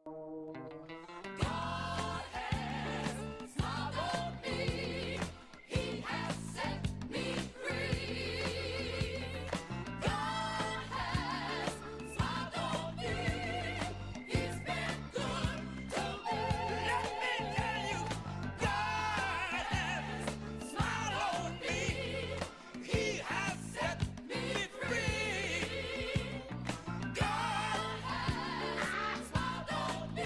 God has smiled on me. He has set me free. God has smiled on me. He's been good to me. Let me tell you, God has smiled on me. He has set me free. God has smiled on me.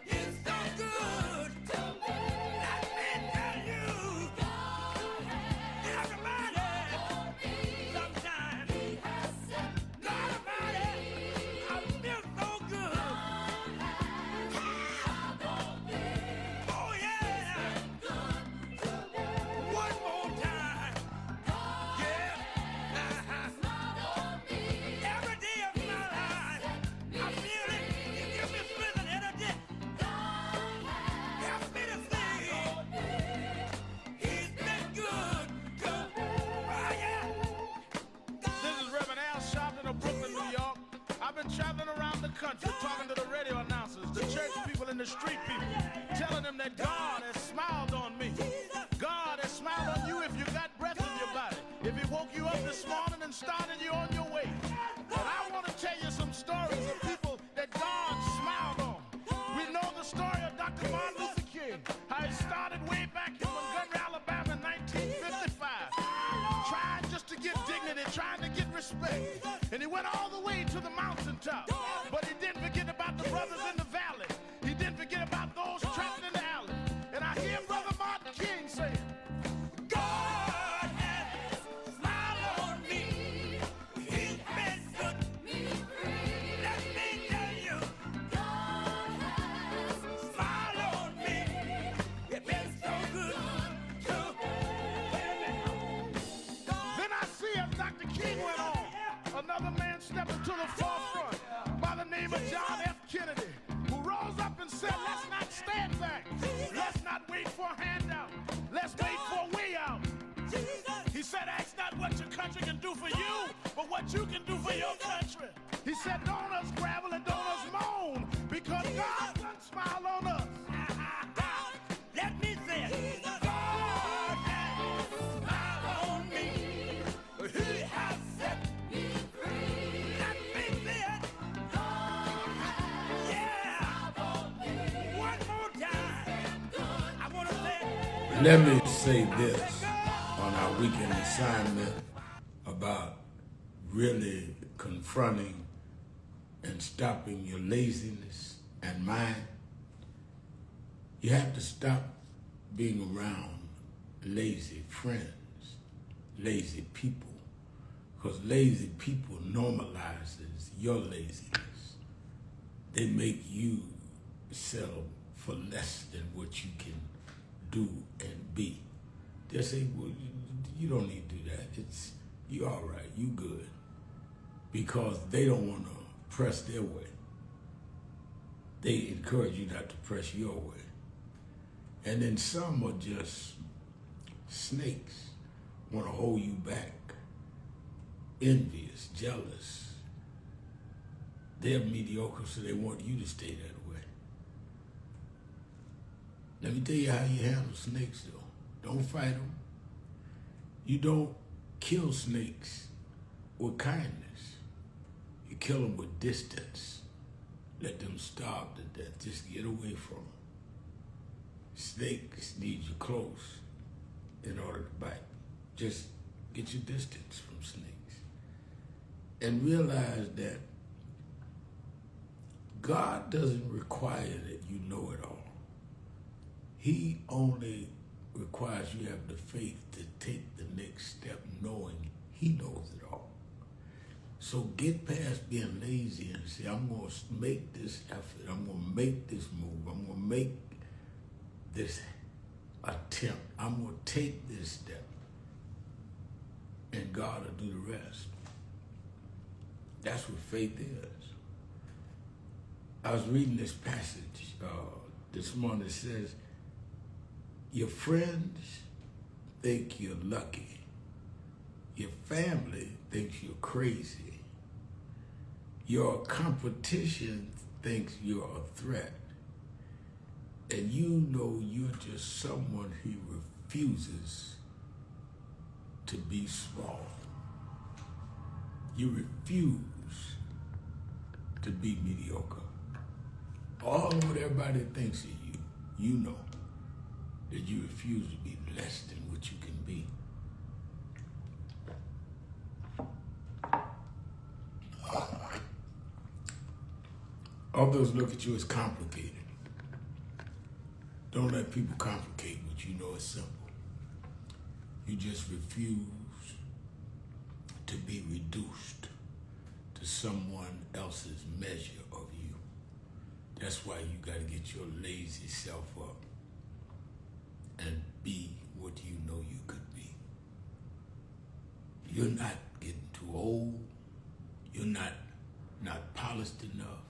He's been good to me. Let me tell you, God has everybody on me. Sometimes He has set God Almighty, I feel so good. God has smiled on me. Oh yeah. Good to me. One more time. God has smiled on me. Every day of my life, I feel it. He gives me strength and energy. God help me to sing. He's been good to me. Oh yeah. This is Reverend Al Sharpton of Brooklyn, New York. I've been traveling around the country talking to the radio announcers, the church people, and the street people, telling them that God has smiled on me. God has smiled on you if you got breath in your body, if He woke you up this morning and started you on your way. And I want to tell you some stories of people that God smiled on. We know the story of Dr. Martin Luther King, how he started way back in Montgomery, Alabama in 1955, trying just to get dignity, trying to get respect. And he went all the way to the mountaintop. But he didn't forget about the brothers in the valley. He didn't forget about those trapped in the alley. And I hear Brother Martin King saying, God has smiled on me. He's been good to me. Let me tell you, God has smiled on me. It's been so good to me. then I see as Dr. King went on, another man stepped into the forefront by the name of John F. Kennedy, who rose up and said, let's not stand back. Let's not wait for a handout. Let's wait for a way out. He said, ask not what your country can do for you, but what you can do for your country. He said, don't us gravel and don't us moan, because God done smile on us. Let me say it. God has smiled on me. He has set me free. Let me say it. God has smiled on me. One more time. I want to say it. Let me say this on our weekend assignment about really confronting and stopping your laziness and mine. You have to stop being around lazy friends, lazy people, because lazy people normalizes your laziness. They make you settle for less than what you can do and be. They say, well, you don't need to do that. You all right, you good. Because they don't want to press their way. They encourage you not to press your way. And then some are just snakes, want to hold you back, envious, jealous. They're mediocre, so they want you to stay that way. Let me tell you how you handle snakes, though. Don't fight them. You don't kill snakes with kindness. You kill them with distance. Let them starve to death. Just get away from them. Snakes need you close in order to bite. Just get your distance from snakes. And realize that God doesn't require that you know it all. He only requires you have the faith to take the next step knowing He knows it all. So get past being lazy and say, I'm going to make this effort. I'm going to make this move. I'm going to make this attempt. I'm going to take this step. And God will do the rest. That's what faith is. I was reading this passage this morning. It says, your friends think you're lucky. Your family thinks you're crazy. Your competition thinks you're a threat, and you know you're just someone he refuses to be small. You refuse to be mediocre. All of what everybody thinks of you, you know that you refuse to be less than what you can be. Others look at you as complicated. Don't let people complicate what you know is simple. You just refuse to be reduced to someone else's measure of you. That's why you gotta get your lazy self up and be what you know you could be. You're not getting too old. You're not polished enough.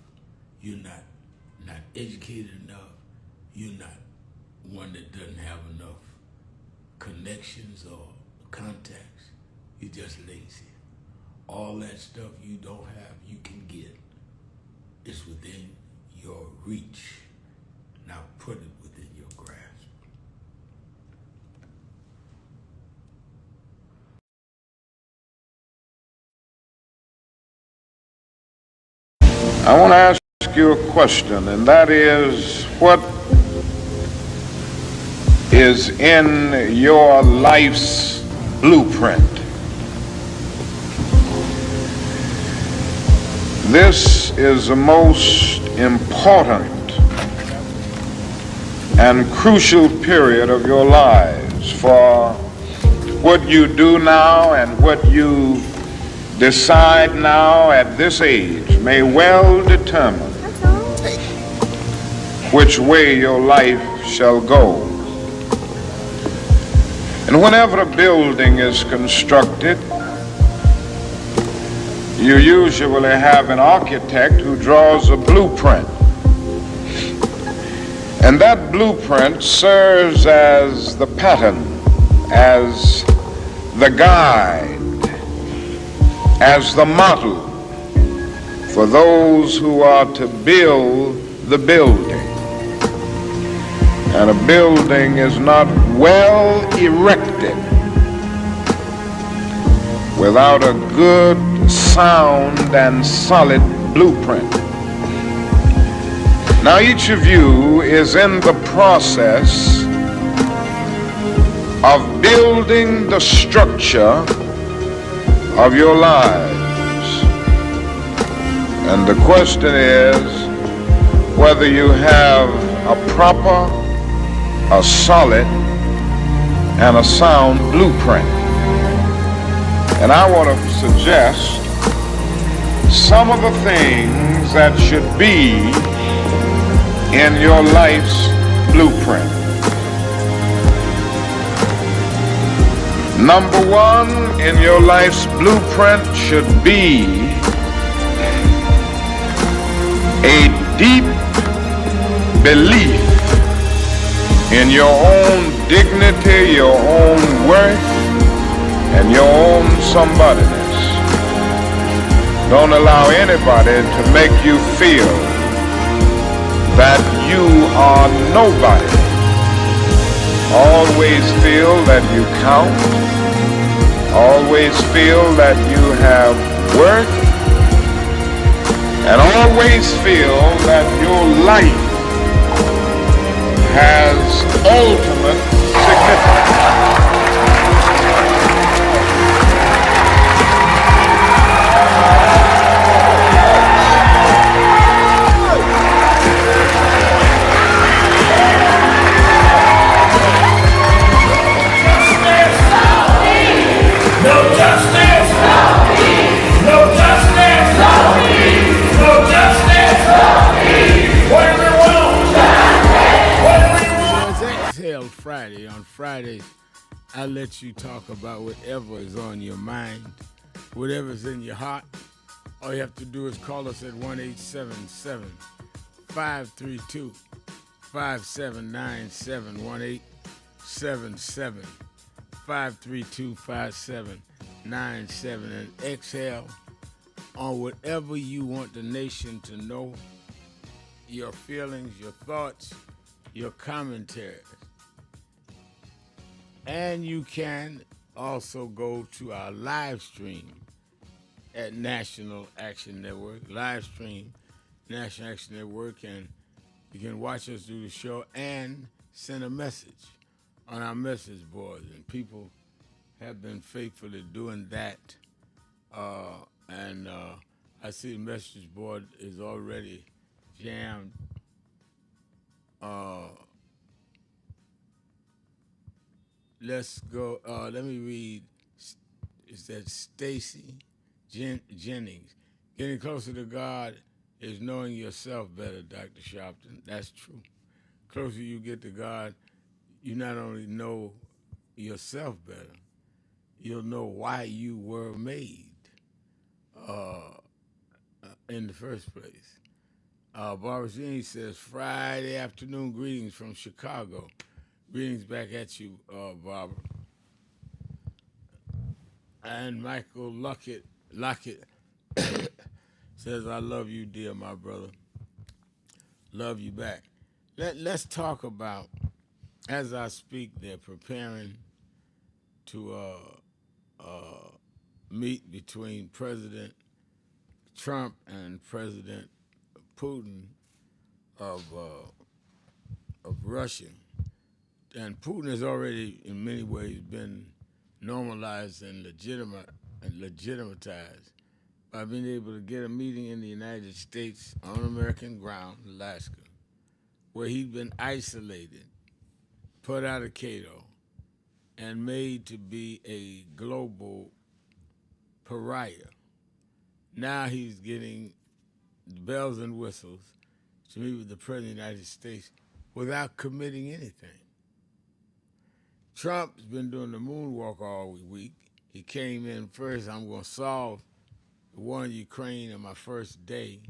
You're not educated enough. You're not one that doesn't have enough connections or contacts. You're just lazy. All that stuff you don't have, you can get. It's within your reach. Now put it within your grasp. I want to ask you a question, and that is, what is in your life's blueprint? This is the most important and crucial period of your lives, for what you do now and what you decide now at this age may well determine which way your life shall go. And whenever a building is constructed, you usually have an architect who draws a blueprint. And that blueprint serves as the pattern, as the guide, as the model for those who are to build the building. And a building is not well erected without a good, sound, and solid blueprint. Now each of you is in the process of building the structure of your lives. And the question is whether you have a proper, a solid, and a sound blueprint. And I want to suggest some of the things that should be in your life's blueprint. Number one in your life's blueprint should be a deep belief in your own dignity, your own worth, and your own somebodyness. Don't allow anybody to make you feel that you are nobody. Always feel that you count. Always feel that you have worth. And always feel that your life has ultimate significance. Friday. On Fridays, I let you talk about whatever is on your mind, whatever's in your heart. All you have to do is call us at 1-877-532-5797, 1-877-532-5797, and exhale on whatever you want the nation to know your feelings, your thoughts, your commentaries. And you can also go to our live stream at National Action Network, live stream National Action Network, and you can watch us do the show and send a message on our message boards. And people have been faithfully doing that. And I see the message board is already jammed. Let's go. Let me read. Is that Stacy Jennings? Getting closer to God is knowing yourself better, Dr. Sharpton. That's true. Closer you get to God, you not only know yourself better, you'll know why you were made in the first place. Barbara Jean says, Friday afternoon greetings from Chicago. Greetings back at you, Barbara. And Michael Lockett says, I love you, dear, my brother. Love you back. Let's talk about, as I speak, they're preparing to meet between President Trump and President Putin of Russia. And Putin has already, in many ways, been normalized and legitimatized by being able to get a meeting in the United States on American ground, Alaska, where he'd been isolated, put out of Cato, and made to be a global pariah. Now he's getting bells and whistles to meet with the President of the United States without committing anything. Trump's been doing the moonwalk all week. He came in first, I'm going to solve the war in Ukraine on my first day.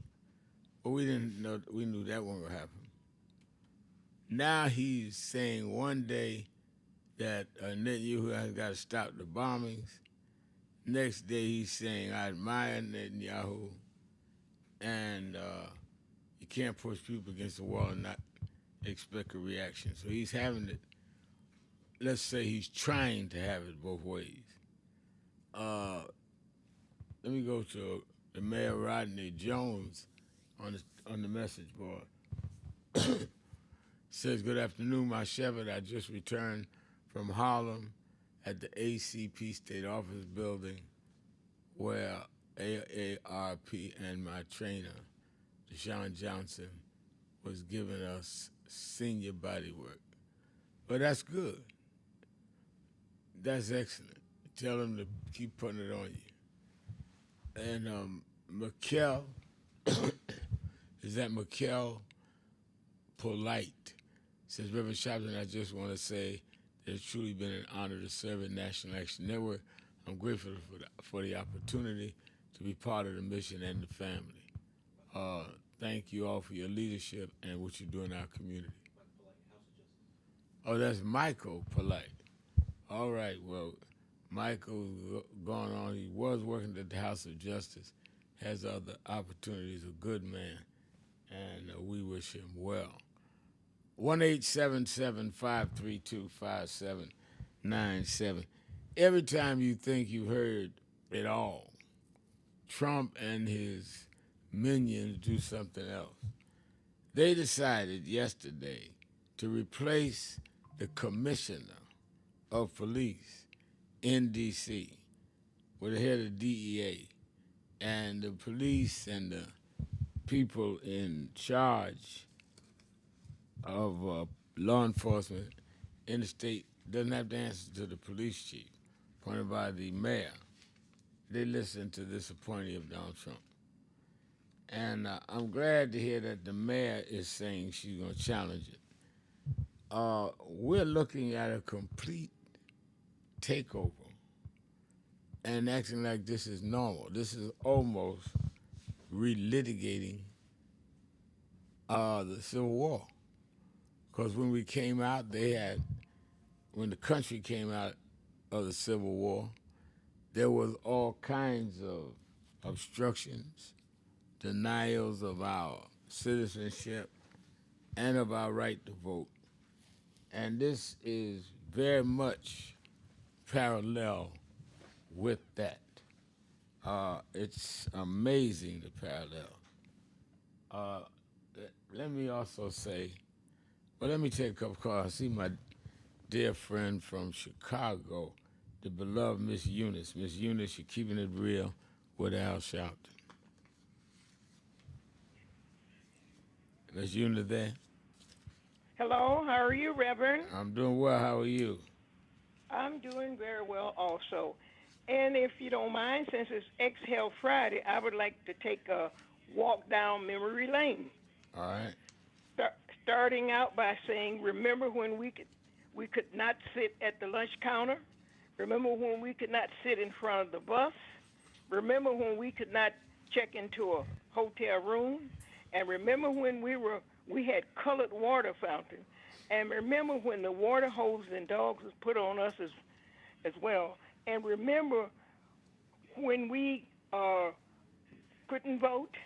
But we didn't know, we knew that wasn't going to happen. Now he's saying one day that Netanyahu has got to stop the bombings. Next day he's saying, I admire Netanyahu, and you can't push people against the wall and not expect a reaction. So he's having it, let's say he's trying to have it both ways. Let me go to the Mayor Rodney Jones on the message board. Says, good afternoon, my shepherd. I just returned from Harlem at the ACP State Office building where AARP and my trainer, Deshaun Johnson, was giving us senior body work. But that's good. That's excellent. Tell them to keep putting it on you. And Mikkel, is that Mikkel Polite? Says, Reverend Sharpton, I just want to say that it's truly been an honor to serve at National Action Network. I'm grateful for the opportunity to be part of the mission and the family. Thank you all for your leadership and what you do in our community. Oh, that's Michael Polite. All right, well, Michael's gone on. He was working at the House of Justice, has other opportunities, a good man, and we wish him well. 1-877-532-5797. Every time you think you've heard it all, Trump and his minions do something else. They decided yesterday to replace the commissioner of police in D.C. with the head of DEA, and the police and the people in charge of law enforcement in the state doesn't have to answer to the police chief, appointed by the mayor. They listen to this appointee of Donald Trump. And I'm glad to hear that the mayor is saying she's going to challenge it. We're looking at a complete takeover and acting like this is normal. This is almost relitigating the Civil War. Because when we came out, when the country came out of the Civil War, there was all kinds of obstructions, denials of our citizenship and of our right to vote. And this is very much parallel with that. It's amazing, the parallel. Let me also say, well, let me take a couple calls. I see my dear friend from Chicago, the beloved Miss Eunice. Miss Eunice, you're keeping it real with Al Sharpton. Miss Eunice there? Hello, how are you, Reverend? I'm doing well. How are you? I'm doing very well also. And if you don't mind, since it's Exhale Friday, I would like to take a walk down memory lane. All right. Starting out by saying, remember when we could not sit at the lunch counter? Remember when we could not sit in front of the bus? Remember when we could not check into a hotel room? And remember when we had colored water fountain? And remember when the water hose and dogs was put on us as well? And remember when we couldn't vote?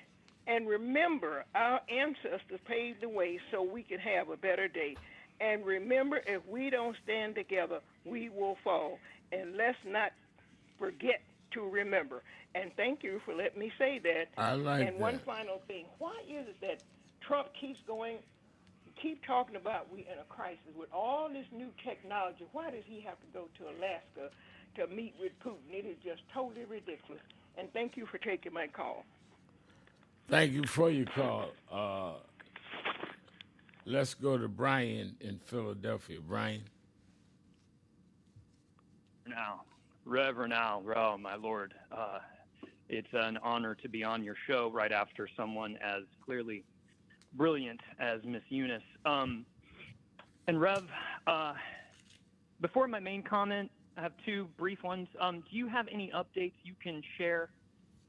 And remember, our ancestors paved the way so we could have a better day. And remember, if we don't stand together, we will fall. And let's not forget to remember. And thank you for letting me say that. I like and that. one final thing. Why is it that Trump keep talking about we in a crisis with all this new technology? Why does he have to go to Alaska to meet with Putin? It is just totally ridiculous. And thank you for taking my call. Thank you for your call. Let's go to Brian in Philadelphia. Brian? Now, Reverend Al, oh, my Lord, it's an honor to be on your show right after someone as clearly brilliant as Miss Eunice. And Rev, before my main comment, I have two brief ones. Do you have any updates you can share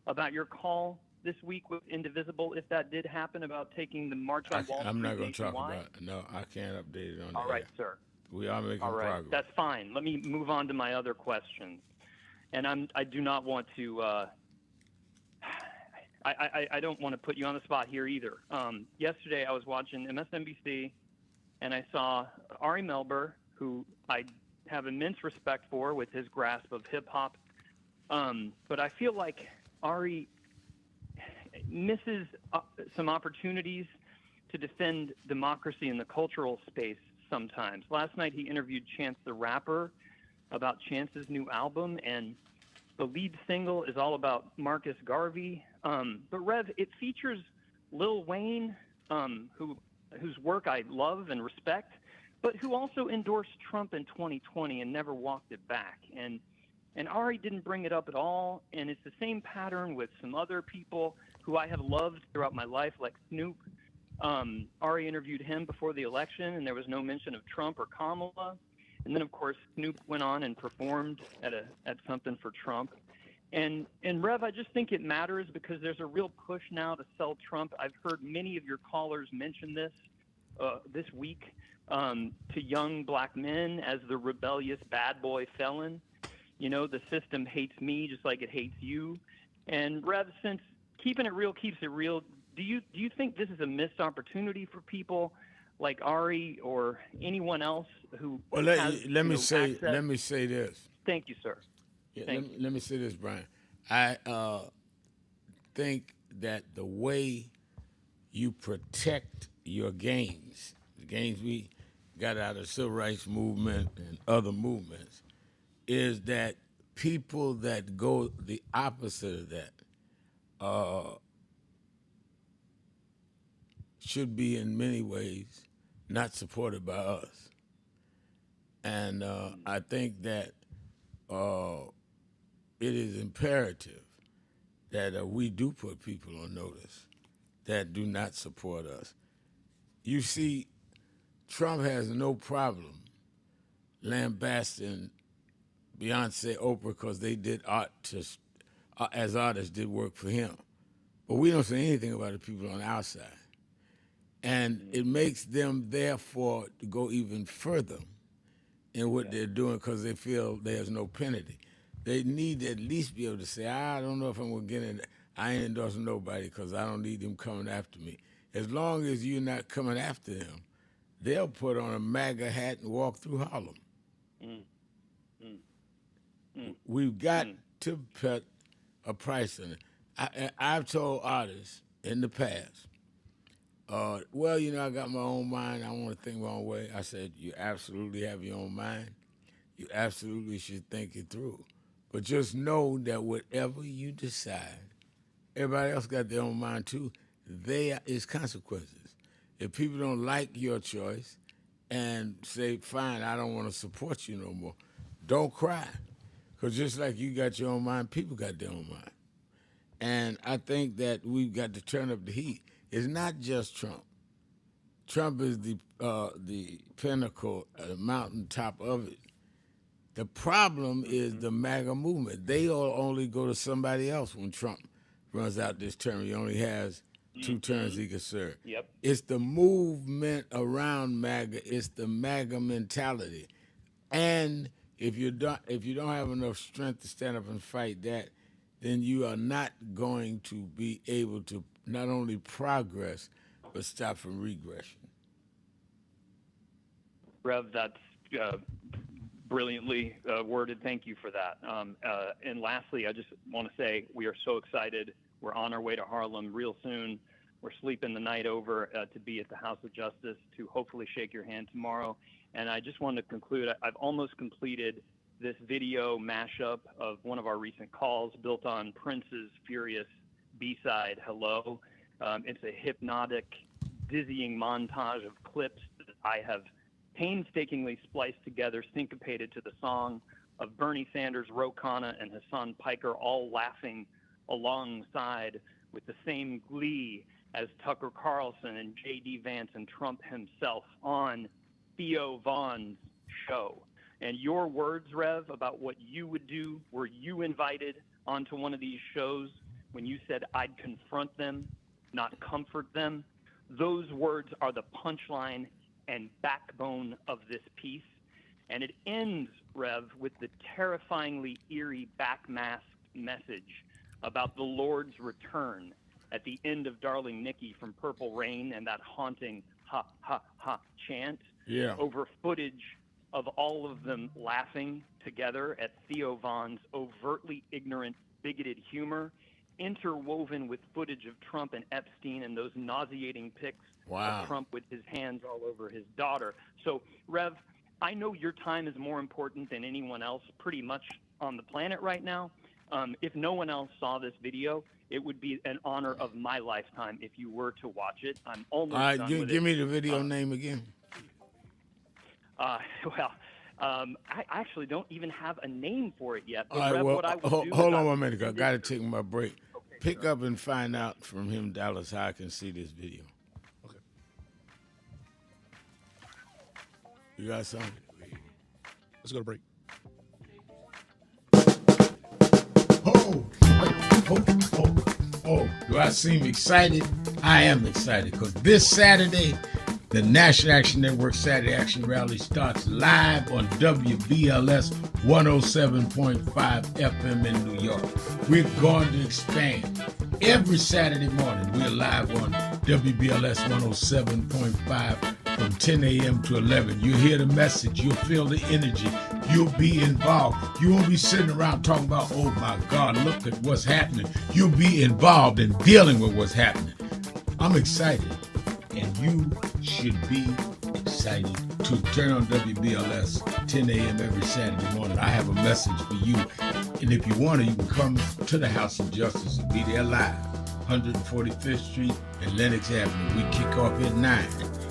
about your call this week with Indivisible, if that did happen, about taking the March on Wall Street? I'm not going to talk nationwide? about it. No, I can't update it on All the right, air. sir. We are making All right, progress. that's fine. Let me move on to my other questions. And I do not want to, I don't want to put you on the spot here either. Yesterday I was watching MSNBC and I saw Ari Melber, who I have immense respect for with his grasp of hip hop. But I feel like Ari misses some opportunities to defend democracy in the cultural space sometimes. Last night he interviewed Chance the Rapper about Chance's new album, and the lead single is all about Marcus Garvey. But Rev, it features Lil Wayne, whose work I love and respect, but who also endorsed Trump in 2020 and never walked it back. And Ari didn't bring it up at all, and it's the same pattern with some other people who I have loved throughout my life, like Snoop. Ari interviewed him before the election, and there was no mention of Trump or Kamala. And then, of course, Snoop went on and performed at something for Trump. And Rev, I just think it matters because there's a real push now to sell Trump. I've heard many of your callers mention this week to young black men as the rebellious bad boy felon. You know, the system hates me just like it hates you. And Rev, since keeping it real keeps it real, do you think this is a missed opportunity for people like Ari or anyone else who has, let me say access? Let me say this. Thank you, sir. Let me say this, Brian. I think that the way you protect your gains, the gains we got out of the civil rights movement and other movements, is that people that go the opposite of that should be in many ways not supported by us. And I think that it is imperative that we do put people on notice that do not support us. You see, Trump has no problem lambasting Beyonce, Oprah, because they did art as artists did work for him. But we don't say anything about the people on our side. And it makes them, therefore, to go even further in what they're doing because they feel there's no penalty. They need to at least be able to say, I don't know if I'm going to get in. I ain't endorsing nobody because I don't need them coming after me. as long as you're not coming after them, they'll put on a MAGA hat and walk through Harlem. We've got to put a price on it. I've told artists in the past, well, you know, I got my own mind. I want to think my own way. I said, you absolutely have your own mind. You absolutely should think it through. But just know that whatever you decide, everybody else got their own mind too. There is consequences. If people don't like your choice and say, fine, I don't want to support you no more, don't cry. Because just like you got your own mind, people got their own mind. And I think that we've got to turn up the heat. It's not just Trump. Trump is the pinnacle, the mountaintop of it. The problem is the MAGA movement. They all only go to somebody else when Trump runs out this term. He only has 2 terms he can serve. Yep. It's the movement around MAGA. It's the MAGA mentality. And if you don't have enough strength to stand up and fight that, then you are not going to be able to not only progress, but stop from regression. Rev, that's brilliantly worded. Thank you for that. And lastly, I just want to say we are so excited. We're on our way to Harlem real soon. We're sleeping the night over to be at the House of Justice to hopefully shake your hand tomorrow. And I just wanted to conclude, I've almost completed this video mashup of one of our recent calls built on Prince's furious B-side, Hello. It's a hypnotic, dizzying montage of clips that I have painstakingly spliced together, syncopated to the song of Bernie Sanders, Ro Khanna, and Hassan Piker all laughing alongside with the same glee as Tucker Carlson and J.D. Vance and Trump himself on Theo Vaughn's show. And your words, Rev, about what you would do were you invited onto one of these shows when you said I'd confront them, not comfort them. Those words are the punchline and backbone of this piece. And it ends, Rev, with the terrifyingly eerie backmasked message about the Lord's return at the end of Darling Nikki from Purple Rain and that haunting ha, ha, ha chant over footage of all of them laughing together at Theo Vaughn's overtly ignorant, bigoted humor, interwoven with footage of Trump and Epstein and those nauseating pics of Trump with his hands all over his daughter. So, Rev, I know your time is more important than anyone else pretty much on the planet right now. If no one else saw this video, it would be an honor of my lifetime if you were to watch it. I'm almost done with it. Give me the video name again. I actually don't even have a name for it yet. But All right, Rev, well, what I would do hold is on 1 minute. I got to take my break. Pick up and find out from him, Dallas, how I can see this video. Okay. You got something? Let's go to break. Oh, do I seem excited? I am excited because this Saturday, the National Action Network Saturday Action Rally starts live on WBLS 107.5 FM in New York. We're going to expand. Every Saturday morning, we're live on WBLS 107.5 from 10 a.m. to 11. You'll hear the message. You'll feel the energy. You'll be involved. You won't be sitting around talking about, oh my God, look at what's happening. You'll be involved in dealing with what's happening. I'm excited, and you should be excited to turn on WBLS 10 a.m. every Saturday morning. I have a message for you, and if you want to, you can come to the House of Justice and be there live, 145th Street and Lenox Avenue. We kick off at 9,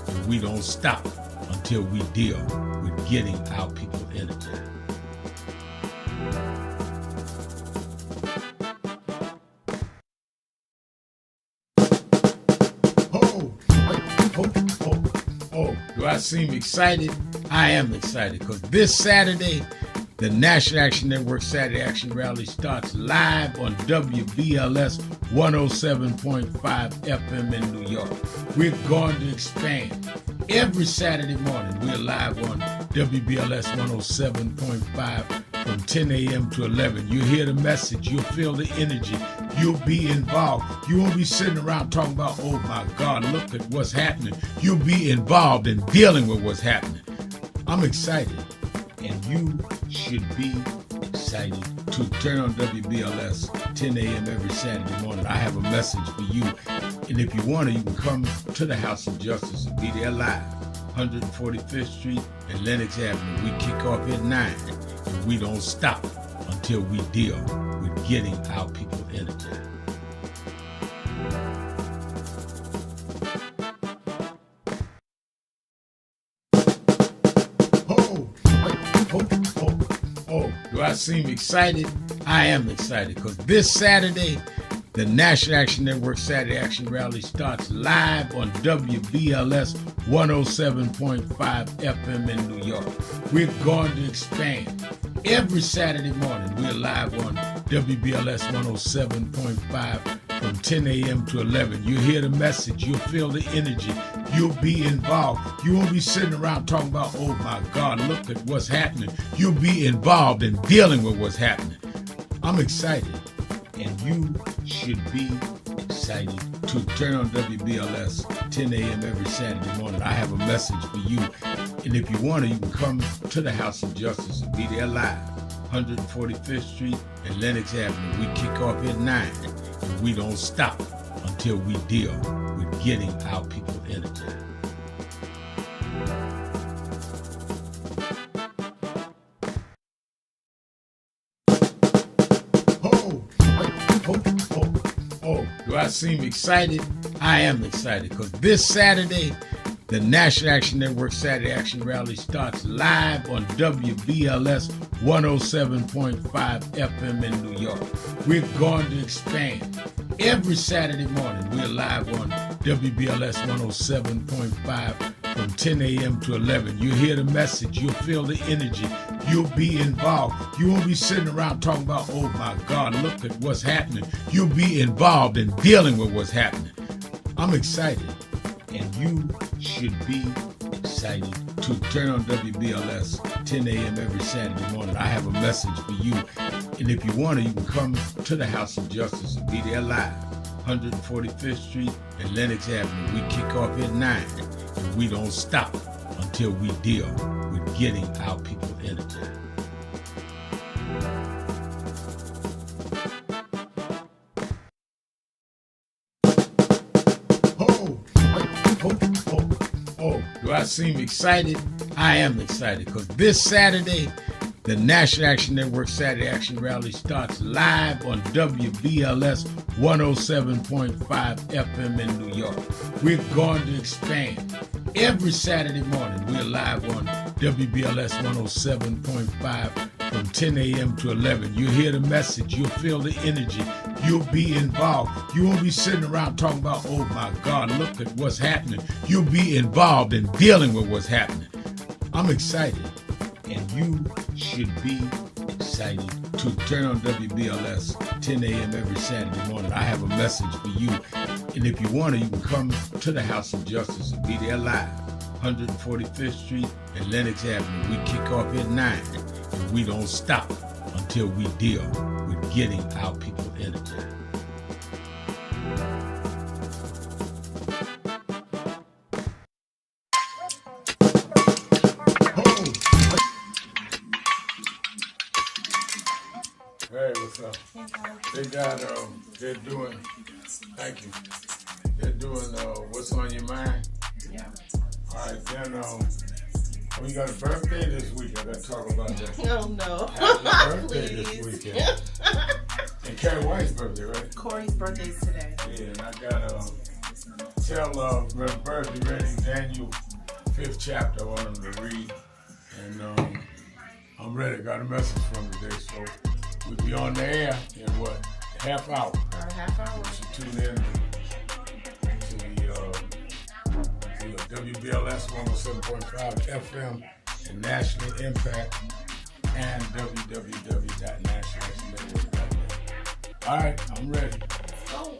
and we don't stop until we deal with getting our people energized. Do I seem excited? I am excited because this Saturday, the National Action Network Saturday Action Rally starts live on WBLS 107.5 FM in New York. We're going to expand. Every Saturday morning, we're live on WBLS 107.5 from 10 a.m. to 11. You'll hear the message. You'll feel the energy. You'll be involved. You won't be sitting around talking about, oh my God, look at what's happening. You'll be involved in dealing with what's happening. I'm excited, and you should be excited too. Turn on WBLS 10 a.m. every Saturday morning. I have a message for you. And if you want to, you can come to the House of Justice and be there live. 145th Street and Lenox Avenue. We kick off at 9, and we don't stop until we deal with getting our people energized. Oh, do I seem excited? I am excited because this Saturday, the National Action Network Saturday Action Rally starts live on WBLS 107.5 FM in New York. We're going to expand. Every Saturday morning, we're live on WBLS 107.5 from 10 a.m. to 11. You'll hear the message. You'll feel the energy. You'll be involved. You won't be sitting around talking about, oh my God, look at what's happening. You'll be involved in dealing with what's happening. I'm excited, and you should be excited too. Turn on WBLS 10 a.m. every Saturday morning. I have a message for you. And if you want to, you can come to the House of Justice and be there live. 145th Street and Lenox Avenue. We kick off at 9, and we don't stop until we deal with getting our people energized. Oh, do I seem excited? I am excited because this Saturday, the National Action Network Saturday Action Rally starts live on WBLS 107.5 FM in New York. We're going to expand. Every Saturday morning, we're live on WBLS 107.5 from 10 a.m. to 11. You'll hear the message. You'll feel the energy. You'll be involved. You won't be sitting around talking about, oh my God, look at what's happening. You'll be involved in dealing with what's happening. I'm excited, and you should be excited too. Turn on WBLS 10 a.m. every Saturday morning. I have a message for you. And if you want to, you can come to the House of Justice and be there live. 145th Street and Lenox Avenue. We kick off at 9, and we don't stop until we deal with getting our people energized. Oh, do I seem excited? I am excited because this Saturday, the National Action Network Saturday Action Rally starts live on WBLS 107.5 FM in New York. We're going to expand. Every Saturday morning, we're live on WBLS 107.5 from 10 a.m. to 11. You'll hear the message. You'll feel the energy. You'll be involved. You won't be sitting around talking about, oh my God, look at what's happening. You'll be involved in dealing with what's happening. I'm excited, and you should be excited too. Turn on WBLS 10 a.m. every Saturday morning. I have a message for you. And if you want to, you can come to the House of Justice and be there live. 145th Street and Lenox Avenue. We kick off at 9, and we don't stop until we deal with getting our people energized. Hey, what's up? They got, they're doing, thank you. They're doing, what's on your mind? Yeah. All right, then, we got a birthday this week. I got to talk about that. Oh, no. Happy birthday this Please. weekend. And Carrie White's birthday, right? Corey's birthday's today. Yeah, and I got to tell Brother Bird to read Daniel 5th chapter. I want him to read. And I'm ready. Got a message from today, so we'll be on the air in what? Half hour. About a half hour. You should tune in to the WBLS 107.5 FM and National Impact and www.nationalnetwork.net. All right, I'm ready. Oh.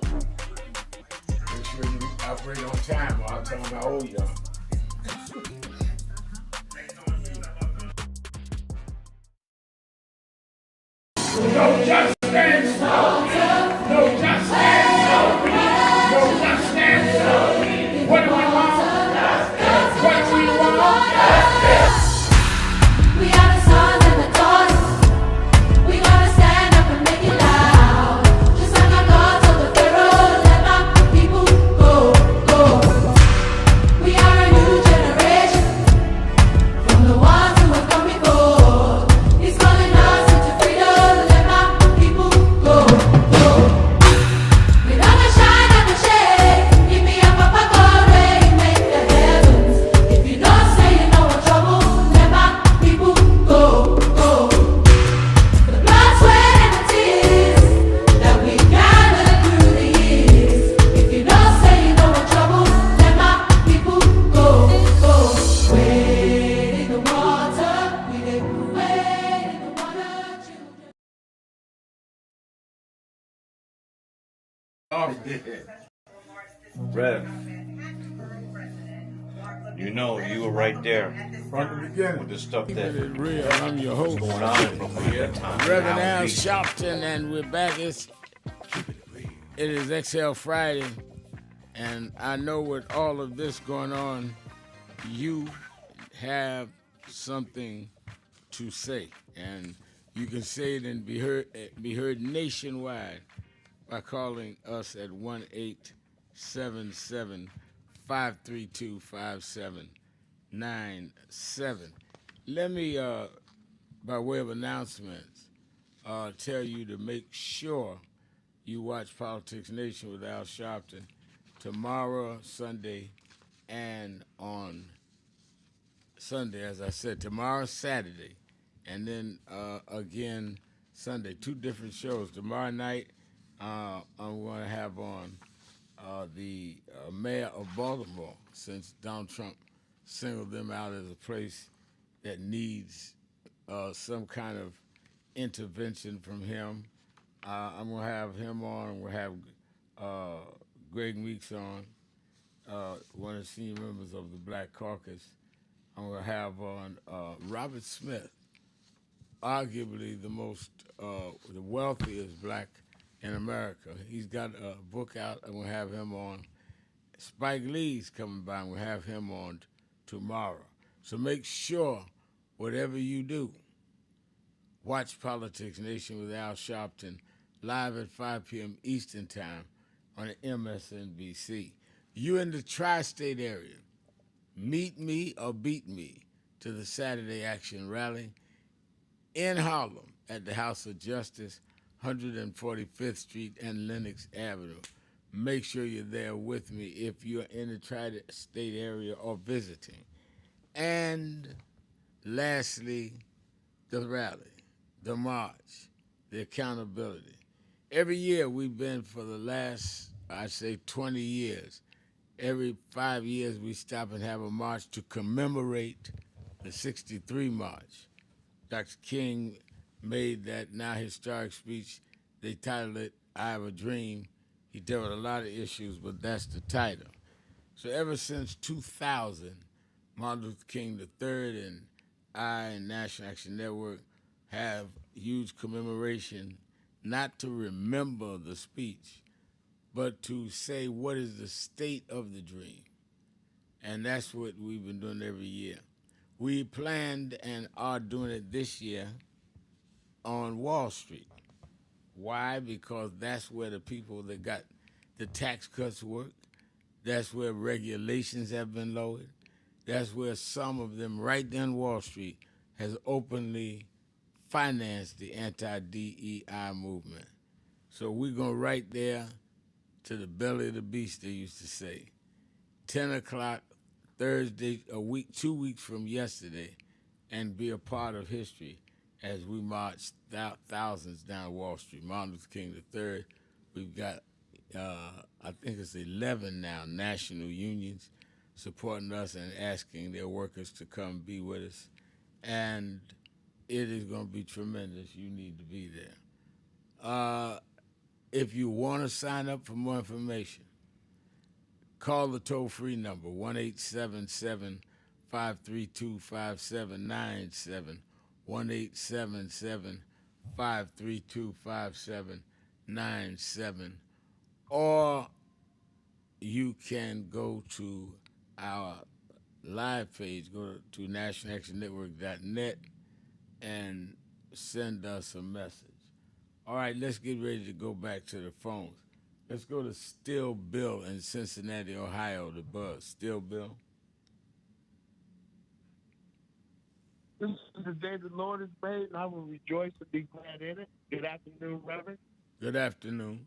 Make sure you operate on time or I'll tell them how old you are. justice. No justice. No justice. What do we want? What do we want? We are the sons and the daughters. We gotta stand up and make it loud. Just like our God told the Pharaoh, let my people go, go. We are a new generation from the ones who have come before. He's calling us into freedom, let my people go, go. We gonna shine at the shade. Give me a papa God rain, make the heavens. If you don't say you know what trouble, let my people go, go. The blood, sweat, and the tears that we gathered through the years. If you don't say you know what trouble, let my people go, go. Wade in the water, we dey wade in the water, children. Rev, you know you were right there From the beginning. with the stuff Keep that it real. I'm your host, was going on in Brooklyn at that time. Reverend Now, Al we- Sharpton, and we're back. It is Exhale Friday, and I know with all of this going on, you have something to say, and you can say it and be heard nationwide by calling us at 1-877-532-5797. Let me, by way of announcements, tell you to make sure you watch Politics Nation with Al Sharpton tomorrow, Sunday, and on Sunday, as I said, tomorrow, Saturday, and then again Sunday. Two different shows. Tomorrow night, I'm going to have on the mayor of Baltimore, since Donald Trump singled them out as a place that needs some kind of intervention from him. I'm going to have him on. I'm going to have Greg Meeks on, one of the senior members of the Black Caucus. I'm going to have on Robert Smith, arguably the wealthiest black in America. He's got a book out. I'm going to have him on. Spike Lee's coming by. I'm going to have him on tomorrow. So make sure, whatever you do, watch Politics Nation with Al Sharpton live at 5 p.m. Eastern Time on the MSNBC. You in the tri-state area, meet me or beat me to the Saturday Action Rally in Harlem at the House of Justice, 145th Street and Lenox Avenue. Make sure you're there with me if you're in the tri-state area or visiting. And lastly, the rally, the march, the accountability. Every year we've been for the last, I'd say 20 years, every 5 years we stop and have a march to commemorate the 63 march. Dr. King made that now historic speech. They titled it, I Have a Dream. He dealt with a lot of issues, but that's the title. So ever since 2000, Martin Luther King III and I and National Action Network have huge commemoration, not to remember the speech, but to say what is the state of the dream. And that's what we've been doing every year. We planned and are doing it this year on Wall Street. Why? Because that's where the people that got the tax cuts work. That's where regulations have been lowered. That's where some of them right there on Wall Street has openly financed the anti-DEI movement. So we're going right there to the belly of the beast, they used to say. 10 o'clock Thursday, 2 weeks from yesterday, and be a part of history as we march thousands down Wall Street. Martin Luther King III, we've got, I think it's 11 now, national unions supporting us and asking their workers to come be with us. And it is going to be tremendous. You need to be there. If you want to sign up for more information, call the toll-free number, 1-877-532-5797, 1-877-532-5797. 532-5797, or you can go to our live page, go to nationalactionnetwork.net and send us a message. All right, let's get ready to go back to the phones. Let's go to Still Bill in Cincinnati, Ohio, the Buzz. Still Bill. This is the day the Lord has made, and I will rejoice and be glad in it. Good afternoon, Reverend. Good afternoon.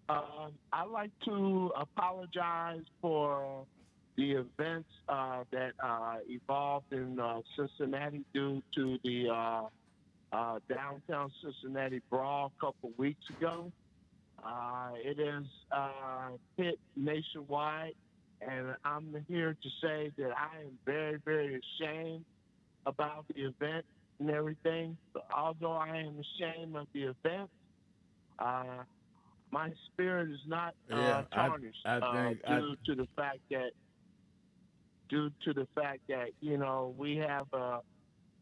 I'd like to apologize for the events that evolved in Cincinnati due to the downtown Cincinnati brawl a couple weeks ago. It has hit nationwide, and I'm here to say that I am very, very ashamed about the event and everything. But although I am ashamed of the event, my spirit is not tarnished due to the fact that we have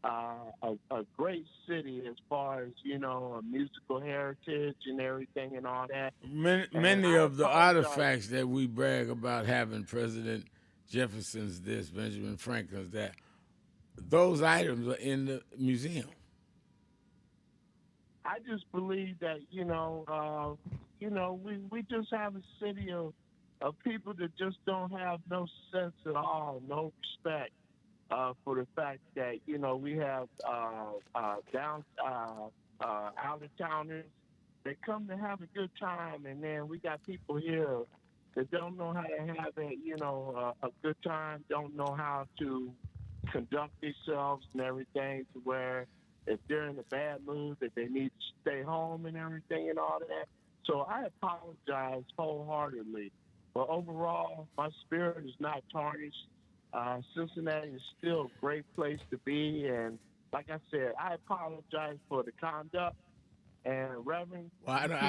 a great city as far as a musical heritage and everything and all that. Many of the artifacts that we brag about having, President Jefferson's this, Benjamin Franklin's that, those items are in the museum. I just believe that we just have a city of people that just don't have no sense at all, no respect for the fact that we have out of towners that come to have a good time, and then we got people here that don't know how to have a good time, don't know how to conduct themselves and everything, to where if they're in a bad mood that they need to stay home and everything and all that. So I apologize wholeheartedly. But overall, my spirit is not tarnished. Cincinnati is still a great place to be, and like I said, I apologize for the conduct. And Reverend, Well, I don't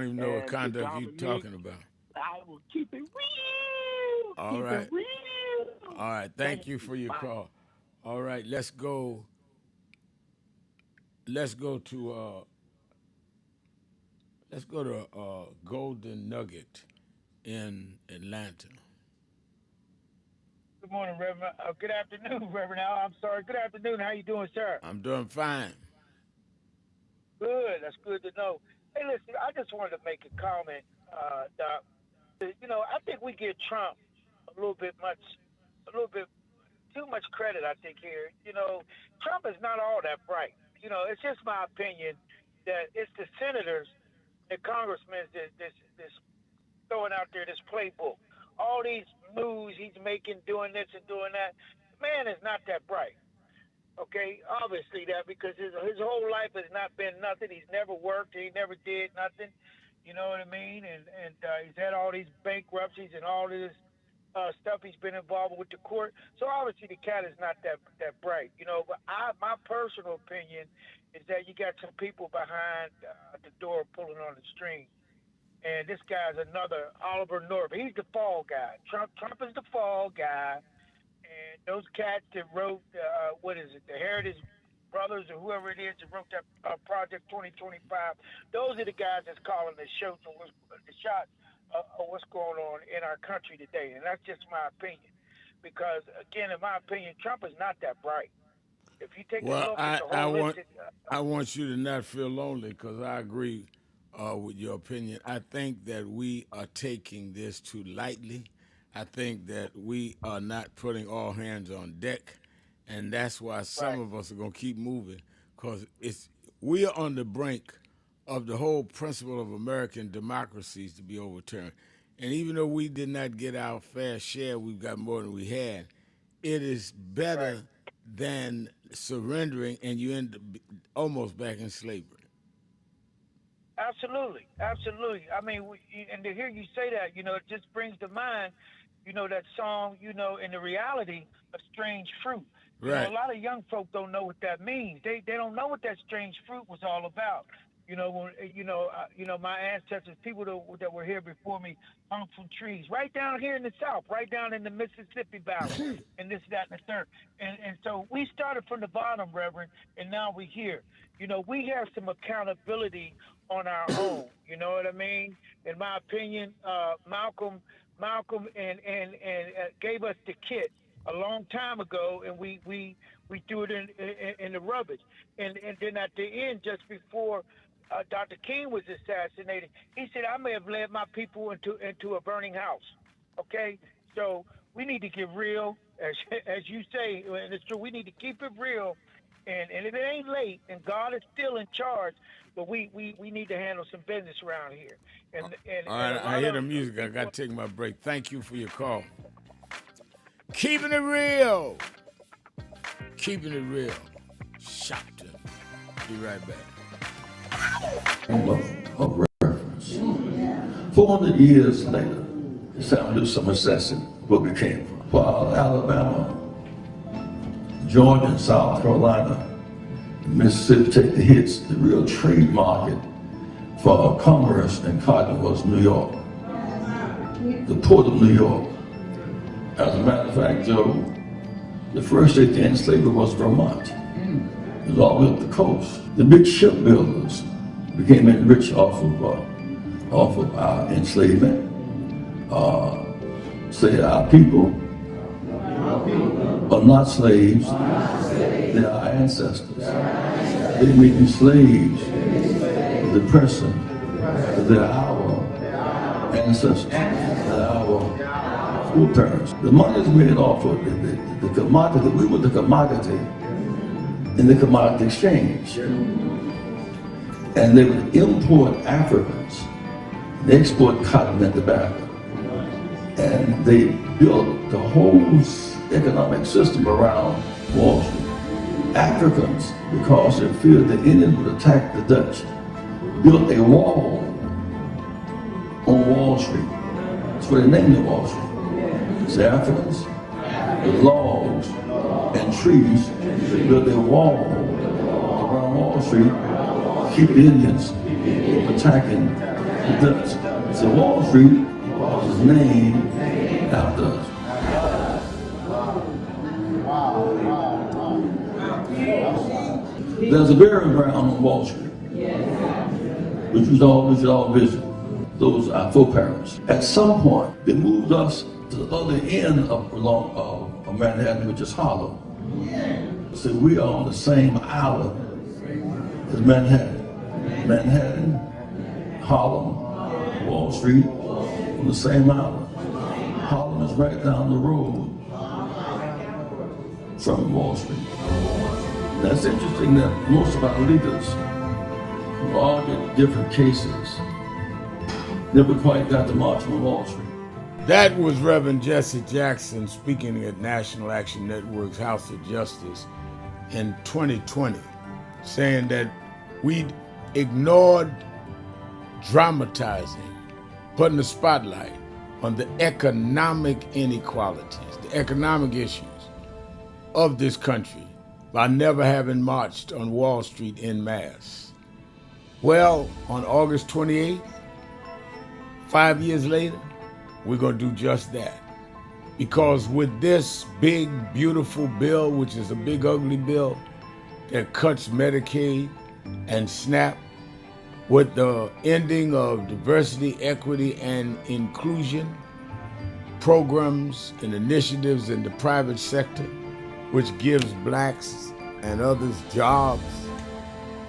even know what conduct you're talking about. I will keep it real. All right. It real. All right. Thank you for your call. All right, let's go to Golden Nugget in Atlanta. Good morning, Reverend. Good afternoon, Reverend Al. I'm sorry. Good afternoon. How you doing, sir? I'm doing fine. Good. That's good to know. Hey, listen, I just wanted to make a comment, Doc. I think we give Trump a little bit too much credit, I think, here. Trump is not all that bright. It's just my opinion that it's the senators and congressmen that's throwing out there this playbook. All these moves he's making, doing this and doing that. The man is not that bright. Okay, obviously that, because his whole life has not been nothing. He's never worked. He never did nothing. You know what I mean? And he's had all these bankruptcies and all this stuff he's been involved with the court. So obviously the cat is not that bright. But my personal opinion is that you got some people behind the door pulling on the strings. And this guy's another Oliver North. He's the fall guy. Trump is the fall guy. And those cats that wrote, the Heritage Brothers or whoever it is that wrote that Project 2025, those are the guys that's calling the shots of what's going on in our country today. And that's just my opinion. Because, again, in my opinion, Trump is not that bright. If you take a look at the holistic... I want you to not feel lonely, because I agree with your opinion. I think that we are taking this too lightly. I think that we are not putting all hands on deck, and that's why some of us are going to keep moving, because we are on the brink of the whole principle of American democracies to be overturned. And even though we did not get our fair share, we've got more than we had. It is better than surrendering, and you end up almost back in slavery. Absolutely. I mean, and to hear you say that, it just brings to mind, that song, and the reality of strange fruit. Right. A lot of young folk don't know what that means. They don't know what that strange fruit was all about. My ancestors, people that were here before me, hung from trees, right down here in the South, right down in the Mississippi Valley, and this, that, and the third. And so we started from the bottom, Reverend, and now we're here. We have some accountability on our own. You know what I mean? In my opinion, Malcolm and gave us the kit a long time ago, and we threw it in the rubbish. And then at the end, just before Dr. King was assassinated, he said, "I may have led my people into a burning house." Okay, so we need to get real, as you say, and it's true. We need to keep it real, and if it ain't late, and God is still in charge, but we need to handle some business around here. All right, I hear the music. I got to take my break. Thank you for your call. Keeping it real. Keeping it real. Sharpton. Be right back. Of reference. 400 years later, it's time to do some assessing where we came from. While Alabama, Georgia, and South Carolina, and Mississippi take the hits, the real trade market for commerce and cotton was New York. The port of New York. As a matter of fact, Joe, the first state to end slavery was Vermont. It was all the way up the coast. The big shipbuilders became enriched off of our enslavement. Say our people are not slaves, they are our ancestors. They may be slaves to the person, but they're our ancestors, they're our foreparents. The money is made off of the commodity. We were the commodity in the commodity exchange. And they would import Africans, they export cotton and tobacco. And they built the whole economic system around Wall Street. Africans, because they feared the Indians would attack the Dutch, built a wall on Wall Street. That's what they named it, Wall Street. It's the Africans, with logs and trees, they built a wall around Wall Street, keep the Indians from attacking the Dutch. So Wall Street was named after us. There's a burial ground on Wall Street, which we should all visit. Those are our foreparents. At some point, they moved us to the other end of Manhattan, which is Harlem. So we are on the same island as Manhattan. Manhattan, Harlem, Wall Street, on the same island. Harlem is right down the road from Wall Street. That's interesting that most of our leaders who argued different cases never quite got to march on Wall Street. That was Reverend Jesse Jackson speaking at National Action Network's House of Justice in 2020, saying that we'd ignored dramatizing, putting the spotlight on the economic inequalities, the economic issues of this country by never having marched on Wall Street en masse. Well, on August 28th, 5 years later, we're going to do just that. Because with this big, beautiful bill, which is a big, ugly bill that cuts Medicaid and SNAP, with the ending of diversity, equity, and inclusion programs and initiatives in the private sector, which gives blacks and others jobs,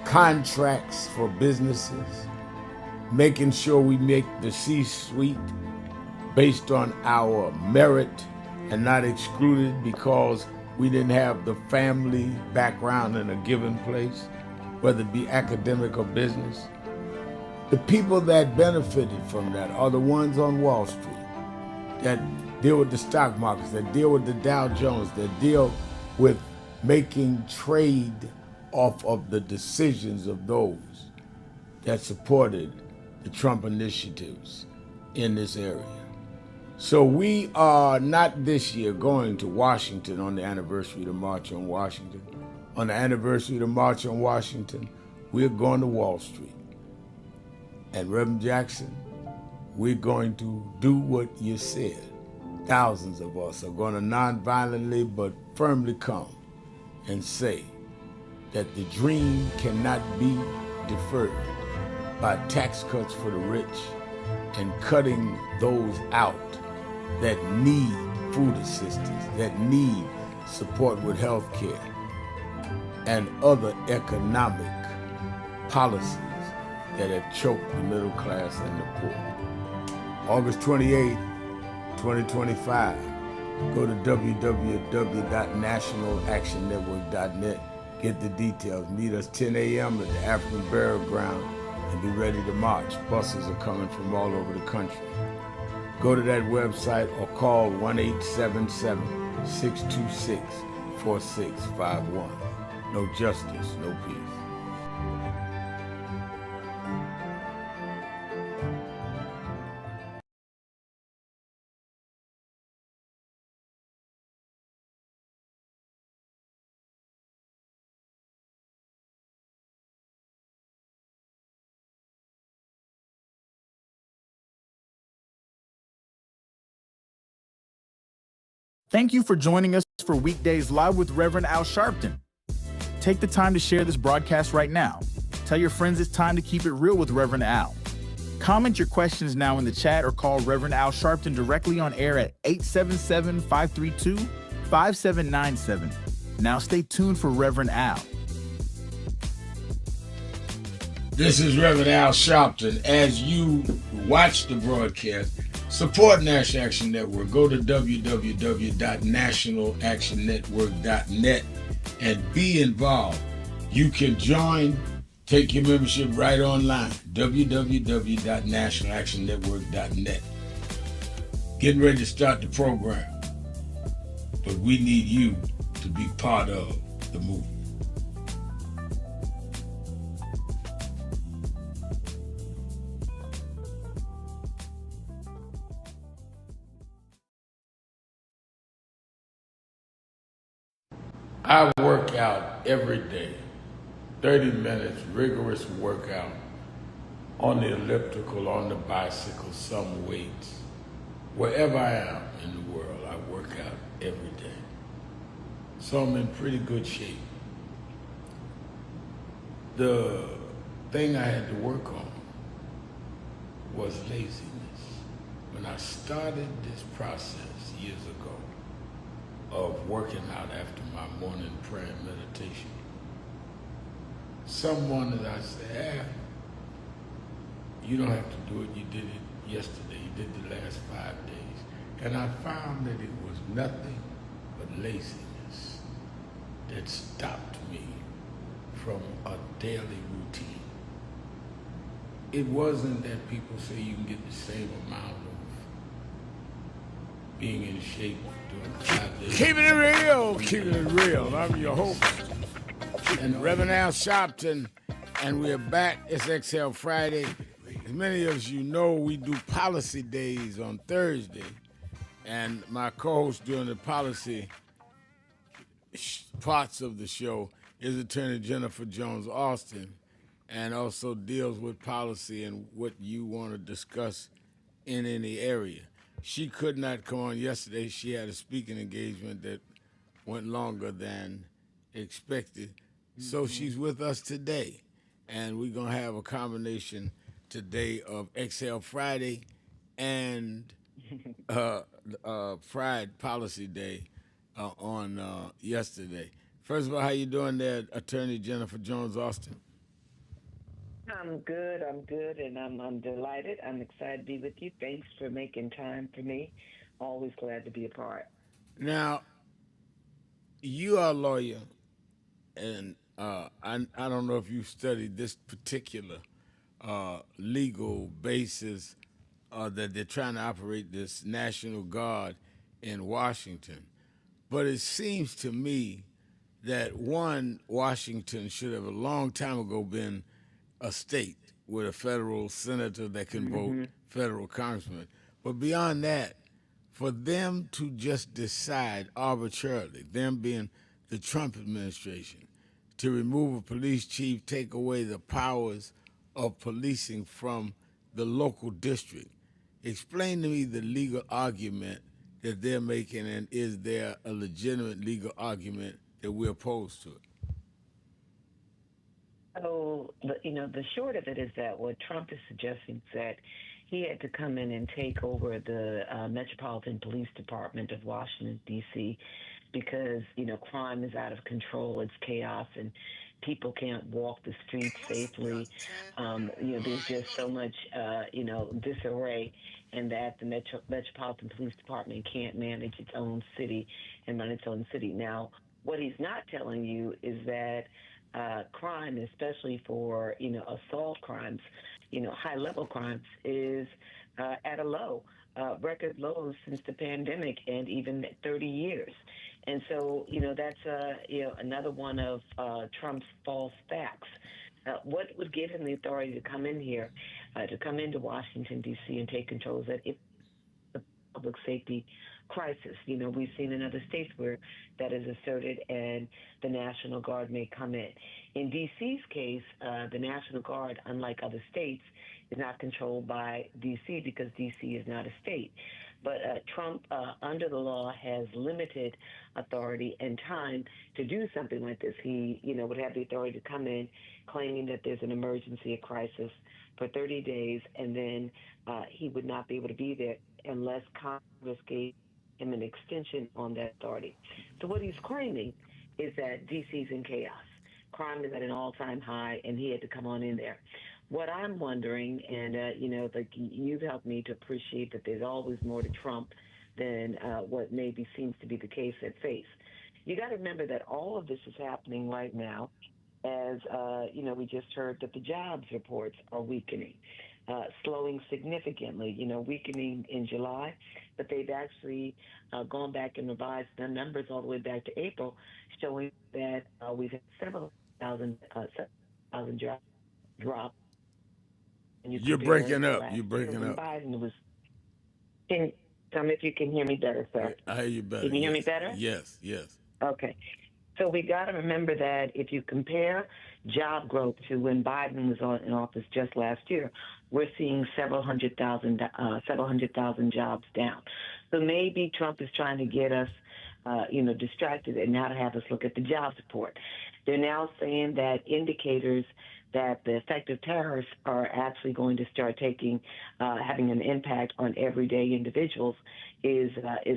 contracts for businesses, making sure we make the C-suite based on our merit and not excluded because we didn't have the family background in a given place, whether it be academic or business. The people that benefited from that are the ones on Wall Street that deal with the stock markets, that deal with the Dow Jones, that deal with making trade off of the decisions of those that supported the Trump initiatives in this area. So we are not this year going to Washington on the anniversary of the March on Washington. On the anniversary of the March on Washington, we're going to Wall Street. And Reverend Jackson, we're going to do what you said. Thousands of us are going to non-violently but firmly come and say that the dream cannot be deferred by tax cuts for the rich and cutting those out that need food assistance, that need support with health care, and other economic policies that have choked the middle class and the poor. August 28, 2025, go to www.nationalactionnetwork.net, get the details. Meet us 10 a.m. at the African Burial Ground and be ready to march. Buses are coming from all over the country. Go to that website or call 1-877-626-4651. No justice, no peace. Thank you for joining us for Weekdays Live with Reverend Al Sharpton. Take the time to share this broadcast right now. Tell your friends it's time to keep it real with Reverend Al. Comment your questions now in the chat or call Reverend Al Sharpton directly on air at 877-532-5797. Now stay tuned for Reverend Al. This is Reverend Al Sharpton. As you watch the broadcast, support National Action Network. Go to www.nationalactionnetwork.net and be involved. You can join, take your membership right online, www.nationalactionnetwork.net. Getting ready to start the program, but we need you to be part of the movement. I work out every day, 30 minutes, rigorous workout on the elliptical, on the bicycle, some weights. Wherever I am in the world, I work out every day. So I'm in pretty good shape. The thing I had to work on was laziness. When I started this process years ago of working out after my morning prayer and meditation, someone that I said, you don't have to do it, you did it yesterday, you did the last 5 days. And I found that it was nothing but laziness that stopped me from a daily routine. It wasn't that people say you can get the same amount of being in shape doing 5 days. Keeping it real, keeping it real. I'm your host, and Reverend Al Sharpton, and we're back. It's Exhale Friday. As many of you know, we do policy days on Thursday, and my co-host during the policy parts of the show is Attorney Jennifer Jones Austin, and also deals with policy and what you want to discuss in any area. She could not come on yesterday. She had a speaking engagement that went longer than expected. So she's with us today. And we're going to have a combination today of Exhale Friday and Pride Policy Day on yesterday. First of all, how you doing there, Attorney Jennifer Jones Austin? I'm good, and I'm delighted. I'm excited to be with you. Thanks for making time for me. Always glad to be a part. Now, you are a lawyer, and I don't know if you studied this particular legal basis that they're trying to operate this National Guard in Washington. But it seems to me that, one, Washington should have a long time ago been a state with a federal senator that can vote federal congressman. But beyond that, for them to just decide arbitrarily, them being the Trump administration, to remove a police chief, take away the powers of policing from the local district. Explain to me the legal argument that they're making, and is there a legitimate legal argument that we're opposed to it? So, the short of it is that what Trump is suggesting is that he had to come in and take over the Metropolitan Police Department of Washington, D.C., because, crime is out of control, it's chaos, and people can't walk the streets safely. There's just so much, disarray, and that the Metropolitan Police Department can't manage its own city and run its own city. Now, what he's not telling you is that crime, especially for assault crimes, high level crimes, is at a low, record lows since the pandemic, and even 30 years. And so that's another one of Trump's false facts. What would give him the authority to come in here, to come into Washington D.C. and take control? Is that if the public safety crisis. We've seen in other states where that is asserted, and the National Guard may come in. In D.C.'s case, the National Guard, unlike other states, is not controlled by D.C. because D.C. is not a state. But Trump, under the law, has limited authority and time to do something like this. He, would have the authority to come in claiming that there's an emergency, a crisis, for 30 days, and then he would not be able to be there unless Congress gave him an extension on that authority. So what he's claiming is that D.C.'s in chaos. Crime is at an all-time high, and he had to come on in there. What I'm wondering, and, you've helped me to appreciate that there's always more to Trump than what maybe seems to be the case at face. You got to remember that all of this is happening right now as, we just heard that the jobs reports are weakening. Slowing significantly, weakening in July, but they've actually gone back and revised the numbers all the way back to April, showing that we've had several thousand jobs drop. And You're breaking up. You're breaking up. Biden was. Tell me if you can hear me better, sir. I hear you better. Can you hear me Yes. better? Yes, yes. Okay. So we got to remember that if you compare job growth to when Biden was in office just last year, we're seeing several hundred thousand jobs down. So maybe Trump is trying to get us, distracted, and now to have us look at the jobs report. They're now saying that indicators that the effective tariffs are actually going to start having an impact on everyday individuals is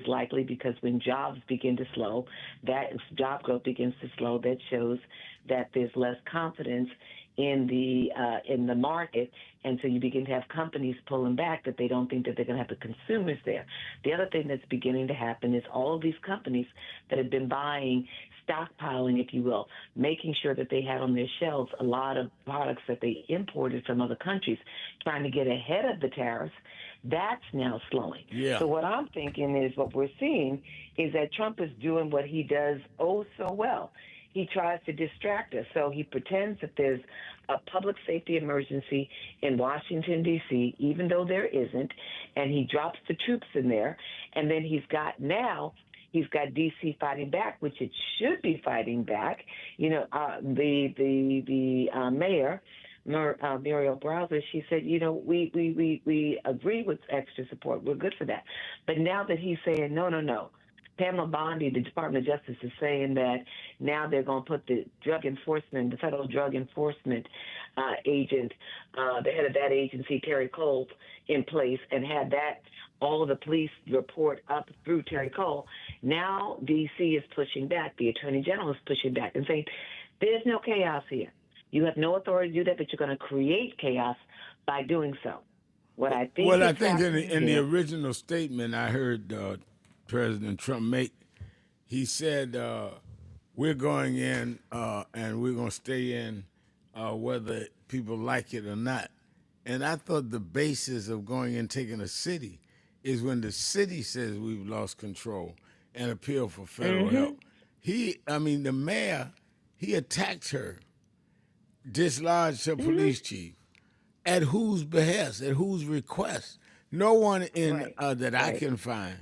likely, because when jobs begin to slow, that job growth begins to slow. That shows that there's less confidence in the market, and so you begin to have companies pulling back, that they don't think that they're going to have the consumers there. The other thing that's beginning to happen is all of these companies that have been buying, stockpiling, if you will, making sure that they had on their shelves a lot of products that they imported from other countries, trying to get ahead of the tariffs. That's now slowing. Yeah. So what I'm thinking is, what we're seeing is that Trump is doing what he does oh so well. He tries to distract us. So he pretends that there's a public safety emergency in Washington, D.C., even though there isn't, and he drops the troops in there. And then he's got D.C. fighting back, which it should be fighting back. The mayor, Muriel Browser, she said, we agree with extra support. We're good for that. But now that he's saying, no. Pamela Bondi, the Department of Justice, is saying that now they're going to put the federal drug enforcement agent, the head of that agency, Terry Cole, in place, and have all of the police report up through Terry Cole. Now D.C. is pushing back. The Attorney General is pushing back and saying, there's no chaos here. You have no authority to do that, but you're going to create chaos by doing so. I think in the original statement I heard President Trump make, he said, we're going in and we're going to stay in whether people like it or not. And I thought the basis of going and taking a city is when the city says we've lost control and appeal for federal help. The mayor, he attacked her, dislodged her police chief. At whose behest? At whose request? No one that I can find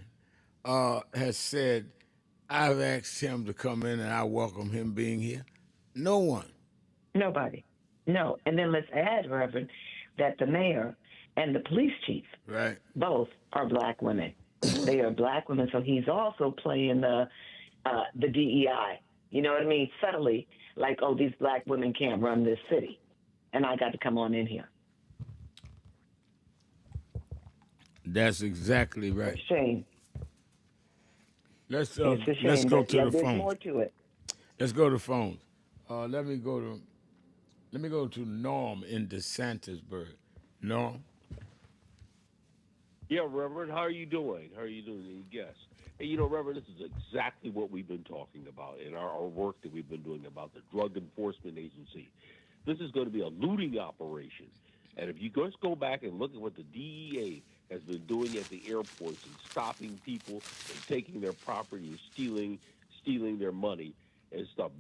has said, I've asked him to come in and I welcome him being here. No one. Nobody. No, and then let's add, Reverend, that the mayor and the police chief Right. both are black women. They are black women, so he's also playing the DEI. You know what I mean? Subtly, like, oh, these black women can't run this city, and I got to come on in here. That's exactly It's right. a shame. Let's It's a let's shame, go but to yeah, the there's phones. more to it. Let's go to the phones. Let me go to Norm in DeSantisburg. Norm. Yeah, Reverend, how are you doing? How are you doing? Yes. Hey, Reverend, this is exactly what we've been talking about in our work that we've been doing about the Drug Enforcement Agency. This is going to be a looting operation. And if you just go back and look at what the DEA has been doing at the airports and stopping people and taking their property and stealing their money and stuff.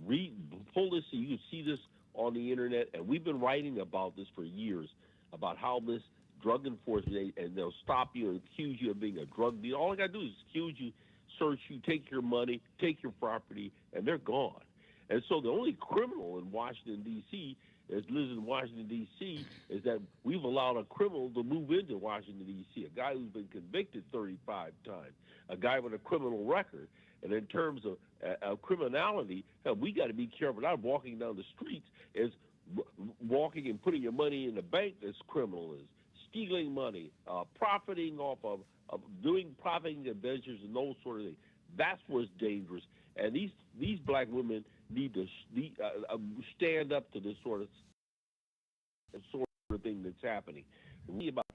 Pull this, you can see this on the internet, and we've been writing about this for years, about how this drug enforcement, and they'll stop you and accuse you of being a drug dealer. All I got to do is accuse you, search you, take your money, take your property, and they're gone. And so the only criminal in Washington, D.C., as lives in Washington, D.C., is that we've allowed a criminal to move into Washington, D.C., a guy who's been convicted 35 times, a guy with a criminal record. And in terms of criminality, hell, we got to be careful. Not walking down the streets is walking and putting your money in the bank as criminal is. Stealing money, profiting off of doing profiting adventures and those sort of things. That's what's dangerous. And these black women need to stand up to this sort of thing that's happening. Read about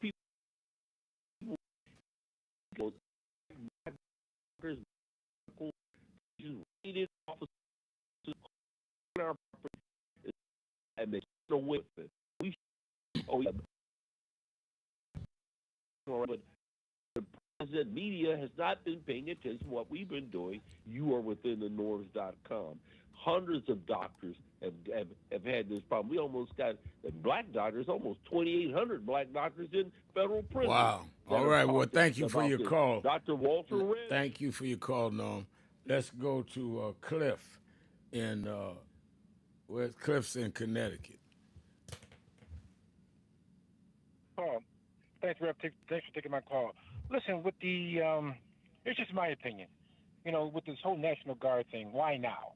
people, raided officers on our property, and they get away with it. We but the president media has not been paying attention to what we've been doing. You are within the norms.com. Hundreds of doctors have had this problem. We almost got black doctors, almost 2,800 black doctors in federal prison. Wow. All right. Well, thank you for your call. Dr. Walter Wren. Thank you for your call, Norm. Let's go to Cliff in where's Cliff's in Connecticut. Thanks, Rev. Thanks for taking my call. Listen, with the it's just my opinion. With this whole National Guard thing, why now?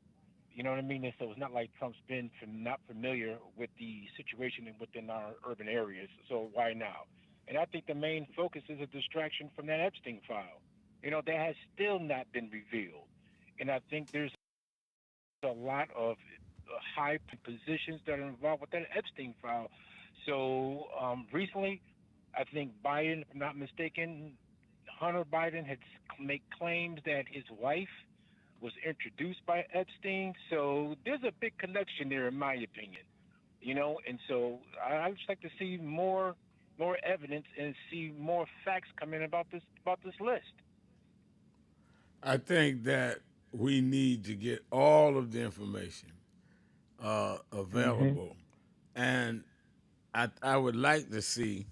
You know what I mean? And so it's not like Trump's been not familiar with the situation within our urban areas. So why now? And I think the main focus is a distraction from that Epstein file. That has still not been revealed. And I think there's a lot of high positions that are involved with that Epstein file. So recently, I think Biden, if I'm not mistaken, Hunter Biden had made claims that his wife was introduced by Epstein. So there's a big connection there, in my opinion. And so I'd just like to see more evidence and see more facts come in about this list. I think that we need to get all of the information available, and I would like to see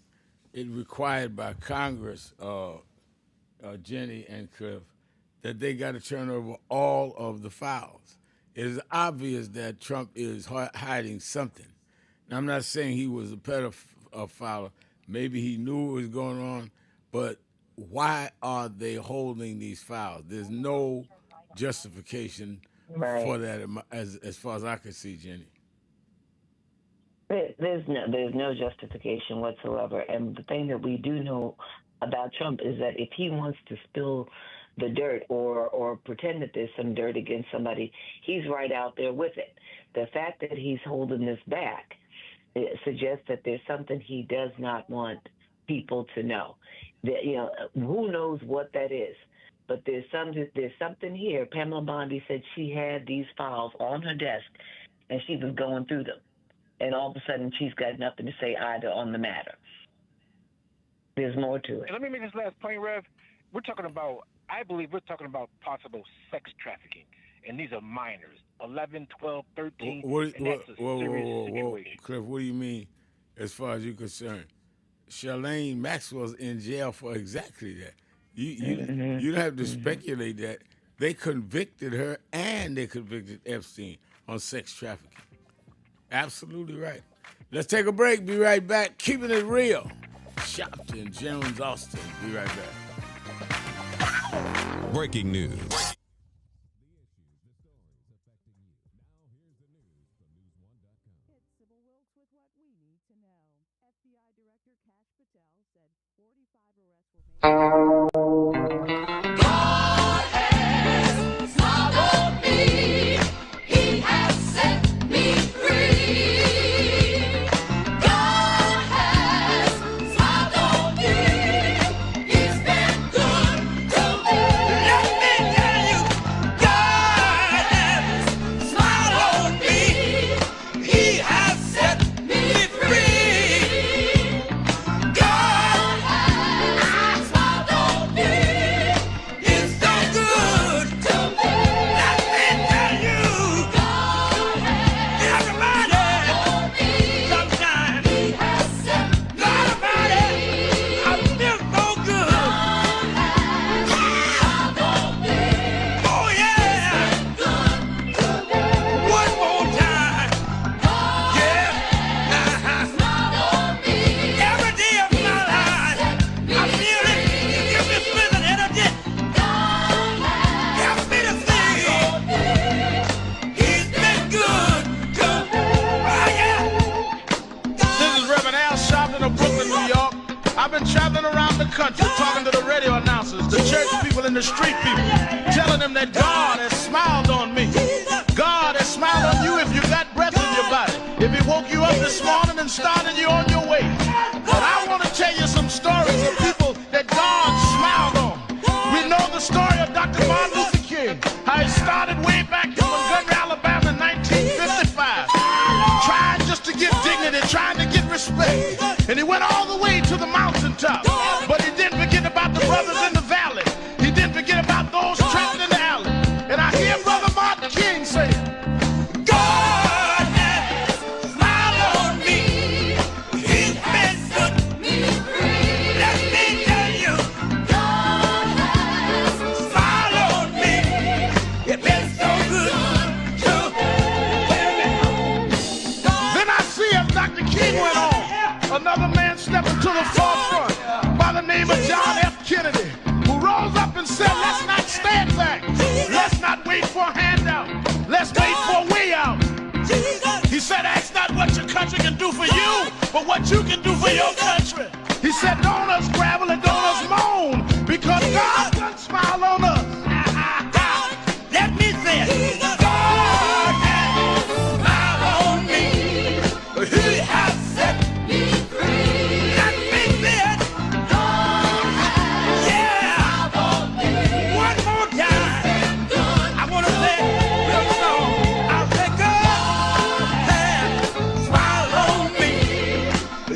it required by Congress, Jenny and Cliff, that they got to turn over all of the files. It is obvious that Trump is hiding something. Now, I'm not saying he was a pedophile. Maybe he knew what was going on, but why are they holding these files? There's no justification for that, as far as I can see, Jenny. There's no justification whatsoever. And the thing that we do know about Trump is that if he wants to spill the dirt or pretend that there's some dirt against somebody, he's right out there with it. The fact that he's holding this back, it suggests that there's something he does not want people to know. That, who knows what that is? But there's something here. Pamela Bondi said she had these files on her desk, and she was going through them. And all of a sudden, she's got nothing to say either on the matter. There's more to it. And let me make this last point, Rev. I believe we're talking about possible sex trafficking. And these are minors, 11, 12, 13, and that's a serious situation. Cliff, what do you mean as far as you're concerned? Charlene Maxwell's in jail for exactly that. You don't have to speculate that. They convicted her and they convicted Epstein on sex trafficking. Absolutely right. Let's take a break. Be right back. Keeping it real. Sharpton, Jones, Austin. Be right back. Breaking news. I've been traveling around the country talking to the radio announcers, the church people and the street people, telling them that God has smiled on me. God has smiled on you if you got breath in your body. If he woke you up this morning and started you on your way. But I want to tell you some stories of people that God smiled on. We know the story of Dr. Martin Luther King, how he started way back in Montgomery, Alabama in 1955, trying just to get dignity, trying to get respect. And he went all the way to the mountaintop. But he didn't forget about the brothers in the valley. He didn't forget about those trapped in the alley. And I hear Brother Martin King say, God has smiled on me. He's been good to me. Let me tell you, God has smiled on me. It's been so good to me. Then I see as Dr. King went on, another man stepped into the forefront by the name of John F. Kennedy, who rose up and said, let's not stand back. Let's not wait for a handout. Let's wait for a way out. He said, ask not what your country can do for you, but what you can do for your country. He said, don't us gravel and don't us moan, because God does smile on us. Let me say it. God has smiled on me. He has set me free. Let me say it. God has smiled on me. One more time. I want to say it. I'll say God has smiled on me.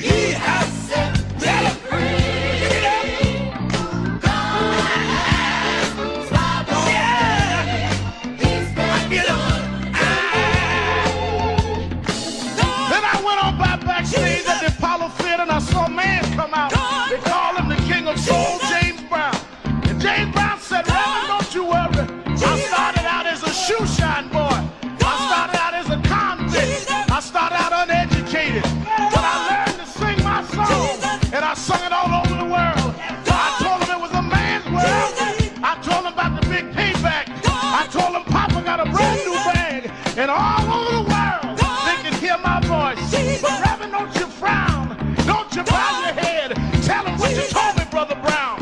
He has set me free. Pick it up. God has smiled on me. I feel it. Then I went on by backstage at the Apollo Theater and I saw a man come out. They call him the King of Soul, James Brown. And James Brown said, Reverend, don't you worry. I started out as a shoe shine boy. I started out as a convict. I started out uneducated. But I learned to sing my song. And I sung it all over the world. I told him it was a man's world. I told him about the big payback. I told him Papa got a brand new bag. And all over the world, they can hear my voice. But Reverend, don't you frown. Don't you bow your head. Tell him what you told me, Brother Brown.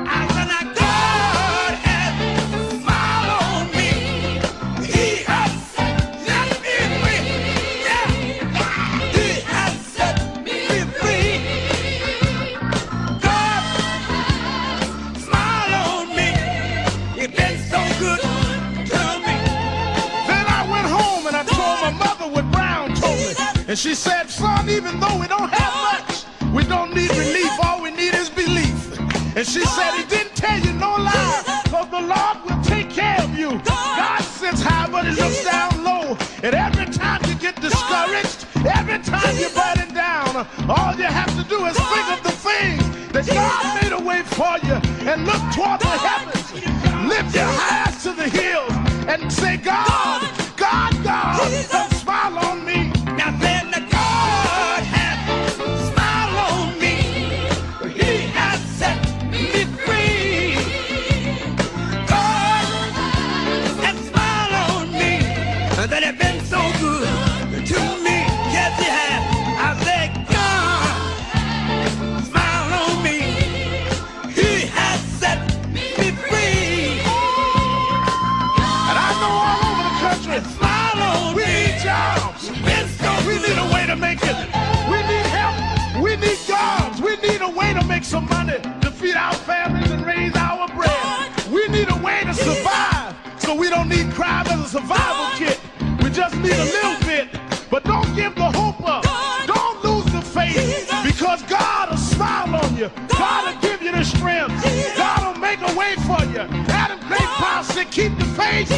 I said, now God has smiled on me. He has set me free. Yeah. He has set me free. God has smiled on me. It's been so good to me. Then I went home and I told my mother what Brown told me. And she said, son, even though we don't have much, we don't need relief. All we need is belief. And she said, he didn't tell you no lie, because the Lord will take care of you. God sits high, but he looks down low. And every time you get discouraged, every time you're burning down, all you have to do is think of the things that God made a way for you and look toward the heavens. Lift your eyes to the hills and say, God, God, God, don't smile on me. Now survival kit. We just need a little bit. But don't give the hope up. Don't lose the faith. Because God will smile on you. God will give you the strength. God will make a way for you. Adam Craig Powell said, keep the faith.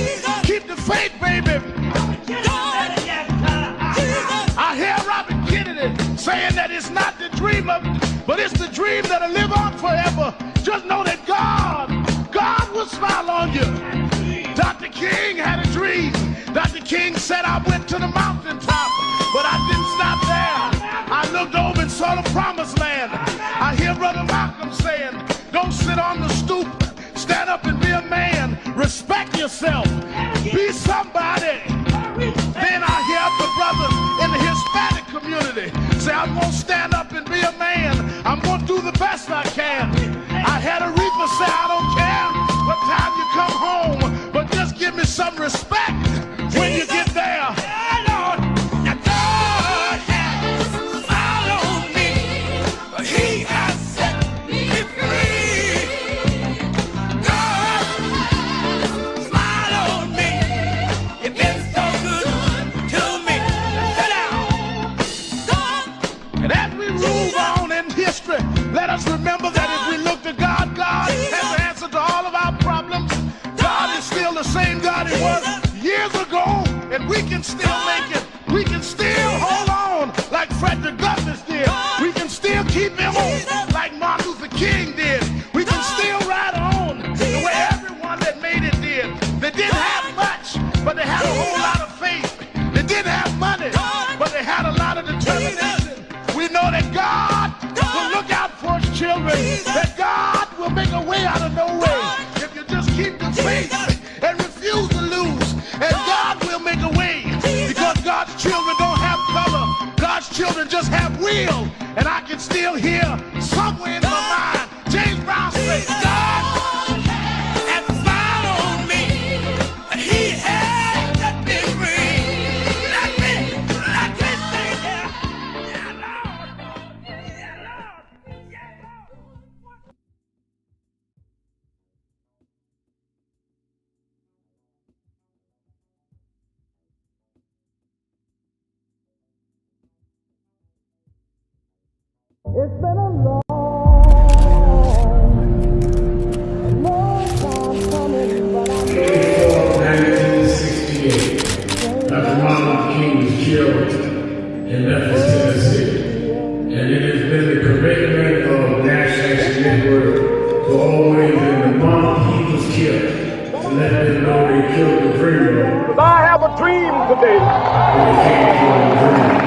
Keep the faith, baby. I hear Robert Kennedy saying that it's not the dream of, but it's the dream that'll live on forever. Just know that God will smile on you. Dr. King had a dream. Dr. King said, I went to the mountaintop, but I didn't stop there. I looked over and saw the promised land. I hear Brother Malcolm saying, don't sit on the stoop. Stand up and be a man. Respect yourself. Be somebody. Then I hear the brothers in the Hispanic community say, I'm going to stand up and be a man. I'm going to do the best I can. I had a reaper say, I don't care what time you come home, but just give me some respect when you get there. He has set me free. God smile on me. You've been so good to me. Sit down. God. And as we move on in history, let us remember that if we look to God, God has the answer to all of our problems. God is still the same God he was years ago, and we can still make it. We can still hold on like Frederick Douglass did. We can still keep him on like Martin Luther King did. We can still ride on the way everyone that made it did. They didn't have much, but they had a whole lot of faith. They didn't have money, but they had a lot of determination. We know that God will look out for his children, that God will make a way out of no way. If you just keep the faith and refuse to lose, and God will make a way, because God's children don't have color. God's children just have will. And I can still hear somewhere in my mind James Brown say, God has smiled on me. He has set me free. Let me say that. Yeah, Lord. Yeah, Lord. Yeah, Lord. It's been a long time coming, but I know 1968, Dr. Martin Luther King was killed in Memphis, Tennessee. And it has been the commitment of National Action Network to always, in the month he was killed, to let them know they killed the dreamer. Because I have a dream today. They can't kill the dreamer.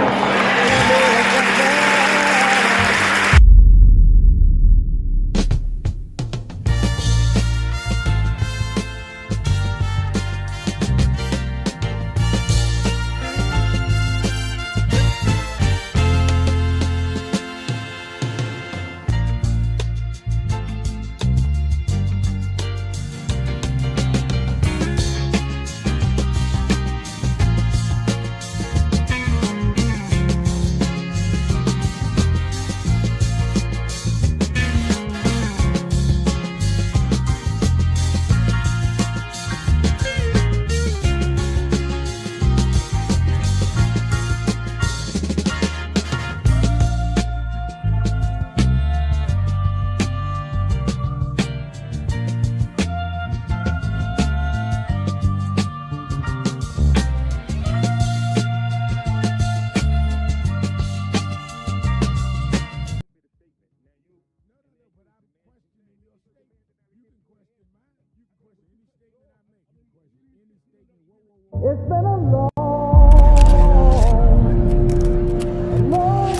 it's been a long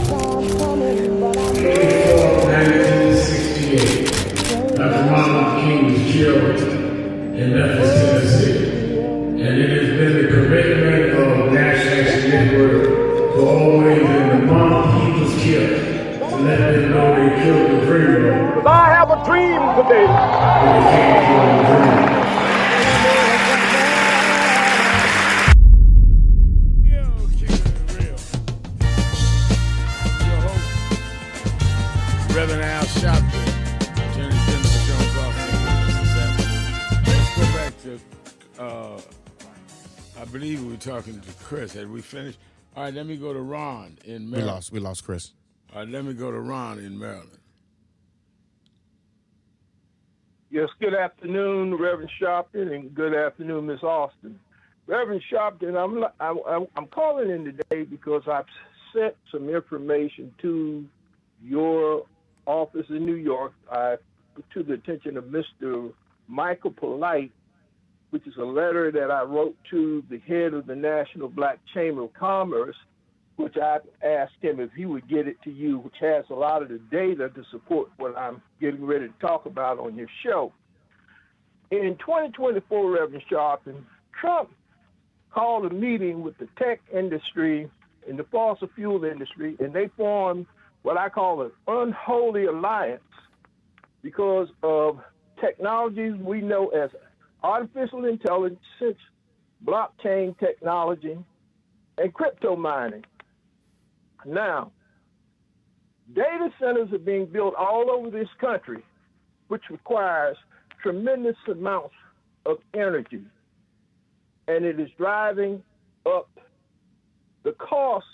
time coming, but I know 1968, Dr. Martin Luther King was killed in Memphis, Tennessee. And it has been the commitment of National Action Network to always, in the month he was killed, to let them know they killed the dreamer. Because I have a dream today. They can't kill the dreamer. Reverend Al Sharpton, Attorney General Jones Austin, with us this afternoon. Let's go back to I believe we were talking to Chris. Had we finished? All right, let me go to Ron in Maryland. We lost Chris. All right, let me go to Ron in Maryland. Yes, good afternoon, Reverend Sharpton, and good afternoon, Miss Austin. Reverend Sharpton, I'm calling in today because I've sent some information to your office in New York to the attention of Mr. Michael Polite, which is a letter that I wrote to the head of the National Black Chamber of Commerce, which I asked him if he would get it to you, which has a lot of the data to support what I'm getting ready to talk about on your show. In 2024, Reverend Sharpton, Trump called a meeting with the tech industry and the fossil fuel industry, and they formed what I call an unholy alliance because of technologies we know as artificial intelligence, blockchain technology, and crypto mining. Now, data centers are being built all over this country, which requires tremendous amounts of energy, and it is driving up the cost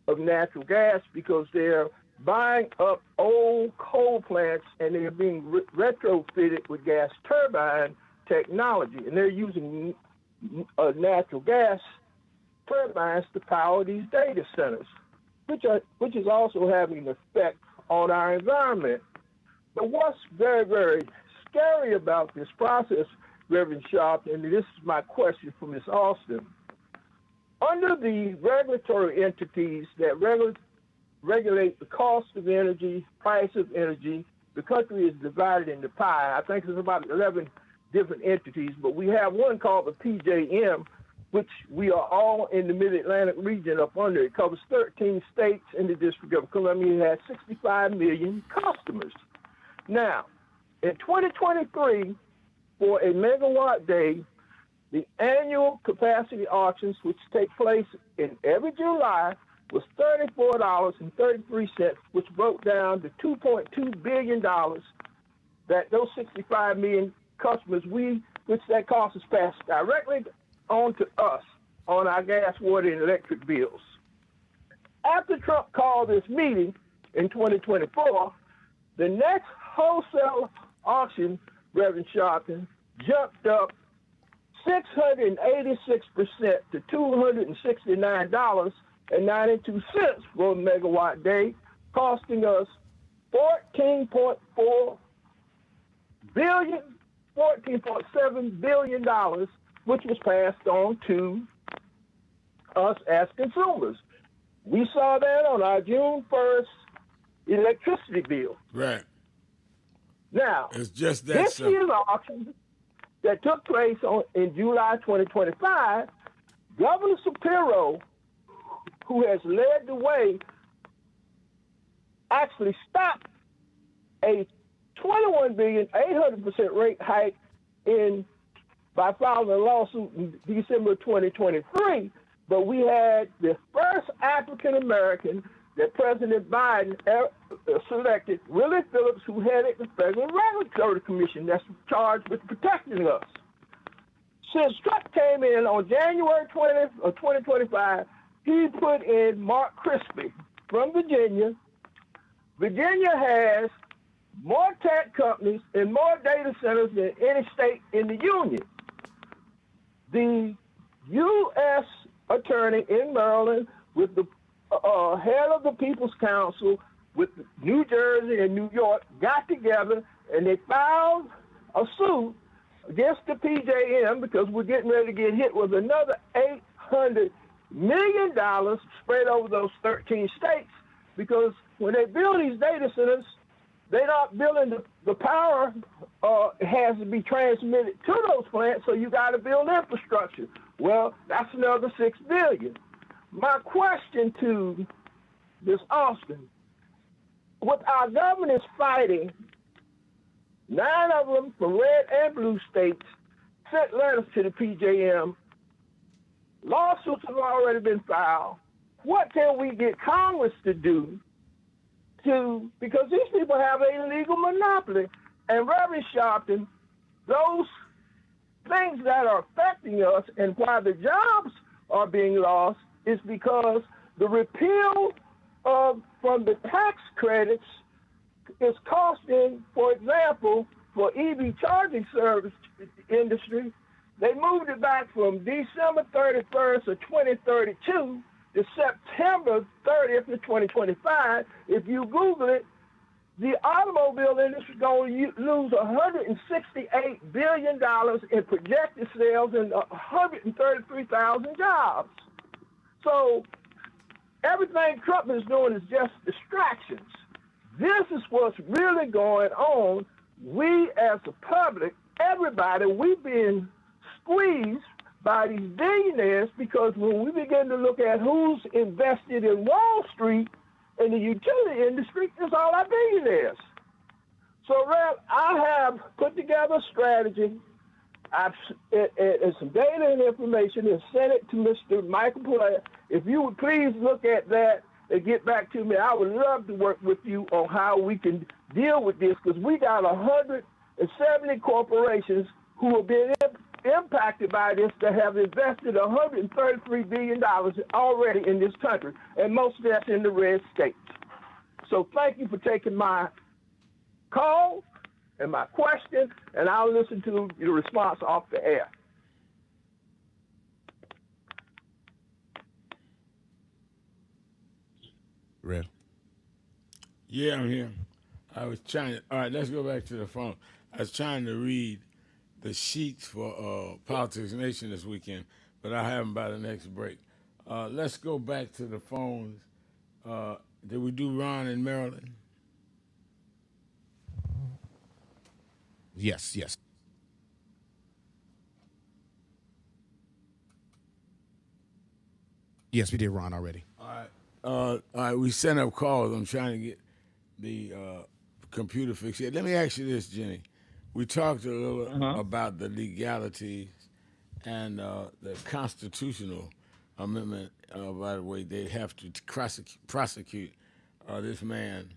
of natural gas because they're buying up old coal plants and they're being retrofitted with gas turbine technology, and they're using natural gas turbines to power these data centers, which is also having an effect on our environment. But what's very, very scary about this process, Reverend Sharp, and this is my question for Ms. Austin, under the regulatory entities that regulate the cost of energy, price of energy, the country is divided into pie. I think there's about 11 different entities, but we have one called the PJM, which we are all in the Mid-Atlantic region up under. It covers 13 states in the District of Columbia. It has 65 million customers. Now, in 2023, for a megawatt day, the annual capacity auctions, which take place in every July, was $34.33, which broke down to $2.2 billion that those 65 million customers, which that cost is passed directly on to us on our gas, water, and electric bills. After Trump called this meeting in 2024, the next wholesale auction, Reverend Sharpton, jumped up 686% to $269.92 for a megawatt day, costing us $14.7 billion, which was passed on to us as consumers. We saw that on our June 1st electricity bill. Right. Now, it's just that this simple. year's auction that took place in July 2025, Governor Shapiro, who has led the way, actually stopped a $21 billion, 800% rate hike by filing a lawsuit in December 2023. But we had the first African American that President Biden selected, Willie Phillips, who headed the Federal Regulatory Commission that's charged with protecting us. Since Trump came in on January 20th of 2025, he put in Mark Crispy from Virginia. Virginia has more tech companies and more data centers than any state in the union. The U.S. attorney in Maryland with the head of the People's Council with New Jersey and New York got together and they filed a suit against the PJM because we're getting ready to get hit with another $800 million spread over those 13 states, because when they build these data centers, they're not building the power has to be transmitted to those plants, so you got to build infrastructure. Well, that's another $6 billion. My question to Ms. Austin, with our governors fighting, 9 of them from red and blue states sent letters to the PJM. Lawsuits have already been filed. What can we get Congress to do because these people have a legal monopoly? And Reverend Sharpton, those things that are affecting us and why the jobs are being lost is because the repeal from the tax credits is costing, for example, for EV charging service industry, they moved it back from December 31st of 2032 to September 30th of 2025. If you Google it, the automobile industry is going to lose $168 billion in projected sales and 133,000 jobs. So everything Trump is doing is just distractions. This is what's really going on. We as the public, everybody, we've been squeezed by these billionaires because when we begin to look at who's invested in Wall Street and the utility industry, it's all our billionaires. So, Rev, I have put together a strategy. And some data and information and sent it to Mr. Michael Player. If you would please look at that and get back to me, I would love to work with you on how we can deal with this because we got 170 corporations who have been impacted by this that have invested $133 billion already in this country, and most of that's in the red states. So thank you for taking my call and my question, and I'll listen to your response off the air. Rev. Yeah, I'm here. I was trying to, all right, let's go back to the phone. I was trying to read the sheets for Politics Nation this weekend, but I have them by the next break. Let's go back to the phones. Did we do Ron in Maryland? Yes. Yes, we did Ron already. All right, we sent up calls. I'm trying to get the computer fixed here. Let me ask you this, Jenny. We talked a little about the legalities and the constitutional amendment. By the way, they have to prosecute this man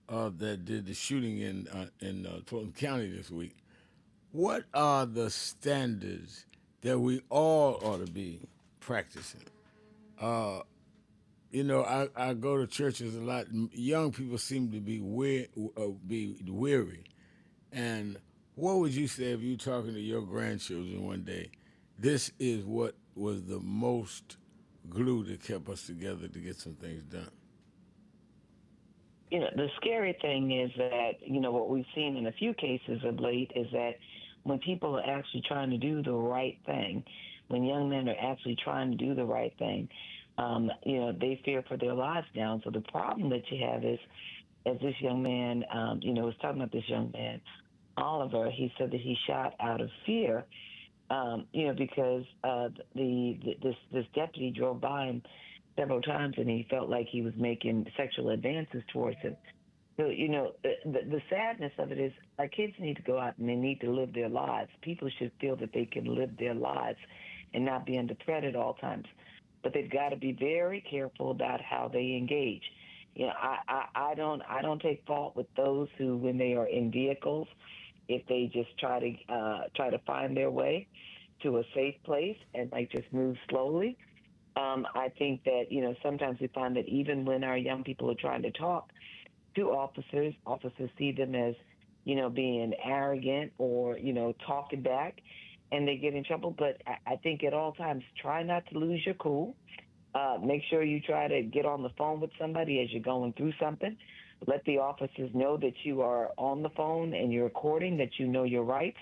that did the shooting in Fulton County this week. What are the standards that we all ought to be practicing? You know, I go to churches a lot. Young people seem to be weary. And what would you say if you were talking to your grandchildren one day? This is what was the most glue that kept us together to get some things done. You know, the scary thing is that, you know, what we've seen in a few cases of late is that when people are actually trying to do the right thing, when young men are actually trying to do the right thing, you know, they fear for their lives now. So the problem that you have is, as this young man, you know, was talking about this young man, Oliver, he said that he shot out of fear, you know, because this deputy drove by him several times and he felt like he was making sexual advances towards him. So, you know, the sadness of it is our kids need to go out and they need to live their lives. People should feel that they can live their lives and not be under threat at all times. But they've got to be very careful about how they engage. You know, I don't take fault with those who, when they are in vehicles, if they just try to find their way to a safe place and like just move slowly. I think that, you know, sometimes we find that even when our young people are trying to talk to officers see them as, you know, being arrogant or, you know, talking back, and they get in trouble. But I think at all times, try not to lose your cool. Make sure you try to get on the phone with somebody as you're going through something. Let the officers know that you are on the phone and you're recording, that you know your rights.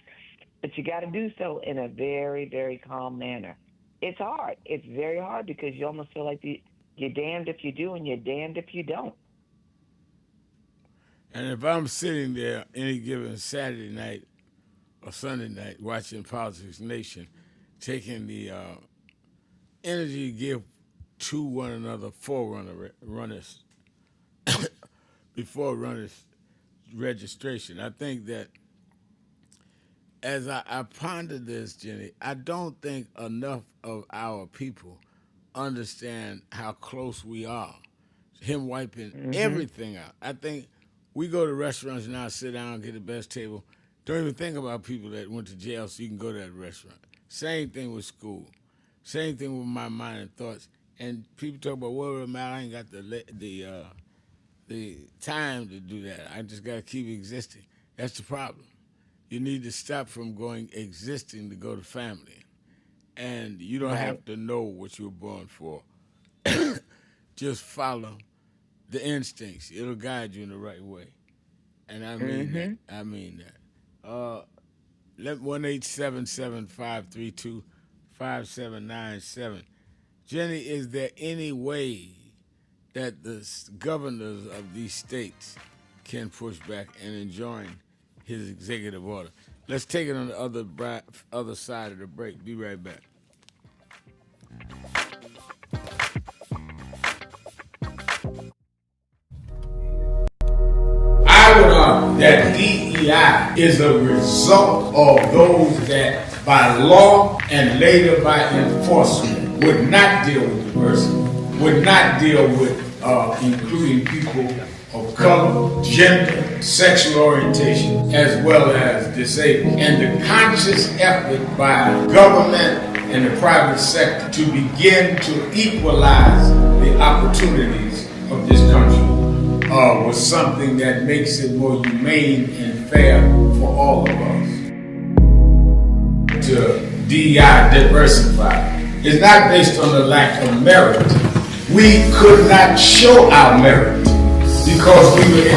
But you got to do so in a very, very calm manner. It's hard. It's very hard because you almost feel like you're damned if you do and you're damned if you don't. And if I'm sitting there any given Saturday night or Sunday night watching Politics Nation, taking the energy to give to one another for runners before runners registration, I think that as I ponder this, Jenny, I don't think enough of our people understand how close we are. Him wiping everything out. I think we go to restaurants now, sit down, get the best table. Don't even think about people that went to jail so you can go to that restaurant. Same thing with school. Same thing with my mind and thoughts. And people talk about, well, man, I ain't got the time to do that. I just got to keep existing. That's the problem. You need to stop from going existing to go to family. And you don't have to know what you were born for. Just follow the instincts. It'll guide you in the right way. And I mean that. I mean that. 1-877-532-5797. Jenny, is there any way that the governors of these states can push back and enjoin his executive order? Let's take it on the other side of the break. Be right back. I would argue that DEI is a result of those that by law and later by enforcement would not deal with diversity, would not deal with including people of color, gender, sexual orientation, as well as disabled. And the conscious effort by government and the private sector to begin to equalize the opportunities of this country was something that makes it more humane and fair for all of us. To DEI diversify is not based on the lack of merit. We could not show our merit because we were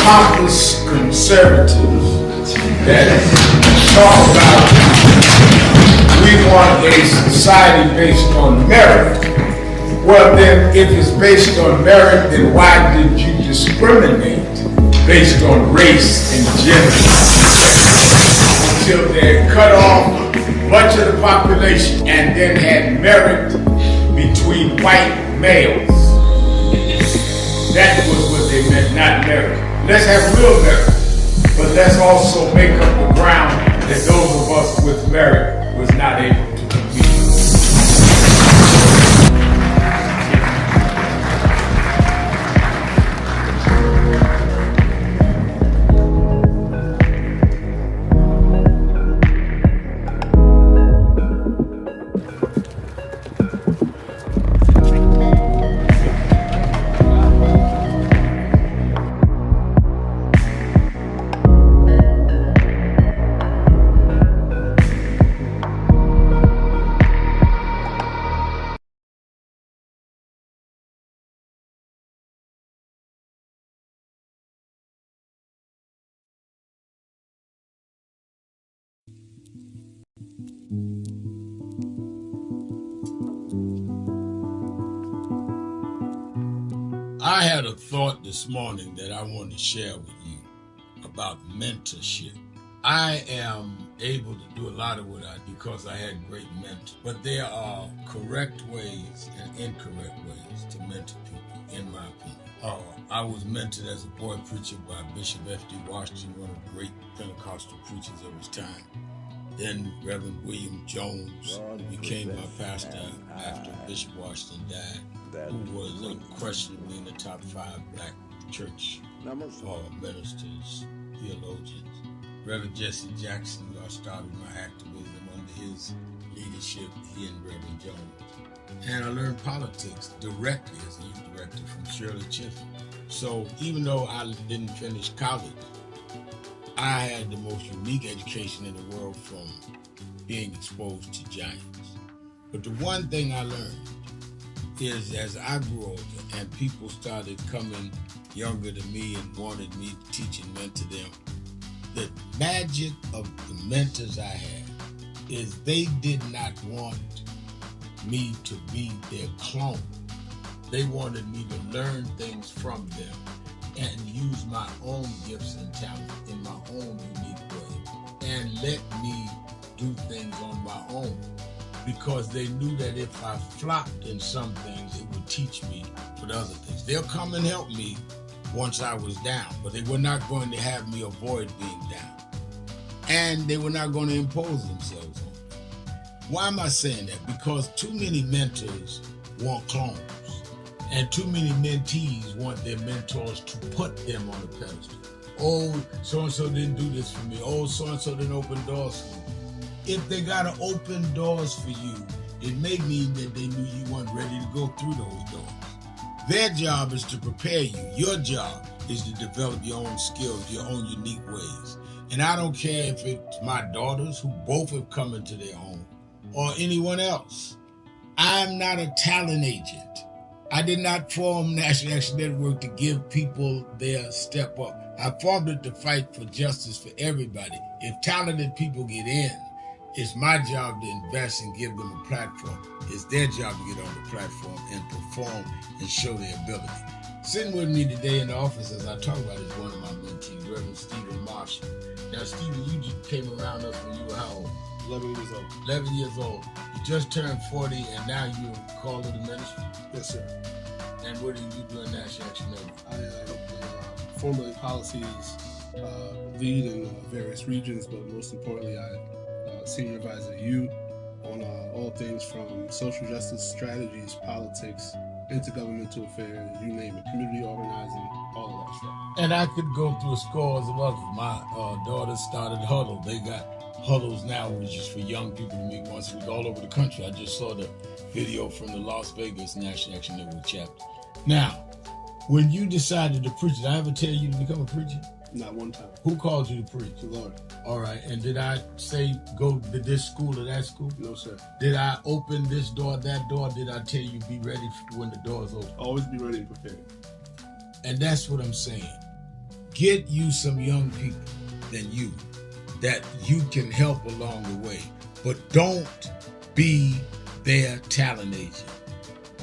pompous conservatives that talk about we want a society based on merit. Well, then, if it's based on merit, then why did you discriminate based on race and gender until they cut off much of the population and then had merit between white males? That was what they meant, not merit. Let's have real merit, but let's also make up the ground that those of us with merit was not able to compete. I had a thought this morning that I want to share with you about mentorship. I am able to do a lot of what I do because I had great mentors, but there are correct ways and incorrect ways to mentor people, in my opinion. I was mentored as a boy preacher by Bishop F.D. Washington, one of the great Pentecostal preachers of his time. Then Reverend William Jones, who became my pastor after Bishop Washington died, who was unquestionably in the top 5 black church ministers, theologians. Reverend Jesse Jackson, who I started my activism under his leadership, he and Reverend Jones. And I learned politics directly as a youth director from Shirley Chisholm. So even though I didn't finish college, I had the most unique education in the world from being exposed to giants. But the one thing I learned is as I grew older and people started coming younger than me and wanted me to teach and mentor them, the magic of the mentors I had is they did not want me to be their clone. They wanted me to learn things from them and use my own gifts and talents in my own unique way and let me do things on my own, because they knew that if I flopped in some things, it would teach me for the other things. They'll come and help me once I was down, but they were not going to have me avoid being down. And they were not going to impose themselves on me. Why am I saying that? Because too many mentors want clones, and too many mentees want their mentors to put them on a pedestal. Oh, so-and-so didn't do this for me. Oh, so-and-so didn't open doors for me. If they gotta open doors for you, it may mean that they knew you weren't ready to go through those doors. Their job is to prepare you. Your job is to develop your own skills, your own unique ways. And I don't care if it's my daughters, who both have come into their own, or anyone else. I'm not a talent agent. I did not form National Action Network to give people their step up. I formed it to fight for justice for everybody. If talented people get in, it's my job to invest and give them a platform. It's their job to get on the platform and perform and show their ability. Sitting with me today in the office as I talk about it is one of my mentees, Reverend Stephen Marshall. Now, Stephen, you just came around us when you were how old? 11 years old. 11 years old. You just turned 40 and now you're called to the ministry? Yes, sir. And what do you do in National Action Network? I help formulate policies, lead in various regions, but most importantly, I senior advisor you on all things from social justice strategies, politics, intergovernmental affairs, you name it, community organizing, all of that stuff. And I could go through scores of others. My daughter started Huddle. They got Huddles now, which is for young people to meet once a week all over the country. I just saw the video from the Las Vegas National Action Network chapter. Now, when you decided to preach, did I ever tell you to become a preacher? Not one time. Who called you to preach? The Lord. All right. And did I say go to this school or that school? No, sir. Did I open this door, that door? Did I tell you be ready when the door's open? Always be ready and prepared. And that's what I'm saying. Get you some young people than you that you can help along the way. But don't be their talent agent.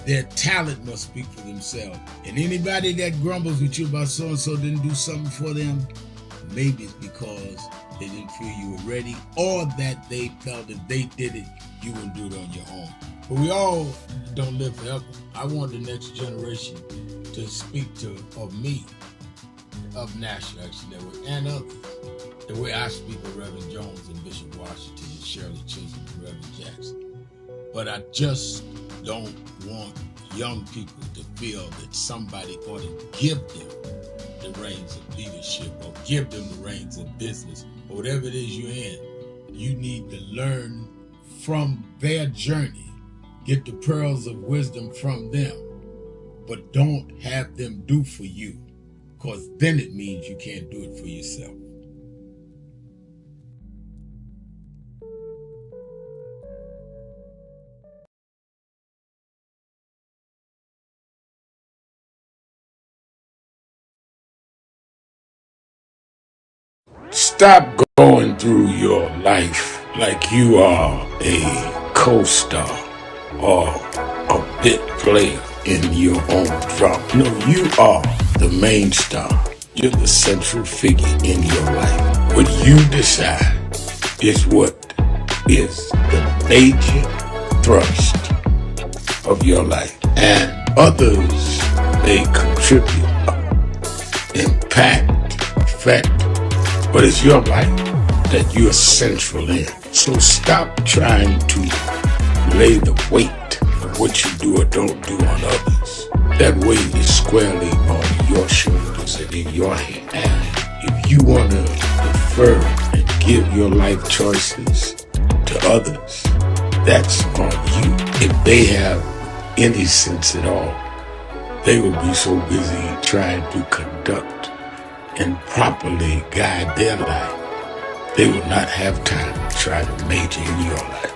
Their talent must speak for themselves. And anybody that grumbles with you about so-and-so didn't do something for them, maybe it's because they didn't feel you were ready, or that they felt if they did it, you wouldn't do it on your own. But we all don't live forever. I want the next generation to speak of me, of National Action Network, and others, the way I speak of Reverend Jones and Bishop Washington and Shirley Chisholm and Reverend Jackson. But I just don't want young people to feel that somebody ought to give them the reins of leadership or give them the reins of business or whatever it is you're in. You need to learn from their journey, get the pearls of wisdom from them, but don't have them do for you, because then it means you can't do it for yourself. Stop going through your life like you are a co-star or a bit player in your own drama. No, you are the main star. You're the central figure in your life. What you decide is what is the major thrust of your life. And others may contribute, impact, affect, but it's your life that you're central in. So stop trying to lay the weight of what you do or don't do on others. That weight is squarely on your shoulders and in your hand. And if you want to defer and give your life choices to others, that's on you. If they have any sense at all, they will be so busy trying to conduct and properly guide their life, they will not have time to try to major in your life.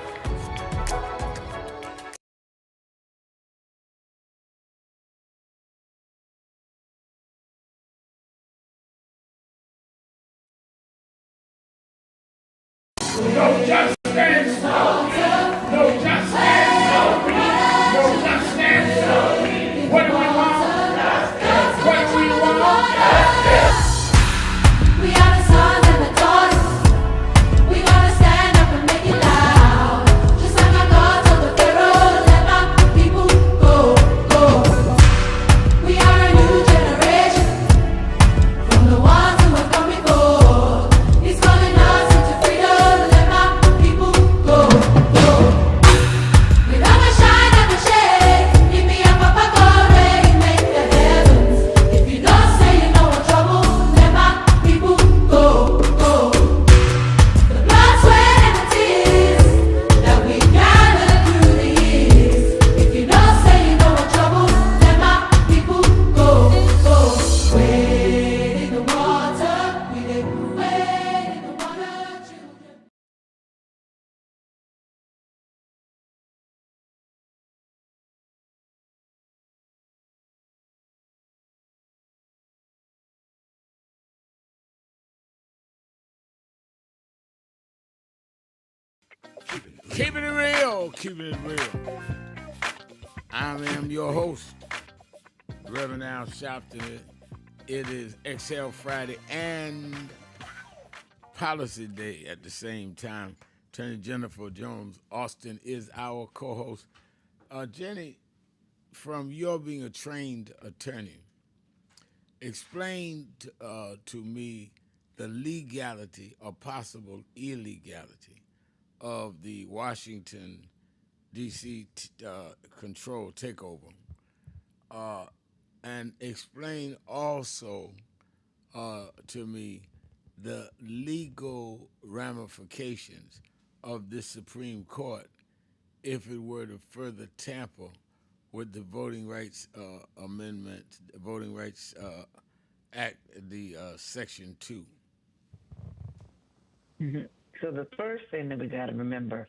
No justice, no justice, no justice. What do we want? What do we want? We are the sons and the daughters. We gotta stand up and make it loud. Just like my God told the Pharaoh to let my people go, go. We are a new generation from the ones who have come before. He's calling us into freedom to let my people Keeping it real, keeping it real. I am your host, Reverend Al Sharpton. It is Exhale Friday and Policy Day at the same time. Attorney Jennifer Jones Austin is our co-host. Jenny, from your being a trained attorney, explain to me the legality or possible illegality of the Washington, D.C. Control takeover, and explain also to me the legal ramifications of this Supreme Court if it were to further tamper with the Voting Rights Amendment, the Voting Rights Act, the Section 2. So the first thing that we got to remember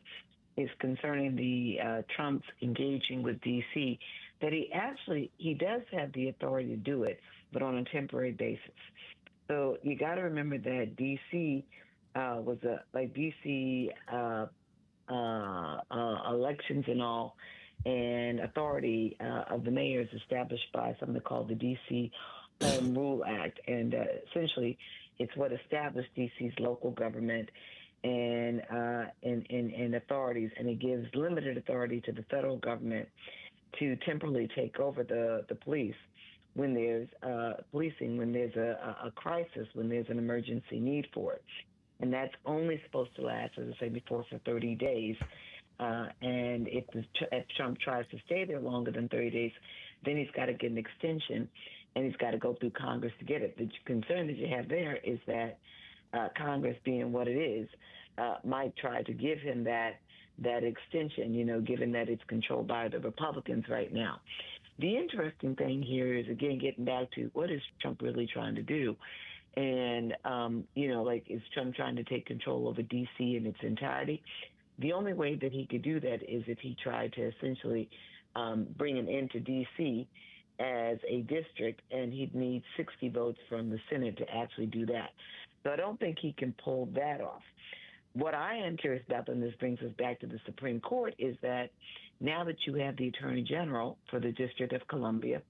is concerning the Trump's engaging with D.C. that he does have the authority to do it, but on a temporary basis. So you got to remember that D.C. Was D.C. Elections and all, and authority of the mayor is established by something called the D.C. Home Rule Act, and essentially it's what established D.C.'s local government and authorities, and it gives limited authority to the federal government to temporarily take over the police when there's policing, when there's a crisis, when there's an emergency need for it. And that's only supposed to last, as I said before, for 30 days. And if Trump tries to stay there longer than 30 days, then he's got to get an extension, and he's got to go through Congress to get it. The concern that you have there is that Congress, being what it is, might try to give him that extension, given that it's controlled by the Republicans right now. The interesting thing here is, again, getting back to what is Trump really trying to do? And, is Trump trying to take control over D.C. in its entirety? The only way that he could do that is if he tried to essentially bring an end to D.C. as a district, and he'd need 60 votes from the Senate to actually do that. So I don't think he can pull that off. What I am curious about, and this brings us back to the Supreme Court, is that now that you have the Attorney General for the District of Columbia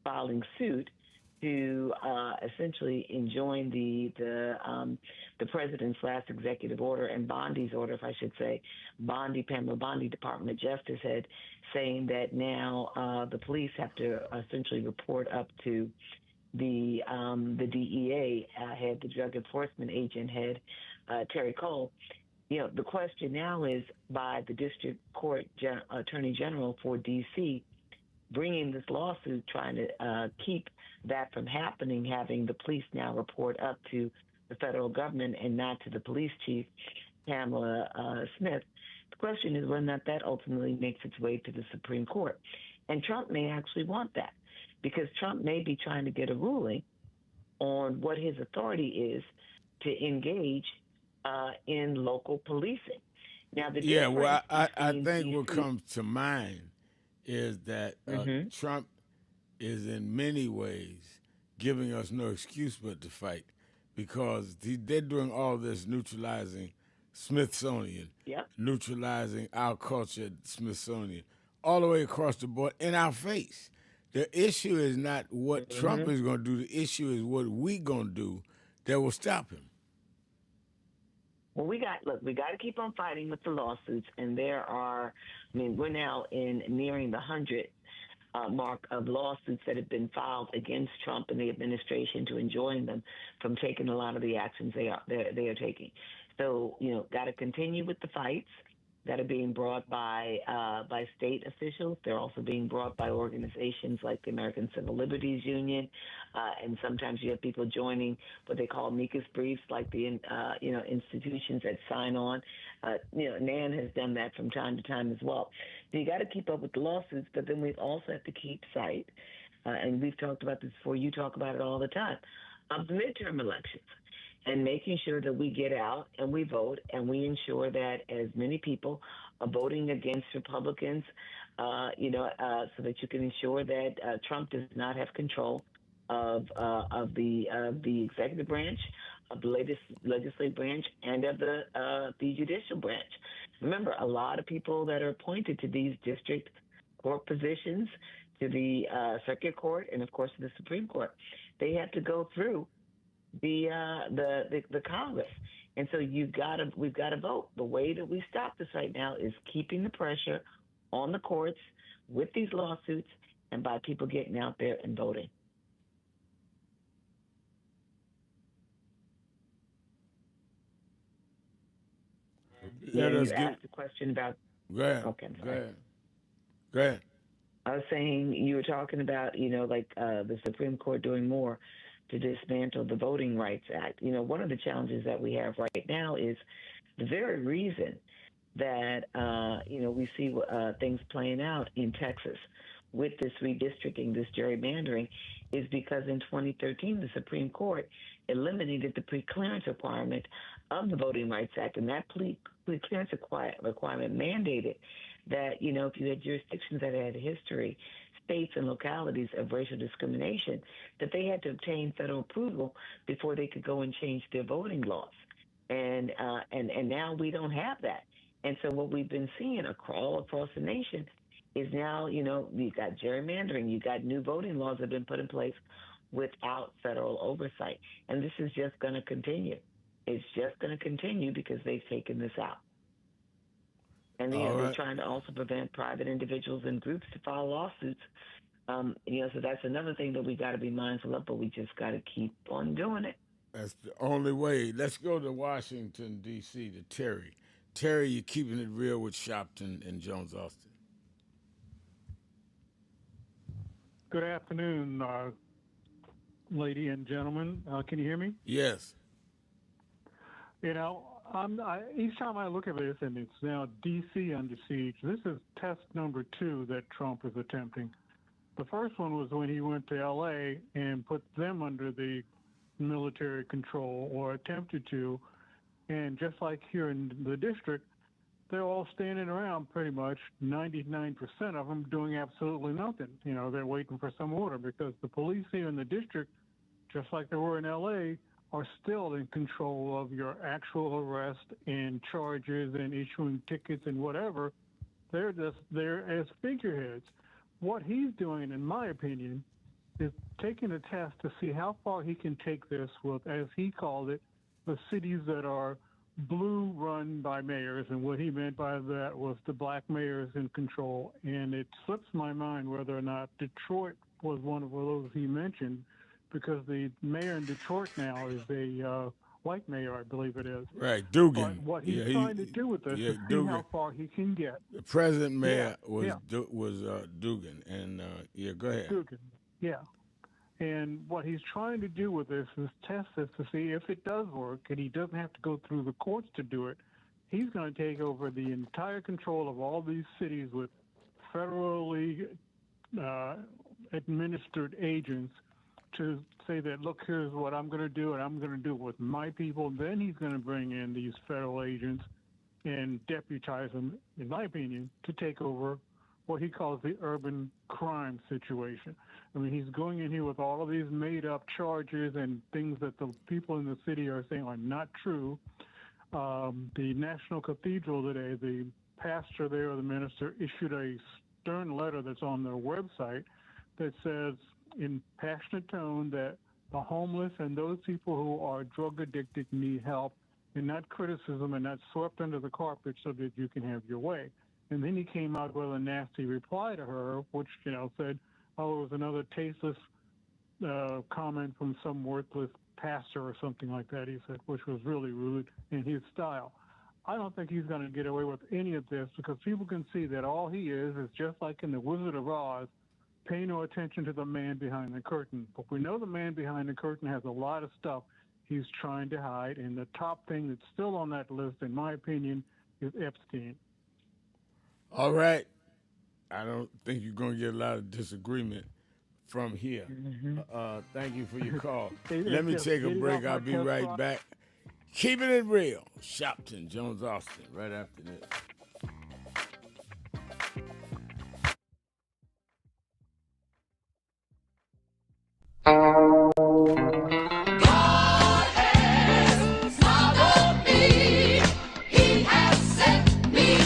filing suit to essentially enjoin the president's last executive order and Bondi's order, if I should say, Pamela Bondi, Department of Justice head, saying that now the police have to essentially report up to the DEA head, the Drug Enforcement Agent head, Terry Cole. The question now is, by the District Court Attorney General for D.C. bringing this lawsuit, trying to keep that from happening, having the police now report up to the federal government and not to the police chief, Pamela Smith. The question is whether or not that ultimately makes its way to the Supreme Court. And Trump may actually want that, because Trump may be trying to get a ruling on what his authority is to engage in local policing. Now, I think what comes to mind is that Trump is in many ways giving us no excuse but to fight, because they're doing all this neutralizing Smithsonian, neutralizing our culture at Smithsonian, all the way across the board in our face. The issue is not what Trump is going to do. The issue is what we going to do that will stop him. Well, we got to keep on fighting with the lawsuits, and we're now nearing the 100 mark of lawsuits that have been filed against Trump and the administration to enjoin them from taking a lot of the actions they are taking. So, got to continue with the fights that are being brought by state officials. They're also being brought by organizations like the American Civil Liberties Union, and sometimes you have people joining what they call amicus briefs, like the institutions that sign on. NAN has done that from time to time as well. So you got to keep up with the lawsuits, but then we also have to keep sight, and we've talked about this before. You talk about it all the time, of the midterm elections, and making sure that we get out and we vote, and we ensure that as many people are voting against Republicans, so that you can ensure that Trump does not have control of the executive branch, of the latest legislative branch, and of the judicial branch. Remember, a lot of people that are appointed to these district court positions, to the circuit court, and of course to the Supreme Court, they have to go through the Congress. And so we've got to vote. The way that we stop this right now is keeping the pressure on the courts with these lawsuits and by people getting out there and voting. Yeah, you asked a question about. Go ahead. Okay, I'm Go sorry. ahead. Go ahead. I was saying you were talking about, the Supreme Court doing more to dismantle the Voting Rights Act. One of the challenges that we have right now is the very reason that, we see things playing out in Texas with this redistricting, this gerrymandering, is because in 2013, the Supreme Court eliminated the preclearance requirement of the Voting Rights Act, and that preclearance requirement mandated that, if you had jurisdictions that had a history, states and localities of racial discrimination, that they had to obtain federal approval before they could go and change their voting laws. And now we don't have that. And so what we've been seeing all across the nation is now, you've got gerrymandering, you've got new voting laws that have been put in place without federal oversight. And this is just going to continue. It's just going to continue because they've taken this out. And they're trying to also prevent private individuals and groups to file lawsuits. So that's another thing that we got to be mindful of, but we just got to keep on doing it. That's the only way. Let's go to Washington, D.C., to Terry. Terry, you're keeping it real with Sharpton and Jones Austin. Good afternoon, lady and gentlemen. Can you hear me? Yes. Each time I look at this, and it's now D.C. under siege, this is test number 2 that Trump is attempting. The first one was when he went to L.A. and put them under the military control, or attempted to, and just like here in the district, they're all standing around pretty much, 99% of them doing absolutely nothing. They're waiting for some order because the police here in the district, just like they were in L.A., are still in control of your actual arrest and charges and issuing tickets and whatever. They're just there as figureheads. What he's doing, in my opinion, is taking a test to see how far he can take this with, as he called it, the cities that are blue run by mayors. And what he meant by that was the black mayors in control. And it slips my mind whether or not Detroit was one of those he mentioned, because the mayor in Detroit now is a white mayor, I believe it is. Right, Dugan. But what he's trying to do with this is see how far he can get. The present mayor was Dugan. And, go ahead. Dugan, yeah. And what he's trying to do with this is test this to see if it does work, and he doesn't have to go through the courts to do it. He's going to take over the entire control of all these cities with federally administered agents to say that, look, here's what I'm going to do, and I'm going to do it with my people. Then he's going to bring in these federal agents and deputize them, in my opinion, to take over what he calls the urban crime situation. I mean, he's going in here with all of these made-up charges and things that the people in the city are saying are not true. The National Cathedral today, the pastor there, or the minister, issued a stern letter that's on their website that says, in passionate tone, that the homeless and those people who are drug addicted need help, and not criticism, and not swept under the carpet so that you can have your way. And then he came out with a nasty reply to her, which, said, oh, it was another tasteless comment from some worthless pastor or something like that, he said, which was really rude in his style. I don't think he's going to get away with any of this, because people can see that all he is just like in The Wizard of Oz, pay no attention to the man behind the curtain. But we know the man behind the curtain has a lot of stuff he's trying to hide, and the top thing that's still on that list, in my opinion, is Epstein. All right. I don't think you're going to get a lot of disagreement from here. Thank you for your call. Let me take a break. I'll be right back. Keeping it real. Sharpton, Jones Austin, right after this. God has followed me. He has set me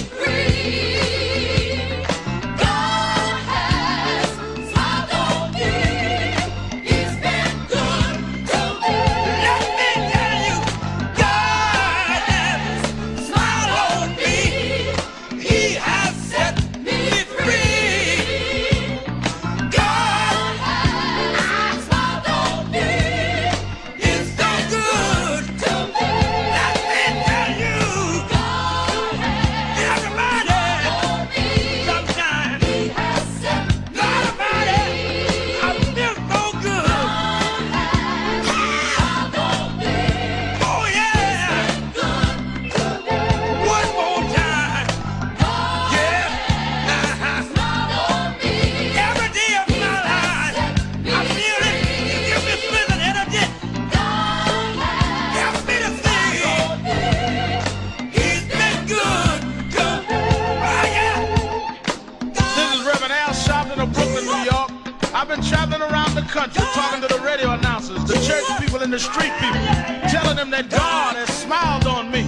the church people and the street people, telling them that God has smiled on me.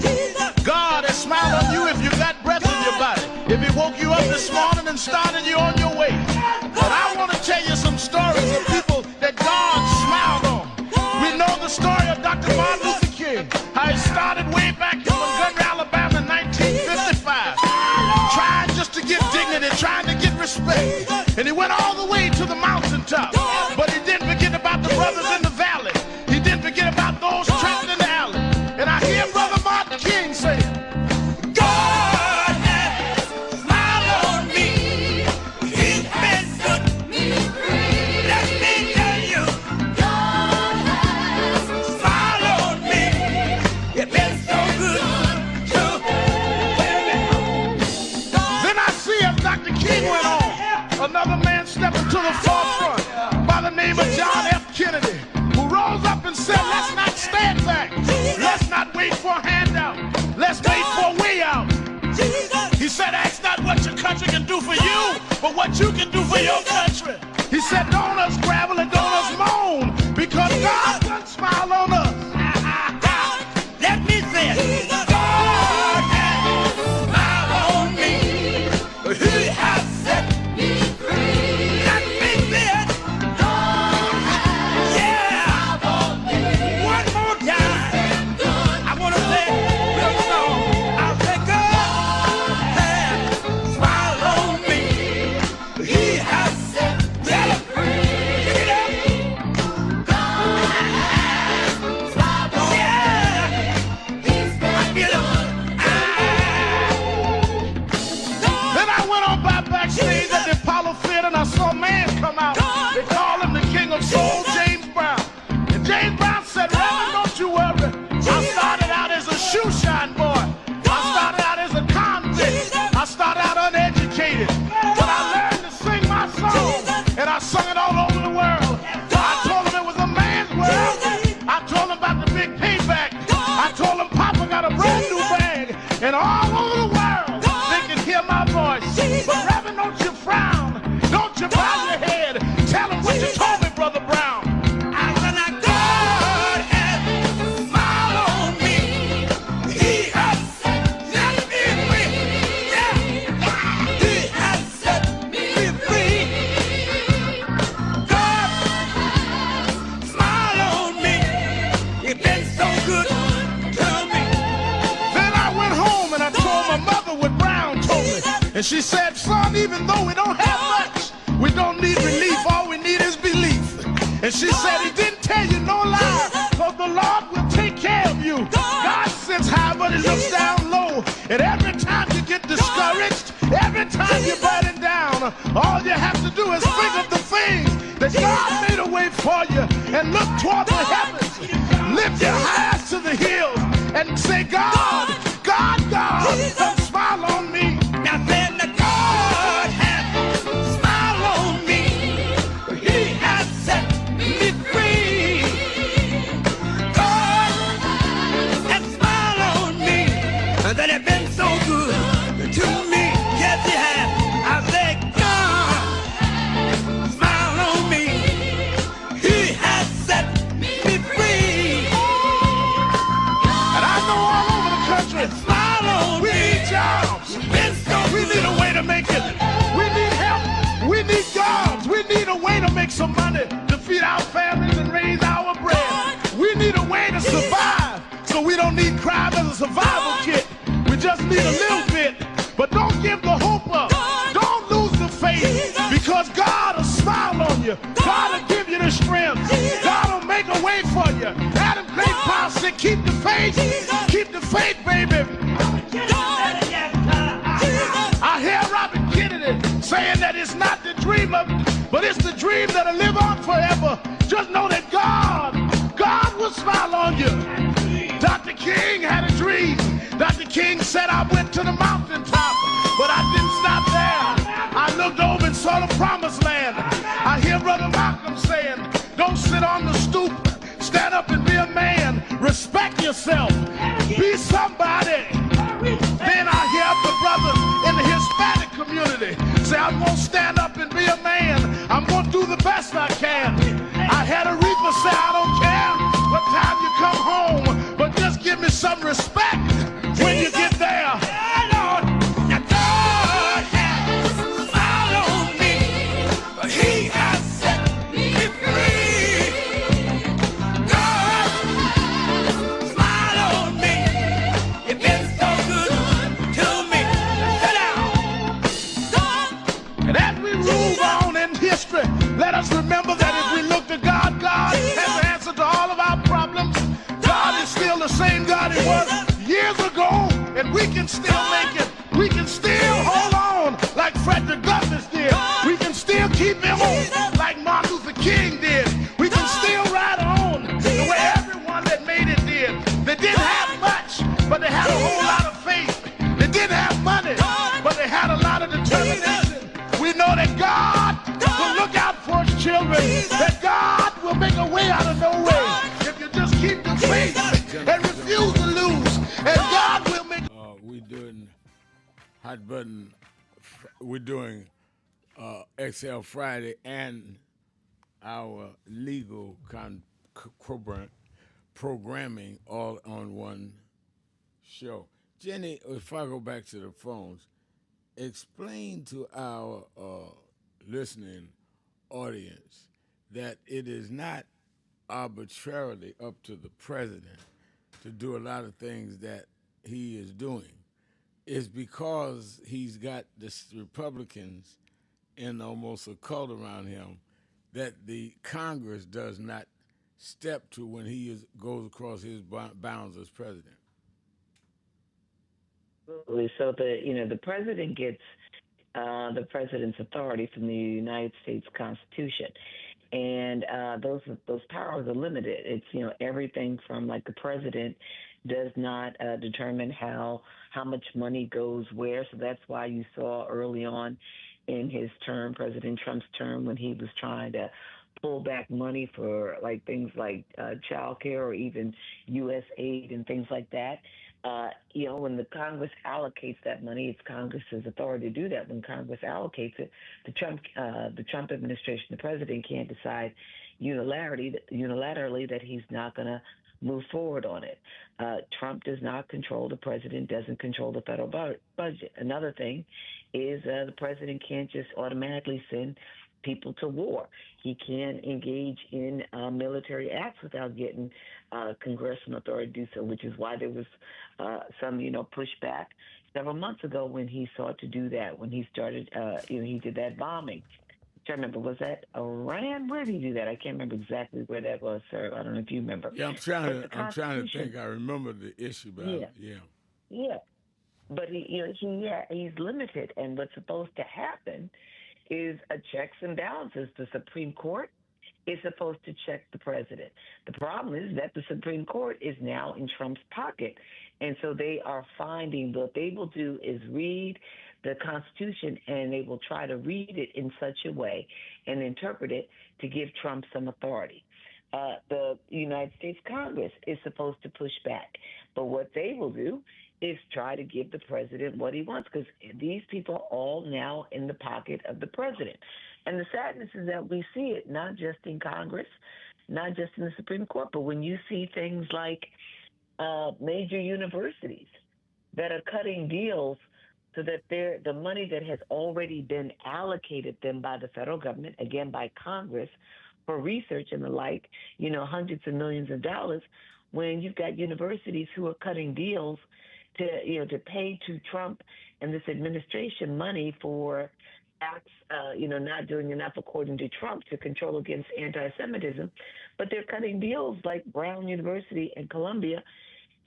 God has smiled on you if you got breath in your body, if he woke you up this morning and started you on your way. But I want to tell you some stories of people that God smiled on. We know the story of Dr. Martin Luther King, how he started way back in Montgomery, Alabama in 1955, trying just to get dignity, trying to get respect. And he went all the way to the mountaintop. But he didn't forget about the brothers in the valley. He didn't forget about those trapped in the alley. And I hear Brother Martin King say, God has smiled on me. He's been good to me. Let me tell you, God has smiled on me. It's been so good to me. Then I see as Dr. King went on, another man stepped into the forefront by the name of John F. Kennedy, who rose up and said, let's not stand back. Let's not wait for a handout. Let's wait for a way out. He said, ask not what your country can do for you, but what you can do for your country. He said, don't us gravel and don't us moan, because God done smile on us. Let me say it. God has smiled on me. He has set me free. Let me say it. Yeah. One more time. I want to say this song. I'll say God has smiled on me. He has set me free. Get up. God has smiled on me. Yeah. I feel it. Then I went on backstage at the Apollo Theater and I saw a man come out. They call him the King of Soul, James Brown. And James Brown said, Reverend, don't you worry. I started out as a shoe shine boy. I started out as a convict. I started out uneducated. But I learned to sing my song. And I sung it all over the world. I told him it was a man's world. I told him about the big payback. I told him Papa got a brand new bag. And all over the world, they can hear my voice. But Reverend, don't you frown. Don't you bow your head. Tell him what you told me, Brother Brown. I said, now God has smiled on me. He has set me free. Yeah. He has set me free. God has smiled on me. It's been so good to me. Then I went home and I told my mother what Brown told me. And she said, son, even though we don't have much, we don't need relief. All we need is belief. And she said, he didn't tell you no lie, because the Lord will take care of you. God sits high, but he looks down low. And every time you get discouraged, every time you're burning down, all you have to do is think of the things that God made a way for you and look toward the heavens. Lift your eyes to the hills and say, God, God, God, don't smile on me. Now then, the God has smiled on me. He has set me free. God has smiled on me. And that has been so good to me. Yes, he has. I say, God smiled on me. He has set me free. And I know all over the country, smile on me. We need jobs. We need a way to make it. We need help. We need jobs. We need a way to make some money to feed our families and raise our bread. We need a way to survive, so we don't need crime as a survival kit. We just need a little bit. But don't give the hope up. Don't lose the faith, because God will smile on you. God will give you the strength. God will make a way for you. Adam Clayton Powell said, keep the faith. Keep the faith, baby. I hear Robert Kennedy saying that it's not the dream of, but it's the dream that'll live on forever. Just know that God will smile on you. Dr. King had a dream. Dr. King said, I went to the mountaintop, but I didn't stop there. I looked over and saw the promised land. I hear Brother Malcolm saying, don't sit on the stoop. Stand up and be a man. Respect yourself. Be somebody. Then I hear the brothers in the Hispanic community say, I'm going to stand up and be a man. I'm going to do the best I can. I had a reaper say, I don't care can still make it. We can still hold on like Frederick Douglass did. We can still keep him on like Martin Luther King did. We can still ride on the way everyone that made it did. They didn't have much, but they had a whole lot of faith. They didn't have money, but they had a lot of determination. We know that God will look out for his children, that God will make a way out of no way. If you just keep the faith and refuse to lose, and God will make. We're doing Hot Button. We're doing XL Friday and our legal programming all on one show. Jenny, if I go back to the phones, explain to our listening audience that it is not arbitrarily up to the president to do a lot of things that he is doing. It's because he's got the Republicans in almost a cult around him that the Congress does not step to when he goes across his bounds as president. Absolutely. So the president gets the president's authority from the United States Constitution, and those powers are limited. It's everything from like the president does not determine how much money goes where. So that's why you saw early on in his term, President Trump's term, when he was trying to pull back money for like things like child care or even U.S. aid and things like that. When the Congress allocates that money, it's Congress's authority to do that. When Congress allocates it, the Trump administration, the president can't decide unilaterally that he's not going to move forward on it. Trump does not control, the president doesn't control the federal budget. Another thing is the president can't just automatically send people to war. He can't engage in military acts without getting congressional authority to do so, which is why there was some pushback several months ago when he sought to do that, when he started, he did that bombing. I remember, was that Iran? Where did he do that? I can't remember exactly where that was, sir. I don't know if you remember. Yeah, I'm trying to think. I remember the issue, but yeah. But he's limited, and what's supposed to happen is a checks and balances. The Supreme Court is supposed to check the president. The problem is that the Supreme Court is now in Trump's pocket, and so they are finding what they will do is read the Constitution, and they will try to read it in such a way and interpret it to give Trump some authority. The United States Congress is supposed to push back, but what they will do is try to give the president what he wants, because these people are all now in the pocket of the president. And the sadness is that we see it not just in Congress, not just in the Supreme Court, but when you see things like major universities that are cutting deals so that the money that has already been allocated them by the federal government, again by Congress, for research and the like, hundreds of millions of dollars, when you've got universities who are cutting deals to pay to Trump and this administration money for acts, not doing enough according to Trump to control against anti-Semitism, but they're cutting deals like Brown University and Columbia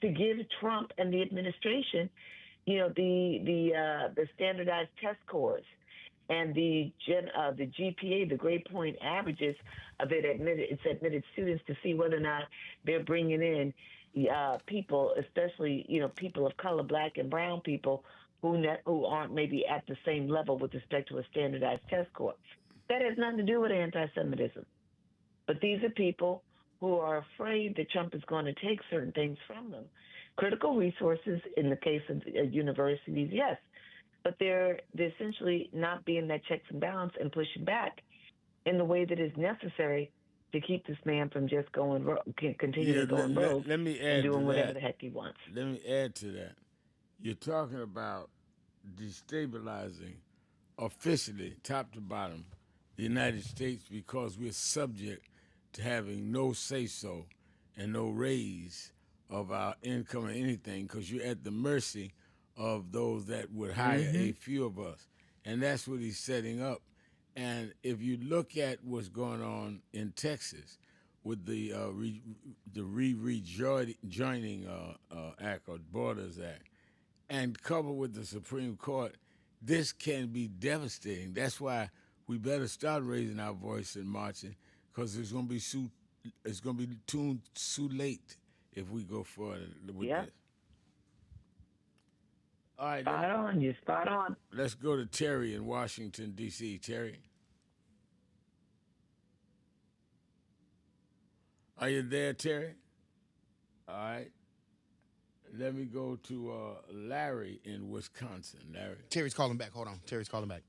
to give Trump and the administration, the standardized test scores and the GPA, the grade point averages of admitted students to see whether or not they're bringing in people, especially people of color, black and brown people who aren't maybe at the same level with respect to a standardized test score. That has nothing to do with anti-Semitism. But these are people who are afraid that Trump is going to take certain things from them. Critical resources, in the case of universities, yes, but they're essentially not being that checks and balance and pushing back in the way that is necessary to keep this man from just going continuing going rogue let me add and doing to whatever that. the heck he wants. Let me add to that. You're talking about destabilizing officially, top to bottom, the United States because we're subject to having no say-so and no raise of our income or anything, because you're at the mercy of those that would hire a few of us. And that's what he's setting up. And if you look at what's going on in Texas with the rejoining Act or Borders Act, and coupled with the Supreme Court, this can be devastating. That's why we better start raising our voice and marching, because it's going to be too late if we go forward with Yep. this. All right, Spot on. You're spot on. let's go to Terry in Washington, D.C. Terry. Are you there, Terry? All right. Let me go to Larry in Wisconsin. Larry. Terry's calling back. Hold on. Terry's calling back.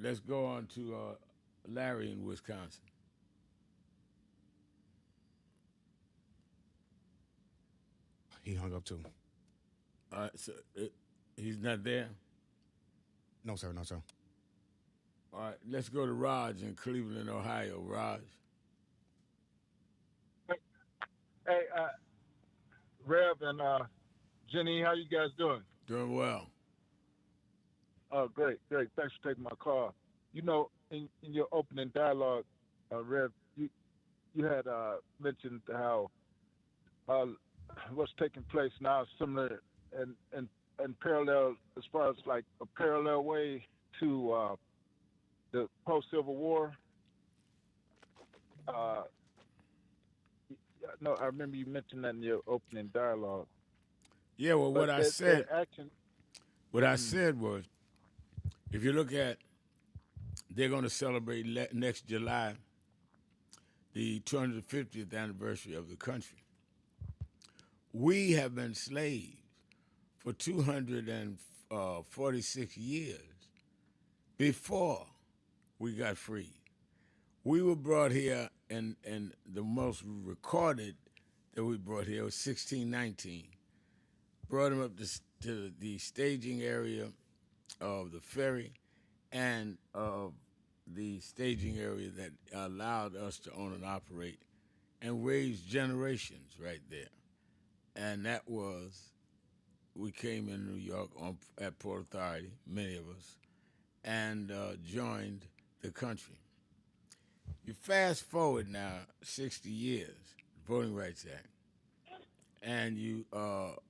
Let's go on to Larry in Wisconsin. He hung up too. All right, so he's not there? No, sir. No, sir. All right, let's go to Raj in Cleveland, Ohio. Raj. Hey, Rev and Jenny, how you guys doing? Doing well. Oh, great. Thanks for taking my call. You know, in your opening dialogue, Rev, you had mentioned how what's taking place now is similar and parallel as far as like a parallel way to the post-Civil War. No, I remember you mentioned that in your opening dialogue. Yeah, well, But what I said action. Was, if you look at, they're going to celebrate next July the 250th anniversary of the country. We have been slaves for 246 years before we got free. We were brought here, and the most recorded that we brought here was 1619. Brought them up to the staging area of the ferry and of the staging area that allowed us to own and operate and raise generations right there. And that was, we came in New York at Port Authority, many of us, and joined the country. You fast forward now 60 years, Voting Rights Act, and you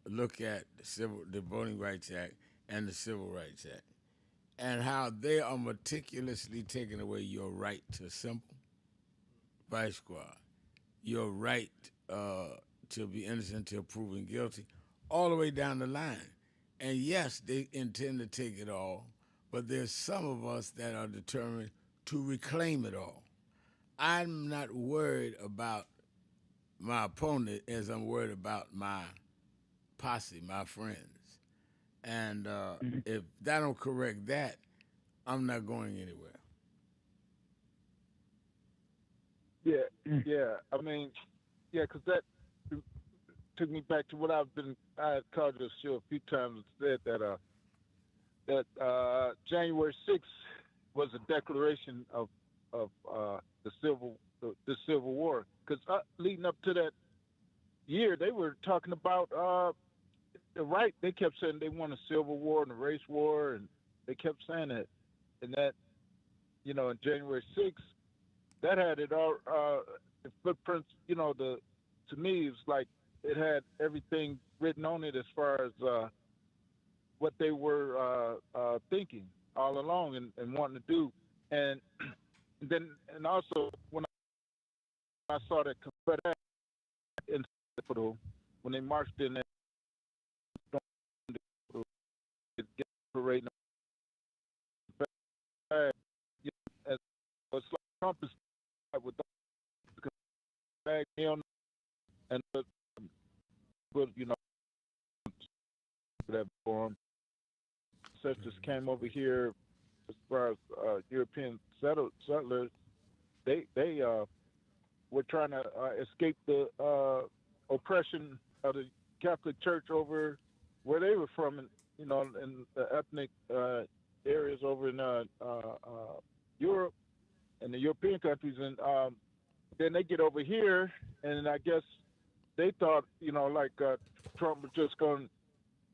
look at the Voting Rights Act and the Civil Rights Act, and how they are meticulously taking away your right to assemble, vice squad, your right to be innocent till proven guilty, all the way down the line. And yes, they intend to take it all, but there's some of us that are determined to reclaim it all. I'm not worried about my opponent as I'm worried about my posse, my friends. And if that don't correct that, I'm not going anywhere. Yeah. I mean, yeah, because that took me back to what I had called this show a few times and said that January 6th was a declaration of the Civil War. Because leading up to that year, they were talking about the right. They kept saying they want a civil war and a race war, and they kept saying that. And that, in January 6th, that had it all. The footprints, to me, it was like it had everything written on it as far as what they were thinking all along and wanting to do. And and also when I saw that Confederate in the Capitol, when they marched in there, parading, it's like Trump is with the bag and but that for him. Such came over here as far as European settlers. They were trying to escape the oppression of the Catholic Church over where they were from, in the ethnic areas over in Europe and the European countries, and then they get over here, and I guess they thought, Trump was just going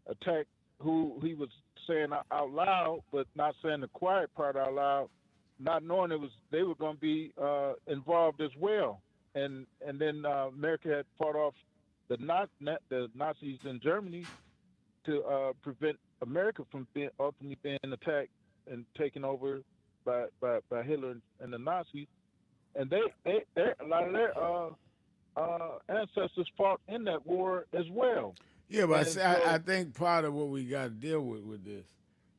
to attack who he was saying out loud, but not saying the quiet part out loud, not knowing they were going to be involved as well. And then America had fought off the Nazis in Germany, to prevent America from ultimately being attacked and taken over by Hitler and the Nazis. And they a lot of their ancestors fought in that war as well. Yeah, but And I think part of what we got to deal with this,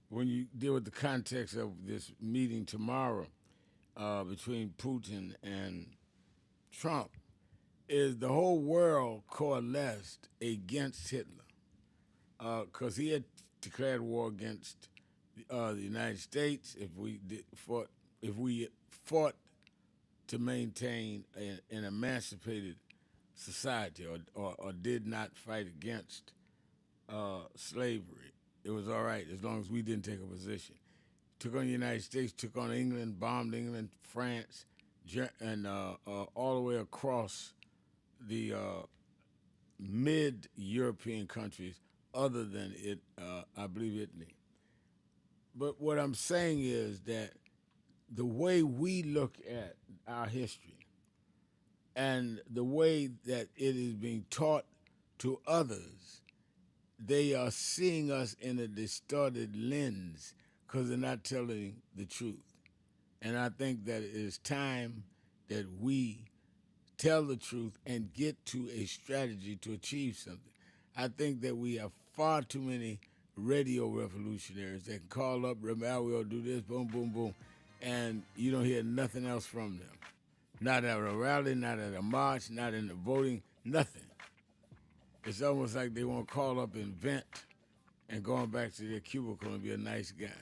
when you deal with the context of this meeting tomorrow between Putin and Trump, is the whole world coalesced against Hitler because he had declared war against the United States. If we fought to maintain an emancipated society or did not fight against slavery, it was all right as long as we didn't take a position. Took on the United States, took on England, bombed England, France, and all the way across the mid-European countries other than I believe Italy. But what I'm saying is that the way we look at our history and the way that it is being taught to others, they are seeing us in a distorted lens because they're not telling the truth. And I think that it is time that we tell the truth and get to a strategy to achieve something. I think that we have far too many radio revolutionaries that can call up, "Rebel, we'll do this, boom, boom, boom," and you don't hear nothing else from them. Not at a rally, not at a march, not in the voting, nothing. It's almost like they want to call up and vent and going back to their cubicle and be a nice guy.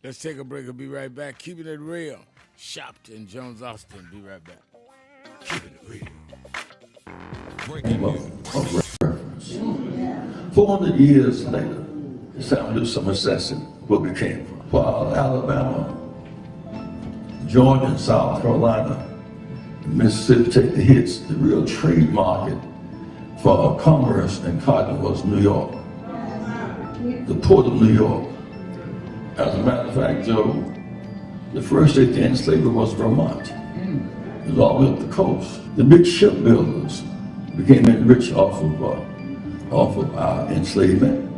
Let's take a break. I'll be right back. Keeping it real. Sharpton, Jones, Austin. Be right back. Keeping it real. Breaking news. 400 years later, it's time to do some assessing where we came from. While Alabama, Georgia, and South Carolina, and Mississippi take the hits, the real trade market for commerce and cotton was New York, the port of New York. As a matter of fact, Joe, the first state to end slavery was Vermont. It was all the way up the coast. The big shipbuilders became rich off of our enslavement.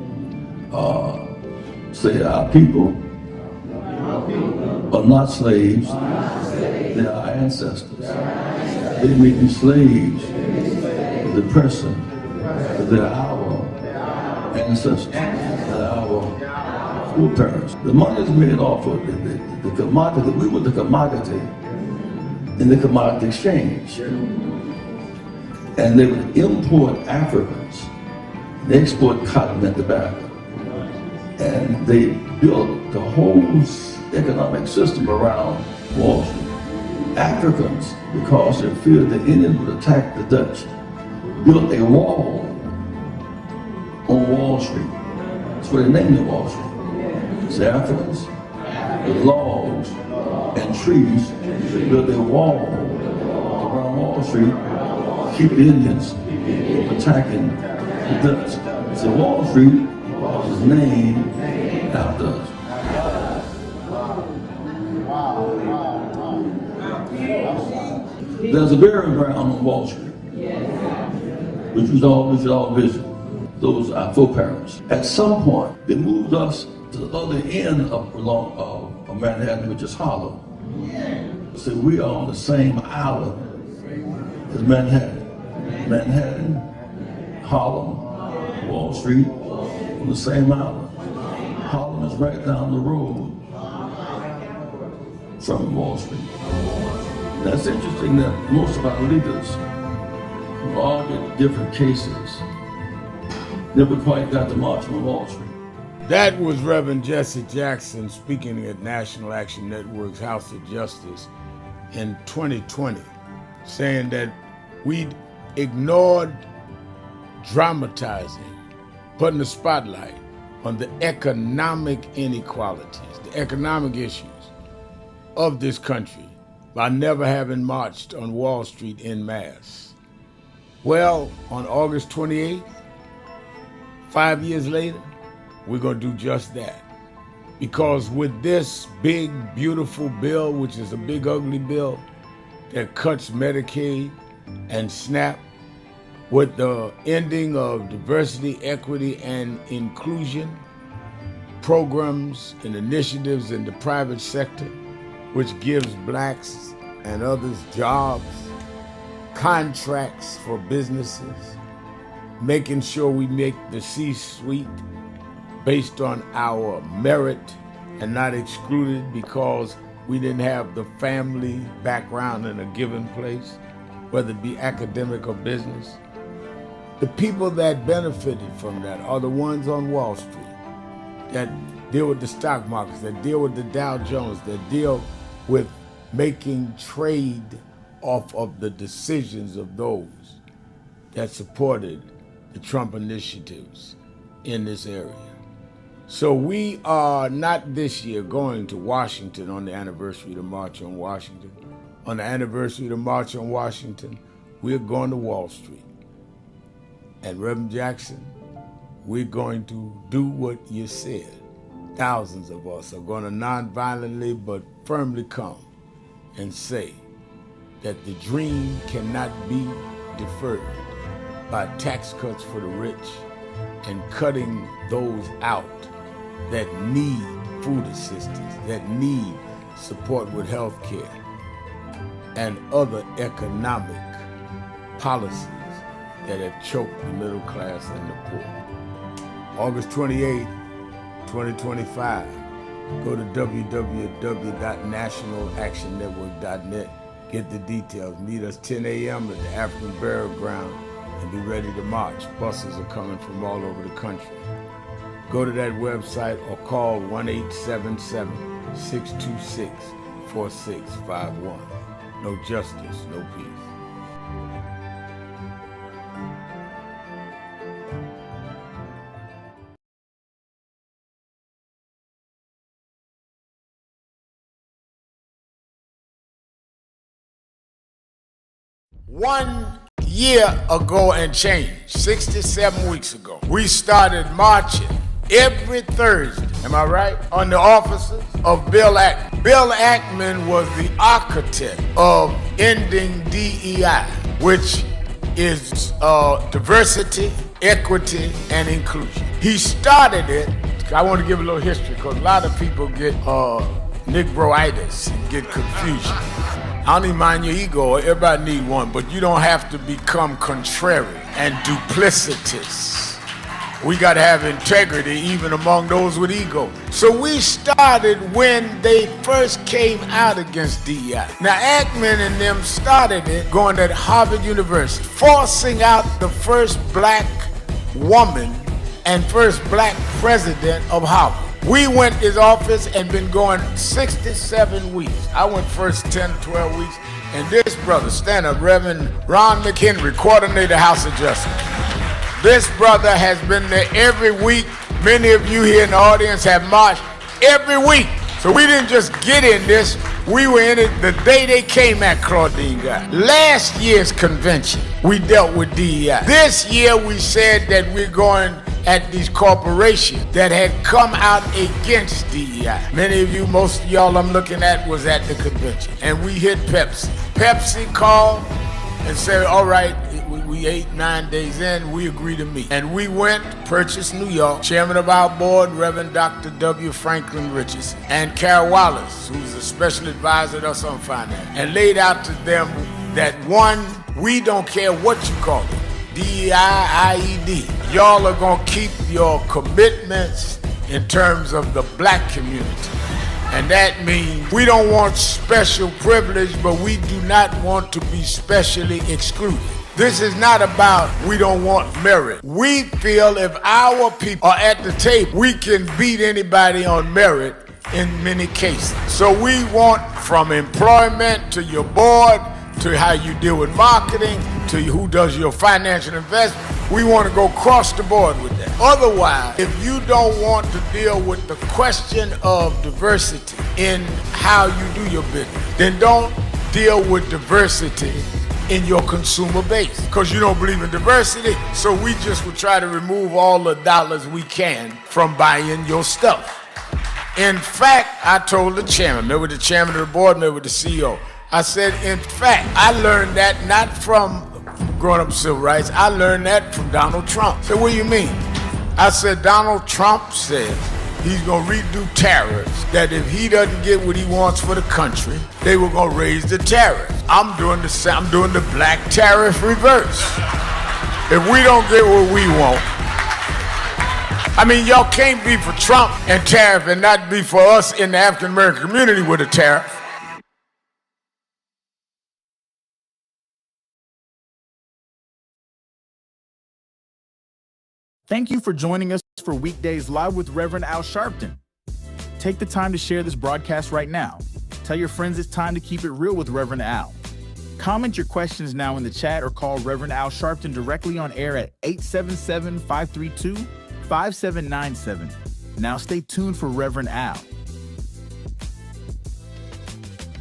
Say our people are not slaves, they are our ancestors. They may be slaves, the person, they're our ancestors, they're our foreparents. The money is made off of the commodity. We were the commodity in the commodity exchange. And they would import Africans. They export cotton and tobacco. And they built the whole economic system around Wall Street. Africans, because they feared the Indians would attack the Dutch, built a wall on Wall Street. That's why they named it Wall Street. It's the Africans, with logs and trees, built a wall around Wall Street, keep the Indians from attacking the Dutch. So Wall Street was named after us. There's a burial ground on Wall Street, which we should all visit. Those are our foreparents. At some point, they moved us to the other end of Manhattan, which is Harlem. So we are on the same island as Manhattan. Manhattan, Harlem, Wall Street, on the same island. Harlem is right down the road from Wall Street. That's interesting that most of our leaders, who all get different cases, never quite got to march on Wall Street. That was Reverend Jesse Jackson speaking at National Action Network's House of Justice in 2020, saying that we ignored dramatizing, putting the spotlight on the economic inequalities, the economic issues of this country by never having marched on Wall Street en masse. Well, on August 28th, 5 years later, we're going to do just that. Because with this big, beautiful bill, which is a big, ugly bill that cuts Medicaid and SNAP with the ending of diversity, equity, and inclusion programs and initiatives in the private sector, which gives blacks and others jobs, contracts for businesses, making sure we make the C-suite based on our merit and not excluded because we didn't have the family background in a given place, whether it be academic or business. The people that benefited from that are the ones on Wall Street that deal with the stock markets, that deal with the Dow Jones, that deal with making trade off of the decisions of those that supported the Trump initiatives in this area. So we are not this year going to Washington on the anniversary of the March on Washington. On the anniversary of the March on Washington, we're going to Wall Street. And Reverend Jackson, we're going to do what you said. Thousands of us are going to non-violently but firmly come and say that the dream cannot be deferred by tax cuts for the rich and cutting those out that need food assistance, that need support with health care and other economic policies that have choked the middle class and the poor. August 28, 2025, go to www.nationalactionnetwork.net, get the details. Meet us 10 a.m. at the African Burial Ground and be ready to march. Buses are coming from all over the country. Go to that website or call 1-877-626-4651. No justice, no peace. One year ago and change, 67 weeks ago, we started marching every Thursday, am I right, on the offices of Bill Ackman. Bill Ackman was the architect of ending DEI, which is diversity, equity, and inclusion. He started it. I want to give a little history because a lot of people get Negroitis and get confusion. I don't even mind your ego, everybody need one, but you don't have to become contrary and duplicitous. We got to have integrity even among those with ego. So we started when they first came out against DEI. Now Ackman and them started it going at Harvard University, forcing out the first black woman and first black president of Harvard. We went to his office and been going 67 weeks. I went first 10 to 12 weeks. And this brother, stand up, Reverend Ron McHenry, coordinator, House of Justice. This brother has been there every week. Many of you here in the audience have marched every week. So we didn't just get in this. We were in it the day they came at Claudine Guy. Last year's convention, we dealt with DEI. This year we said that we're going at these corporations that had come out against DEI. Many of you, most of y'all I'm looking at was at the convention. And we hit Pepsi. Pepsi called and said, all right, we 8-9 days in, we agree to meet. And we went, purchased New York, chairman of our board, Reverend Dr. W. Franklin Richardson, and Carol Wallace, who's a special advisor to us on finance, and laid out to them that one, we don't care what you call it, DEI, IED. Y'all are gonna keep your commitments in terms of the black community. And that means we don't want special privilege, but we do not want to be specially excluded. This is not about we don't want merit. We feel if our people are at the table, we can beat anybody on merit in many cases. So we want from employment to your board, to how you deal with marketing, to who does your financial investment. We want to go across the board with that. Otherwise, if you don't want to deal with the question of diversity in how you do your business, then don't deal with diversity in your consumer base, because you don't believe in diversity. So we just will try to remove all the dollars we can from buying your stuff. In fact, I told the chairman, met with the chairman of the board, met with the CEO. I said, in fact, I learned that not from growing up civil rights, I learned that from Donald Trump. So what do you mean? I said, Donald Trump said he's going to redo tariffs, that if he doesn't get what he wants for the country, they were going to raise the tariffs. I'm doing the black tariff reverse. If we don't get what we want, I mean, y'all can't be for Trump and tariff and not be for us in the African American community with a tariff. Thank you for joining us for Weekdays Live with Reverend Al Sharpton. Take the time to share this broadcast right now. Tell your friends it's time to keep it real with Reverend Al. Comment your questions now in the chat or call Reverend Al Sharpton directly on air at 877-532-5797. Now stay tuned for Reverend Al.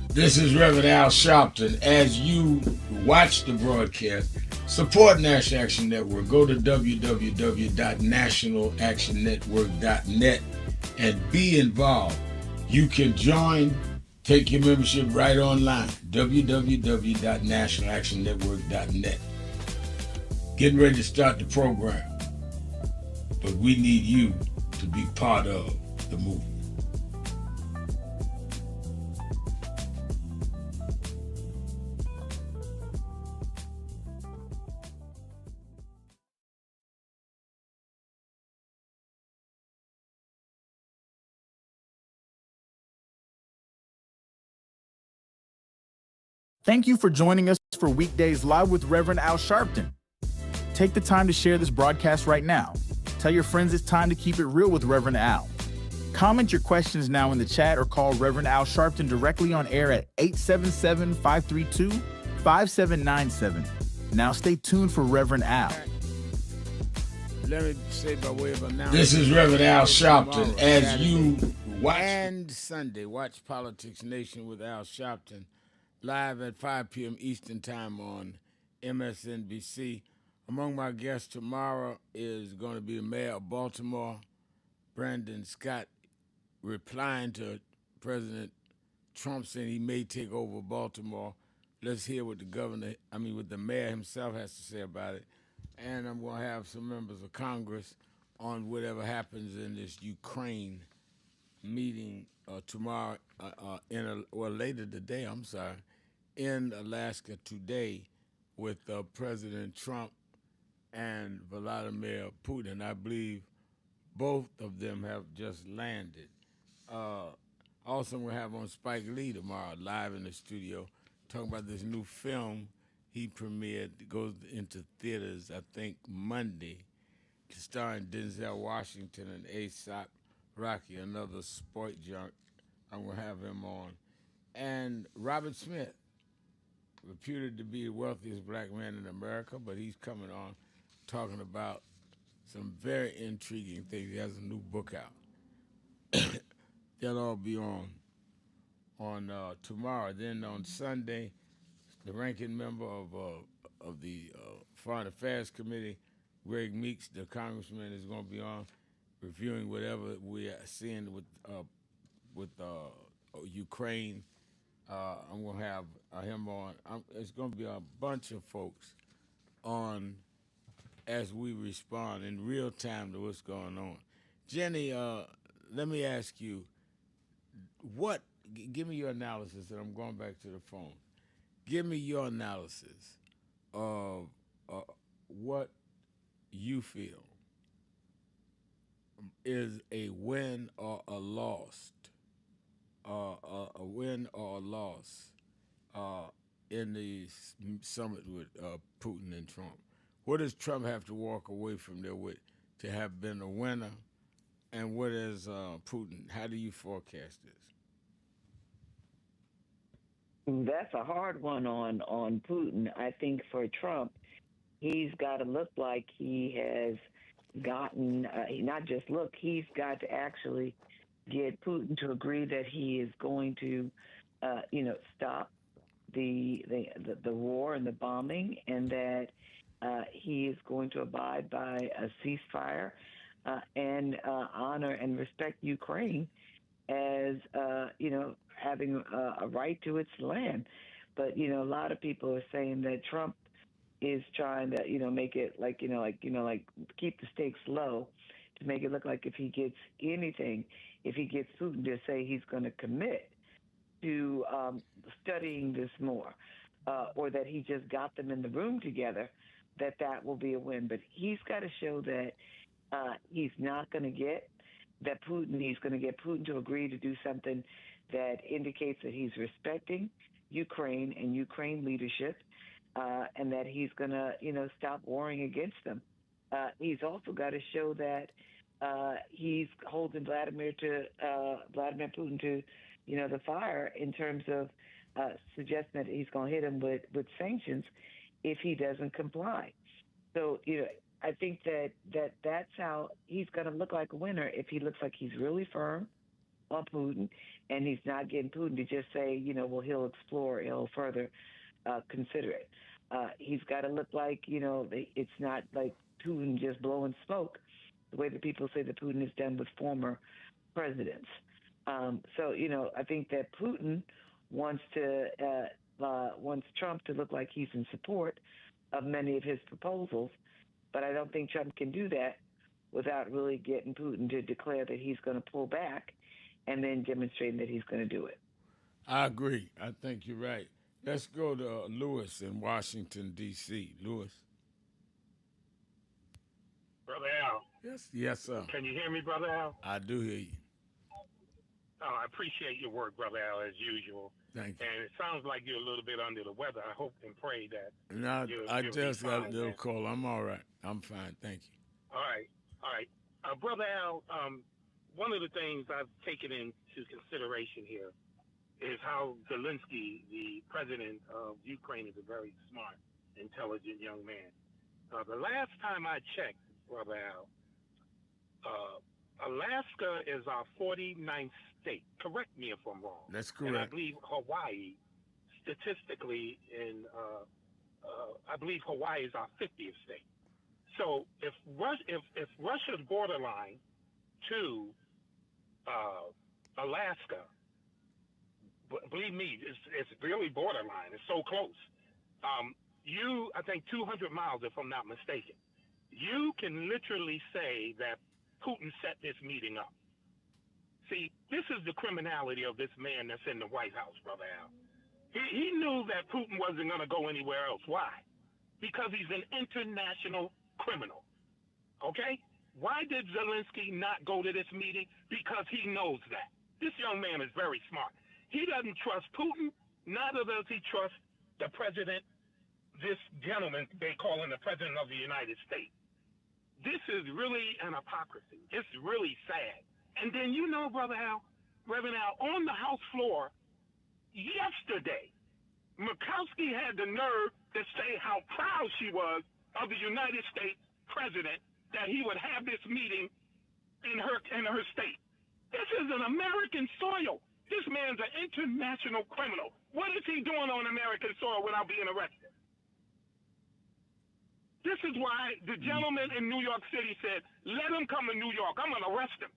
This is Reverend Al Sharpton. As you watch the broadcast, support National Action Network. Go to www.nationalactionnetwork.net and be involved. You can join, take your membership right online, www.nationalactionnetwork.net. Getting ready to start the program, but we need you to be part of the movement. Thank you for joining us for Weekdays Live with Reverend Al Sharpton. Take the time to share this broadcast right now. Tell your friends it's time to keep it real with Reverend Al. Comment your questions now in the chat or call Reverend Al Sharpton directly on air at 877-532-5797. Now stay tuned for Reverend Al. Let me say by way of announcement. This is Reverend Al Sharpton. As you watch and Sunday, watch Politics Nation with Al Sharpton live at 5 p.m. Eastern Time on MSNBC. Among my guests tomorrow is going to be the mayor of Baltimore, Brandon Scott, replying to President Trump saying he may take over Baltimore. Let's hear what what the mayor himself has to say about it. And I'm going to have some members of Congress on whatever happens in this Ukraine meeting tomorrow, later today, in Alaska today with President Trump and Vladimir Putin. I believe both of them have just landed. Also, we'll have on Spike Lee tomorrow, live in the studio, talking about this new film he premiered. It goes into theaters, I think, Monday, starring Denzel Washington and A$AP Rocky, another sport junk. I'm going to have him on. And Robert Smith, reputed to be the wealthiest black man in America, but he's coming on talking about some very intriguing things. He has a new book out. That'll all be on tomorrow. Then on Sunday, the ranking member of the Foreign Affairs Committee, Greg Meeks, the congressman, is going to be on reviewing whatever we are seeing with Ukraine. I'm going to have him on. It's going to be a bunch of folks on as we respond in real time to what's going on. Jenny, let me ask you, give me your analysis, and I'm going back to the phone. Give me your analysis of what you feel is a win or a loss, in the summit with Putin and Trump. What does Trump have to walk away from there with to have been a winner? And what is Putin? How do you forecast this? That's a hard one on Putin. I think for Trump, he's got to look like he has gotten, not just look, he's got to actually get Putin to agree that he is going to, stop the war and the bombing, and that he is going to abide by a ceasefire and honor and respect Ukraine as having a right to its land. But a lot of people are saying that Trump is trying to, make it like keep the stakes low to make it look like if he gets Putin to say he's going to commit to studying this more, or that he just got them in the room together, that will be a win. But he's got to show that he's not going to get he's going to get Putin to agree to do something that indicates that he's respecting Ukraine and Ukraine leadership, and that he's going to, stop warring against them. He's also got to show that he's holding Vladimir Putin to, the fire in terms of suggesting that he's going to hit him with sanctions if he doesn't comply. So, I think that's how he's going to look like a winner, if he looks like he's really firm on Putin and he's not getting Putin to just say, well, he'll explore, he'll further consider it. He's got to look like, it's not like Putin just blowing smoke, the way that people say that Putin has done with former presidents. So, I think that Putin wants Trump to look like he's in support of many of his proposals, but I don't think Trump can do that without really getting Putin to declare that he's going to pull back and then demonstrating that he's going to do it. I agree. I think you're right. Let's go to Lewis in Washington, D.C. Lewis. Brother Al. Yes, sir. Can you hear me, Brother Al? I do hear you. I appreciate your work, Brother Al, as usual. Thank you. And it sounds like you're a little bit under the weather. I hope and pray that. No, I you'll just be got a fine, little man. cold. I'm all right. I'm fine. Thank you. All right. Brother Al, one of the things I've taken into consideration here is how Zelensky, the president of Ukraine, is a very smart, intelligent young man. The last time I checked, Brother Al, Alaska is our 49th state. Correct me if I'm wrong. That's And I correct. believe Hawaii, statistically, I believe Hawaii is our 50th state. So if Russia's borderline to Alaska, believe me, it's really borderline. It's so close. I think 200 miles, if I'm not mistaken. You can literally say that Putin set this meeting up. See, this is the criminality of this man that's in the White House, Brother Al. He knew that Putin wasn't going to go anywhere else. Why? Because he's an international criminal. Okay? Why did Zelensky not go to this meeting? Because he knows that. This young man is very smart. He doesn't trust Putin, neither does he trust the president, this gentleman they call him the president of the United States. This is really an hypocrisy. It's really sad. And then Brother Al, Reverend Al, on the House floor yesterday, Murkowski had the nerve to say how proud she was of the United States president that he would have this meeting in her state. This is an American soil. This man's an international criminal. What is he doing on American soil without being arrested? This is why the gentleman in New York City said, let him come to New York. I'm going to arrest him.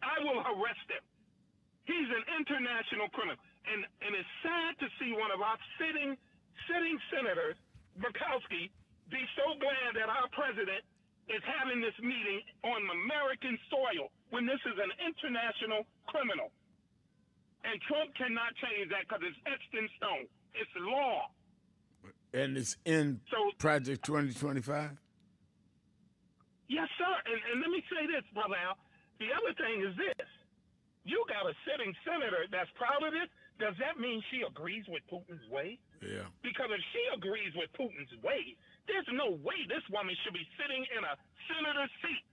I will arrest him. He's an international criminal. And it's sad to see one of our sitting senators, Murkowski, be so glad that our president is having this meeting on American soil when this is an international criminal. And Trump cannot change that because it's etched in stone. It's law. And it's in Project 2025? Yes, sir. And let me say this, Brother Al. The other thing is this. You got a sitting senator that's proud of this. Does that mean she agrees with Putin's way? Yeah. Because if she agrees with Putin's way, there's no way this woman should be sitting in a senator's seat.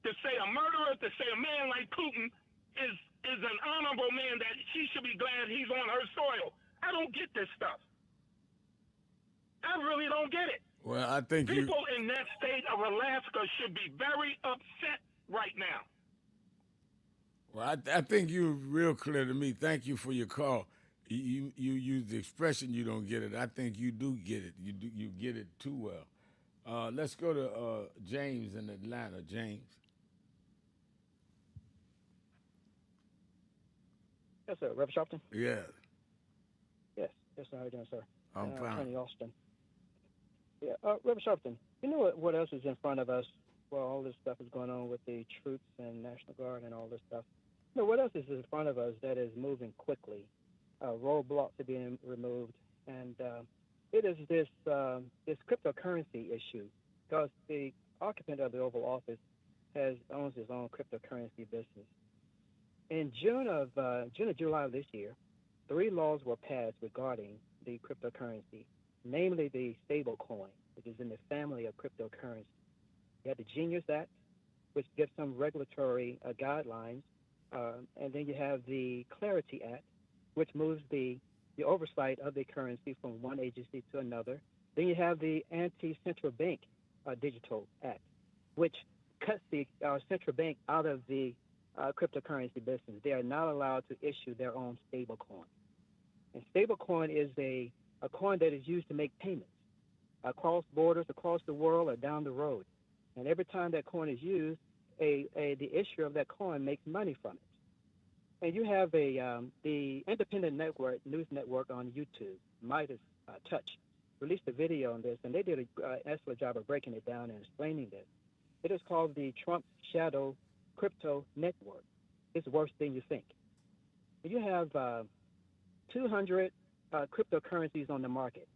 To say a murderer, to say a man like Putin is an honorable man, that she should be glad he's on her soil. I don't get this stuff. I really don't get it. Well, I think people in that state of Alaska should be very upset right now. Well, I think you're real clear to me. Thank you for your call. You use the expression you don't get it. I think you do get it. You get it too well. Let's go to James in Atlanta. James. Yes, sir. Reverend Sharpton? Yeah. Yes. Yes, sir. How are you doing, sir? I'm fine. Attorney Austin. Yeah, Reverend Sharpton, you know what else is in front of us? Well, all this stuff is going on with the troops and National Guard and all this stuff. You know, what else is in front of us that is moving quickly? Roadblocks are being removed, and it is this cryptocurrency issue, because the occupant of the Oval Office owns his own cryptocurrency business. In June or July of this year, 3 laws were passed regarding the cryptocurrency, namely the stablecoin, which is in the family of cryptocurrency. You have the Genius Act, which gives some regulatory guidelines, and then you have the Clarity Act, which moves the oversight of the currency from one agency to another. Then you have the Anti-Central Bank Digital Act, which cuts the central bank out of the cryptocurrency business. They are not allowed to issue their own stablecoin. And stablecoin is a coin that is used to make payments across borders, across the world, or down the road. And every time that coin is used, the issuer of that coin makes money from it. And you have the independent news network on YouTube, Midas Touch, released a video on this, and they did an excellent job of breaking it down and explaining this. It is called the Trump Shadow Crypto Network. It's worse than you think. You have 200 cryptocurrencies on the market,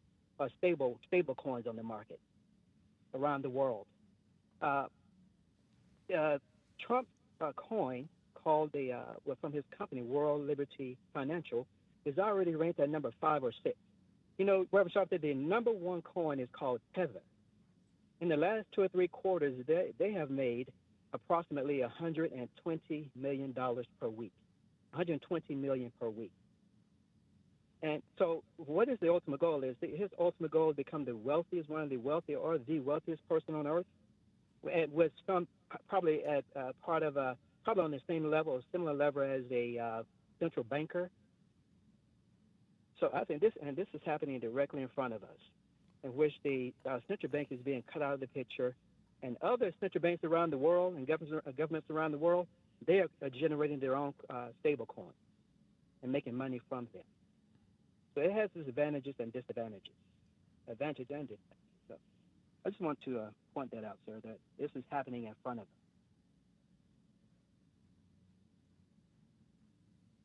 stable coins on the market around the world. Trump coin, called from his company, World Liberty Financial, is already ranked at number 5 or 6. You know, Reverend Sharpton, the number 1 coin is called Tether. In the last 2 or 3 quarters, they have made approximately $120 million per week. $120 million per week. And so what is the ultimate goal? His ultimate goal is to become the wealthiest, one of the wealthiest, or the wealthiest person on earth, with some probably at probably on the same level, or similar level as a central banker. So I think this is happening directly in front of us, in which the central bank is being cut out of the picture, and other central banks around the world and governments around the world, they are generating their own stable coin and making money from them. So it has its advantages and disadvantages, advantages and disadvantages. So I just want to point that out, sir, that this is happening in front of us.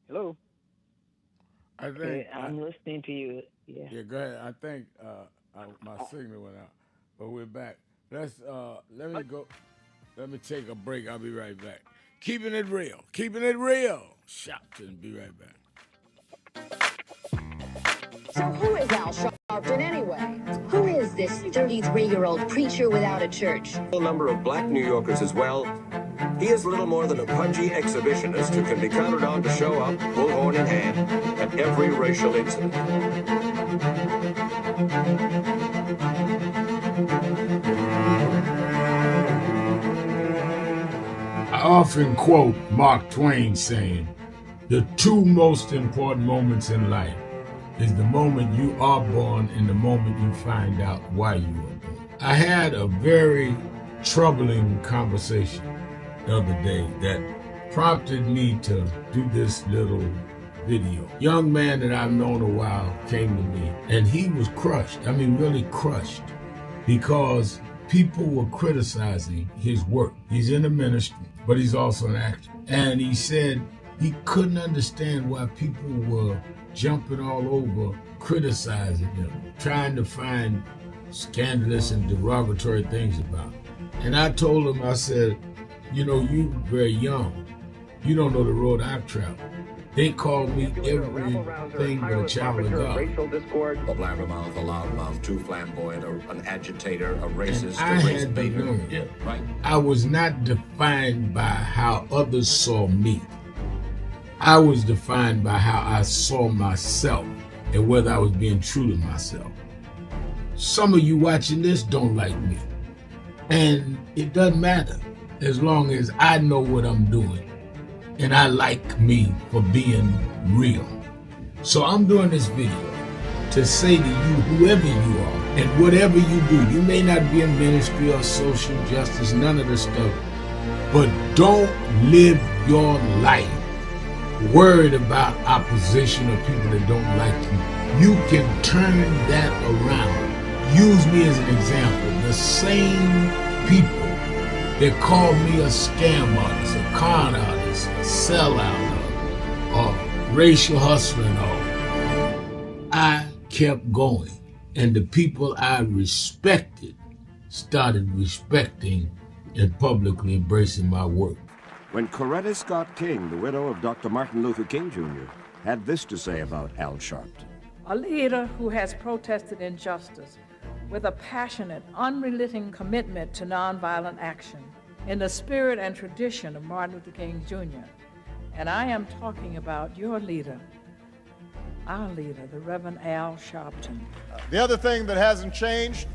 Hello? I think Okay, I'm listening to you. Yeah. Yeah, go ahead. I think my signal went out, but we're back. Let me take a break. I'll be right back. Keeping it real. Sharpton, be right back. So who is Al Sharpton anyway? Who is this 33-year-old preacher without a church? A number of black New Yorkers as well. He is little more than a pudgy exhibitionist who can be counted on to show up, bullhorn in hand, at every racial incident. I often quote Mark Twain saying, "The 2 most important moments in life is the moment you are born and the moment you find out why you were born." I had a very troubling conversation the other day that prompted me to do this little video. Young man that I've known a while came to me, and he was crushed. I mean, really crushed, because people were criticizing his work. He's in the ministry, but he's also an actor. And he said he couldn't understand why people were jumping all over, criticizing him, trying to find scandalous and derogatory things about him. And I told him, I said, you know, you very young. You don't know the road I've traveled. They call me everything but a child of God. Racial discord, a blabbermouth, a loudmouth, too flamboyant, an agitator, a racist, I a race had to baiter. learn. Yeah, right. I was not defined by how others saw me. I was defined by how I saw myself and whether I was being true to myself. Some of you watching this don't like me. And it doesn't matter as long as I know what I'm doing. And I like me for being real. So I'm doing this video to say to you, whoever you are and whatever you do, you may not be in ministry or social justice, none of this stuff, but don't live your life worried about opposition or people that don't like you. You can turn that around use me as an example. The same people that call me a scam artist, a con artist, a sellout, or racial hustler and all, I kept going. And the people I respected started respecting and publicly embracing my work. When Coretta Scott King, the widow of Dr. Martin Luther King Jr., had this to say about Al Sharpton. A leader who has protested injustice with a passionate, unrelenting commitment to nonviolent action in the spirit and tradition of Martin Luther King Jr. And I am talking about your leader, our leader, the Reverend Al Sharpton. The other thing that hasn't changed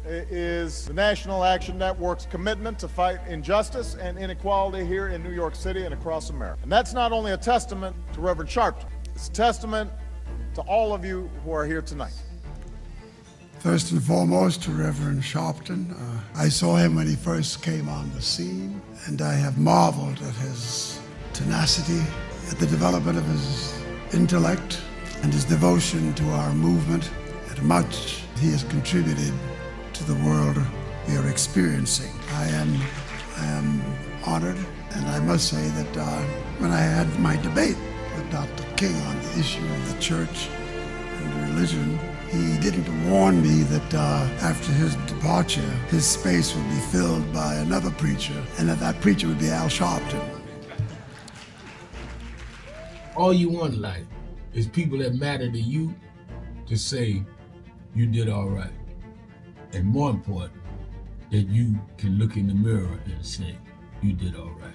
is the National Action Network's commitment to fight injustice and inequality here in New York City and across America. And that's not only a testament to Reverend Sharpton, it's a testament to all of you who are here tonight. First and foremost, to Reverend Sharpton. I saw him when he first came on the scene, and I have marveled at his tenacity, at the development of his intellect, and his devotion to our movement, and much he has contributed to the world we are experiencing. I am honored, and I must say that when I had my debate with Dr. King on the issue of the church and religion, he didn't warn me that after his departure, his space would be filled by another preacher, and that preacher would be Al Sharpton. All you want in life is people that matter to you to say you did all right. And more important, that you can look in the mirror and say you did all right.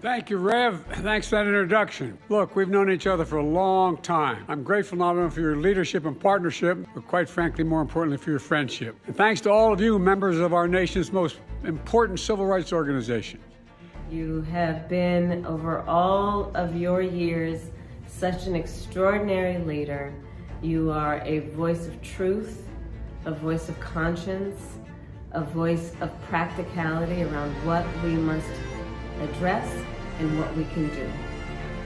Thank you, Rev. Thanks for that introduction. Look, we've known each other for a long time. I'm grateful not only for your leadership and partnership, but quite frankly, more importantly, for your friendship. And thanks to all of you, members of our nation's most important civil rights organization. You have been, over all of your years, such an extraordinary leader. You are a voice of truth, a voice of conscience, a voice of practicality around what we must address and what we can do.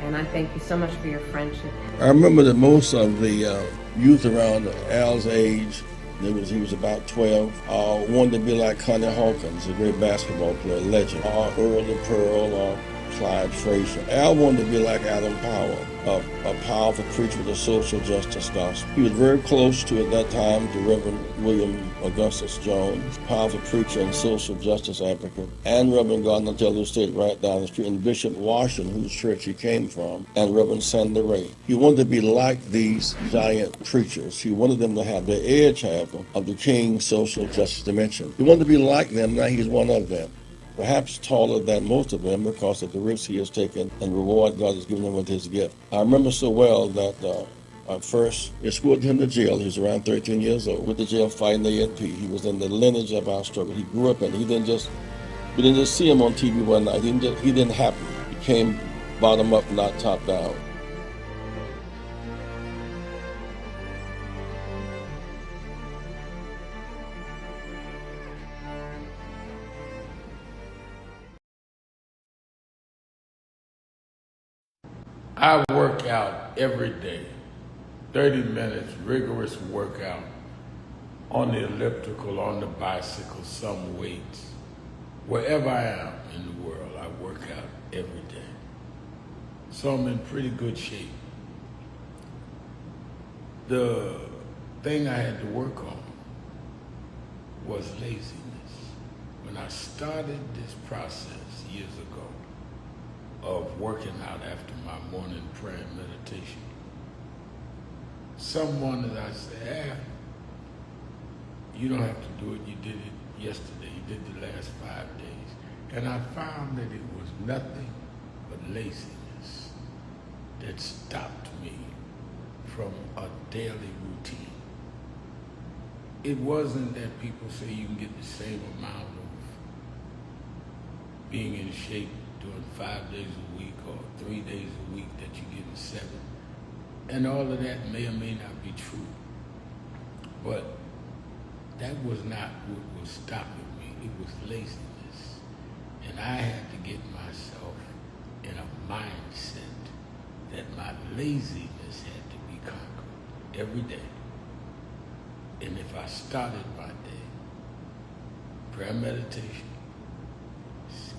And I thank you so much for your friendship. I remember that most of the youth around Al's age, he was about 12, wanted to be like Connie Hawkins, a great basketball player, legend, or Earl the Pearl, or Clyde Frazier. Al wanted to be like Adam Powell, a powerful preacher with a social justice gospel. He was very close to, at that time, to Reverend William Augustus Jones, powerful preacher and social justice advocate, and Reverend Gardner Taylor State right down the street, and Bishop Washington, whose church he came from, and Reverend Sandy Ray. He wanted to be like these giant preachers. He wanted them to have the edge, however, of the King's social justice dimension. He wanted to be like them, now he's one of them. Perhaps taller than most of them because of the risks he has taken and the reward God has given him with his gift. I remember so well that I first escorted him to jail. He was around 13 years old. With the jail fighting the ANP. He was in the lineage of our struggle. He grew up in it. We didn't just see him on TV one night. He didn't happen. He came bottom up, not top down. I work out every day, 30 minutes, rigorous workout, on the elliptical, on the bicycle, some weights. Wherever I am in the world, I work out every day. So I'm in pretty good shape. The thing I had to work on was laziness. When I started this process years ago of working out after my morning prayer and meditation, someone that I said, you don't have to do it, you did it yesterday, you did the last 5 days. And I found that it was nothing but laziness that stopped me from a daily routine. It wasn't that people say you can get the same amount of being in shape doing 5 days a week or 3 days a week that you get in 7. And all of that may or may not be true. But that was not what was stopping me. It was laziness. And I had to get myself in a mindset that my laziness had to be conquered every day. And if I started my day, prayer meditation,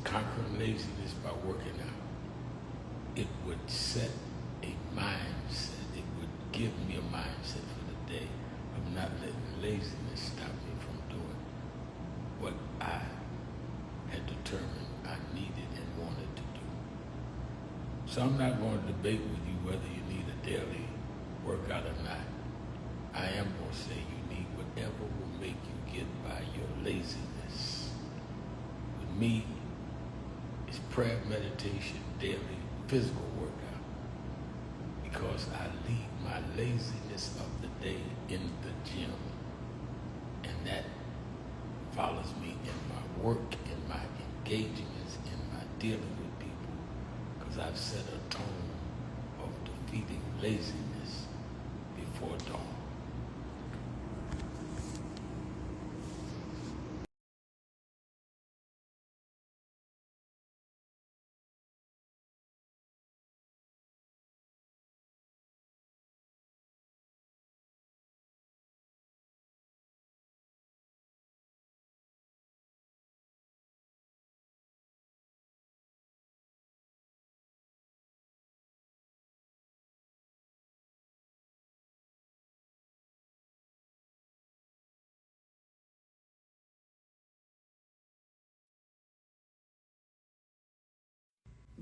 conquering laziness by working out, it would set a mindset. It would give me a mindset for the day of not letting laziness stop me from doing what I had determined I needed and wanted to do. So I'm not going to debate with you whether you need a daily workout or not. I am going to say you need whatever will make you get by your laziness. With me, it's prayer, meditation, daily physical workout, because I leave my laziness of the day in the gym, and that follows me in my work, in my engagements, in my dealing with people, because I've set a tone of defeating laziness before dawn.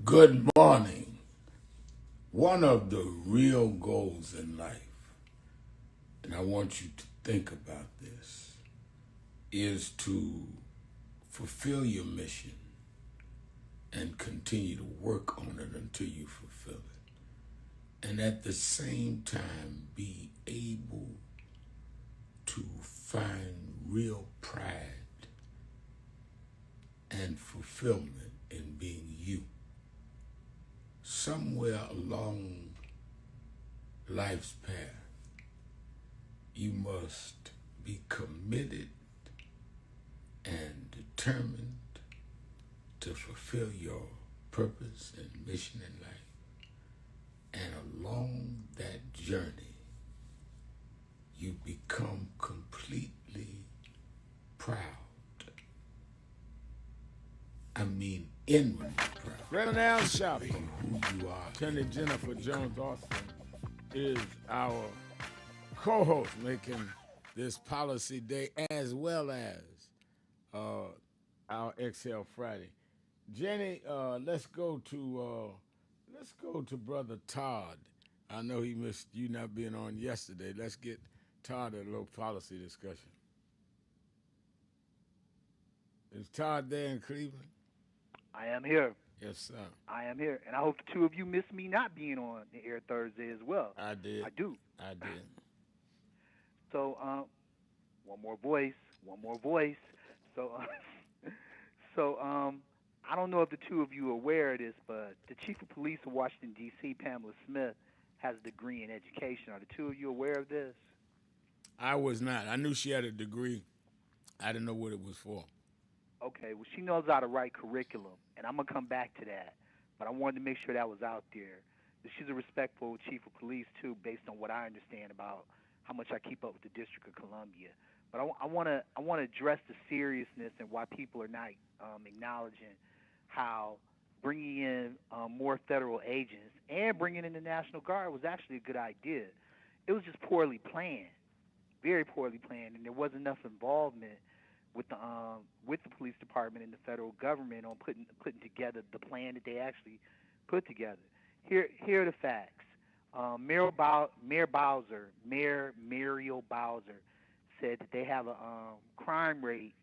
Good morning. One of the real goals in life, and I want you to think about this, is to fulfill your mission and continue to work on it until you fulfill it. And at the same time, be able to find real pride and fulfillment in being you. Somewhere along life's path, you must be committed and determined to fulfill your purpose and mission in life. And along that journey, you become completely proud. I mean, inwardly proud. Reverend Al Sharpton, who you are. Lieutenant Jennifer Jones Austin is our co-host making this policy day, as well as our Exhale Friday. Jenny, let's go to Brother Todd. I know he missed you not being on yesterday. Let's get Todd a little policy discussion. Is Todd there in Cleveland? I am here. Yes, sir. I am here. And I hope the two of you missed me not being on the air Thursday as well. I did. I do. I did. So, one more voice. So, I don't know if the two of you are aware of this, but the chief of police of Washington, D.C., Pamela Smith, has a degree in education. Are the two of you aware of this? I was not. I knew she had a degree. I didn't know what it was for. Okay, well, she knows how to write curriculum, and I'm going to come back to that. But I wanted to make sure that was out there. She's a respectful chief of police, too, based on what I understand about how much I keep up with the District of Columbia. But I want to address the seriousness and why people are not acknowledging how bringing in more federal agents and bringing in the National Guard was actually a good idea. It was just poorly planned, very poorly planned, and there wasn't enough involvement with the police department and the federal government on putting together the plan that they actually put together. Here are the facts. Mayor Muriel Bowser said that they have a crime rate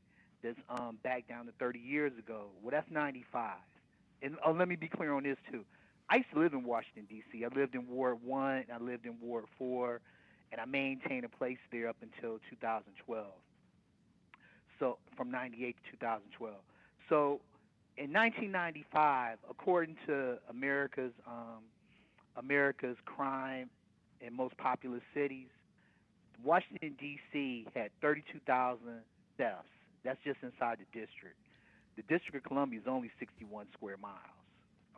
that's back down to 30 years ago. Well, that's 95. And let me be clear on this too. I used to live in Washington, D.C. I lived in Ward 1, I lived in Ward 4, and I maintained a place there up until 2012. So from 98 to 2012. So in 1995, according to America's crime and most populous cities, Washington, D.C. had 32,000 thefts. That's just inside the district. The District of Columbia is only 61 square miles.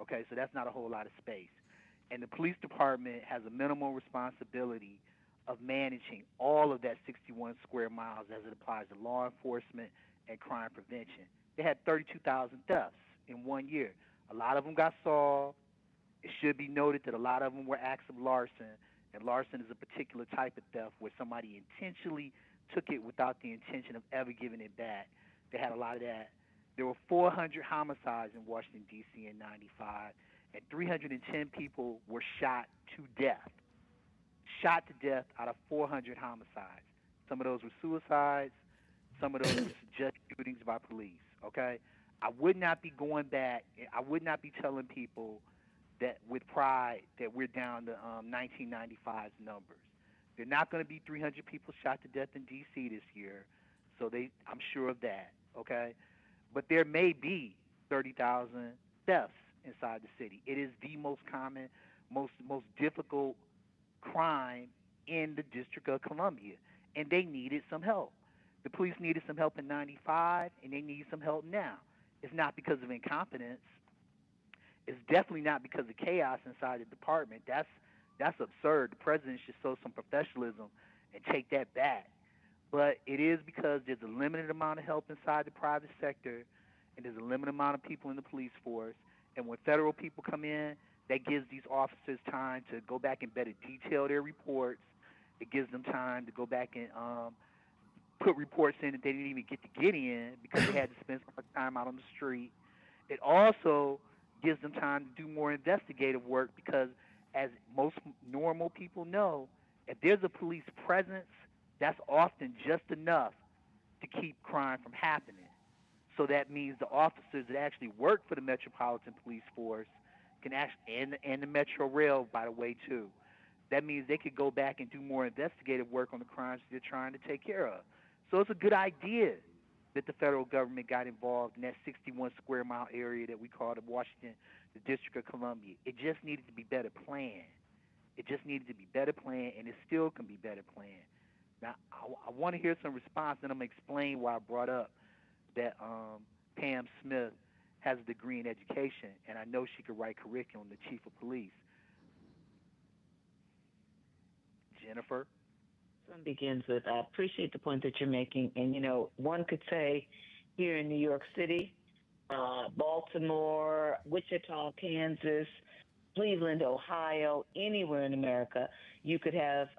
Okay, so that's not a whole lot of space. And the police department has a minimal responsibility of managing all of that 61 square miles as it applies to law enforcement and crime prevention. They had 32,000 deaths in 1 year. A lot of them got solved. It should be noted that a lot of them were acts of larceny, and larceny is a particular type of theft where somebody intentionally took it without the intention of ever giving it back. They had a lot of that. There were 400 homicides in Washington, D.C. in 95, and 310 people were shot to death. Shot to death out of 400 homicides. Some of those were suicides. Some of those were just shootings by police, okay? I would not be going back. I would not be telling people that with pride that we're down to 1995's numbers. They're not going to be 300 people shot to death in D.C. this year, so I'm sure of that, okay? But there may be 30,000 deaths inside the city. It is the most common, most difficult crime in the District of Columbia, and they needed some help. The police needed some help in 95, and they need some help now. It's not because of incompetence. It's definitely not because of chaos inside the department. That's absurd. The president should show some professionalism and take that back. But it is because there's a limited amount of help inside the private sector, and there's a limited amount of people in the police force. And when federal people come in, that gives these officers time to go back and better detail their reports. It gives them time to go back and put reports in that they didn't even get in because they had to spend so much time out on the street. It also gives them time to do more investigative work because, as most normal people know, if there's a police presence, that's often just enough to keep crime from happening. So that means the officers that actually work for the Metropolitan Police Force can actually, and the Metro Rail, by the way, too. That means they could go back and do more investigative work on the crimes they're trying to take care of. So it's a good idea that the federal government got involved in that 61 square mile area that we call the Washington, the District of Columbia. It just needed to be better planned. It just needed to be better planned, and it still can be better planned. Now, I want to hear some response, and I'm going to explain why I brought up that Pam Smith has a degree in education, and I know she could write curriculum, the chief of police. Jennifer? One begins with, I appreciate the point that you're making. And, one could say here in New York City, Baltimore, Wichita, Kansas, Cleveland, Ohio, anywhere in America, you could have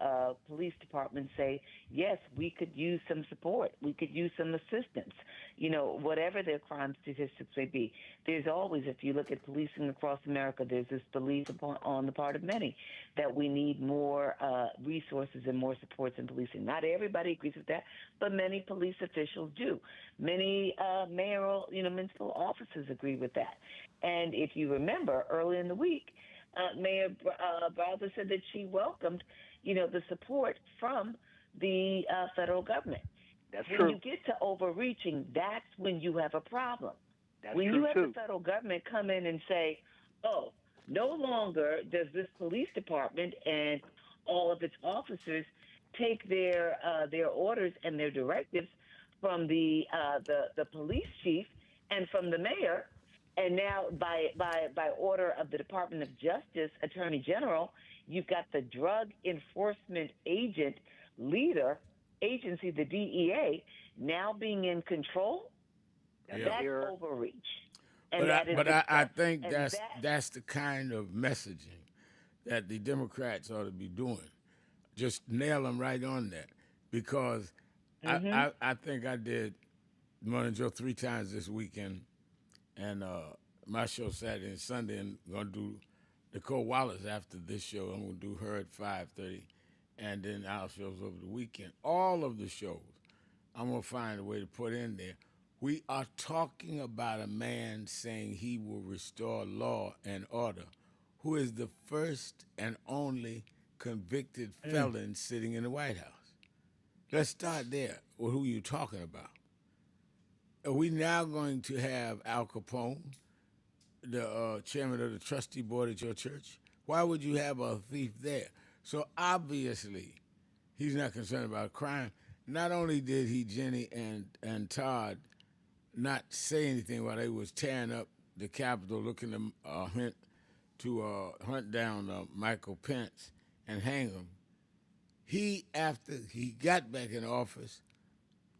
police departments say, yes, we could use some support. We could use some assistance. Whatever their crime statistics may be. There's always, if you look at policing across America, there's this belief on the part of many that we need more resources and more supports in policing. Not everybody agrees with that, but many police officials do. Many mayoral, municipal officers agree with that. And if you remember, early in the week, Mayor Browder said that she welcomed, the support from the federal government. That's when true. You get to overreaching, that's when you have a problem. That's when true you have too. the federal government come in and say, oh, no longer does this police department and all of its officers take their orders and their directives from the police chief and from the mayor, and now by order of the Department of Justice Attorney General, you've got the Drug Enforcement Agent leader agency, the DEA, now being in control. Yeah. That's overreach. And But I think that's the kind of messaging that the Democrats ought to be doing. Just nail them right on that, because I think I did Morning Joe 3 times this weekend, and my show Saturday and Sunday, and I'm going to do Nicole Wallace after this show. I'm going to do her at 5:30, and then our shows over the weekend. All of the shows, I'm going to find a way to put in there. We are talking about a man saying he will restore law and order, who is the first and only convicted felon sitting in the White House. Let's start there. Well, who are you talking about? Are we now going to have Al Capone, the chairman of the trustee board at your church? Why would you have a thief there? So obviously, he's not concerned about crime. Not only did he, Jenny and Todd, not say anything while they was tearing up the Capitol, looking to hunt down Michael Pence and hang him, he, after he got back in office,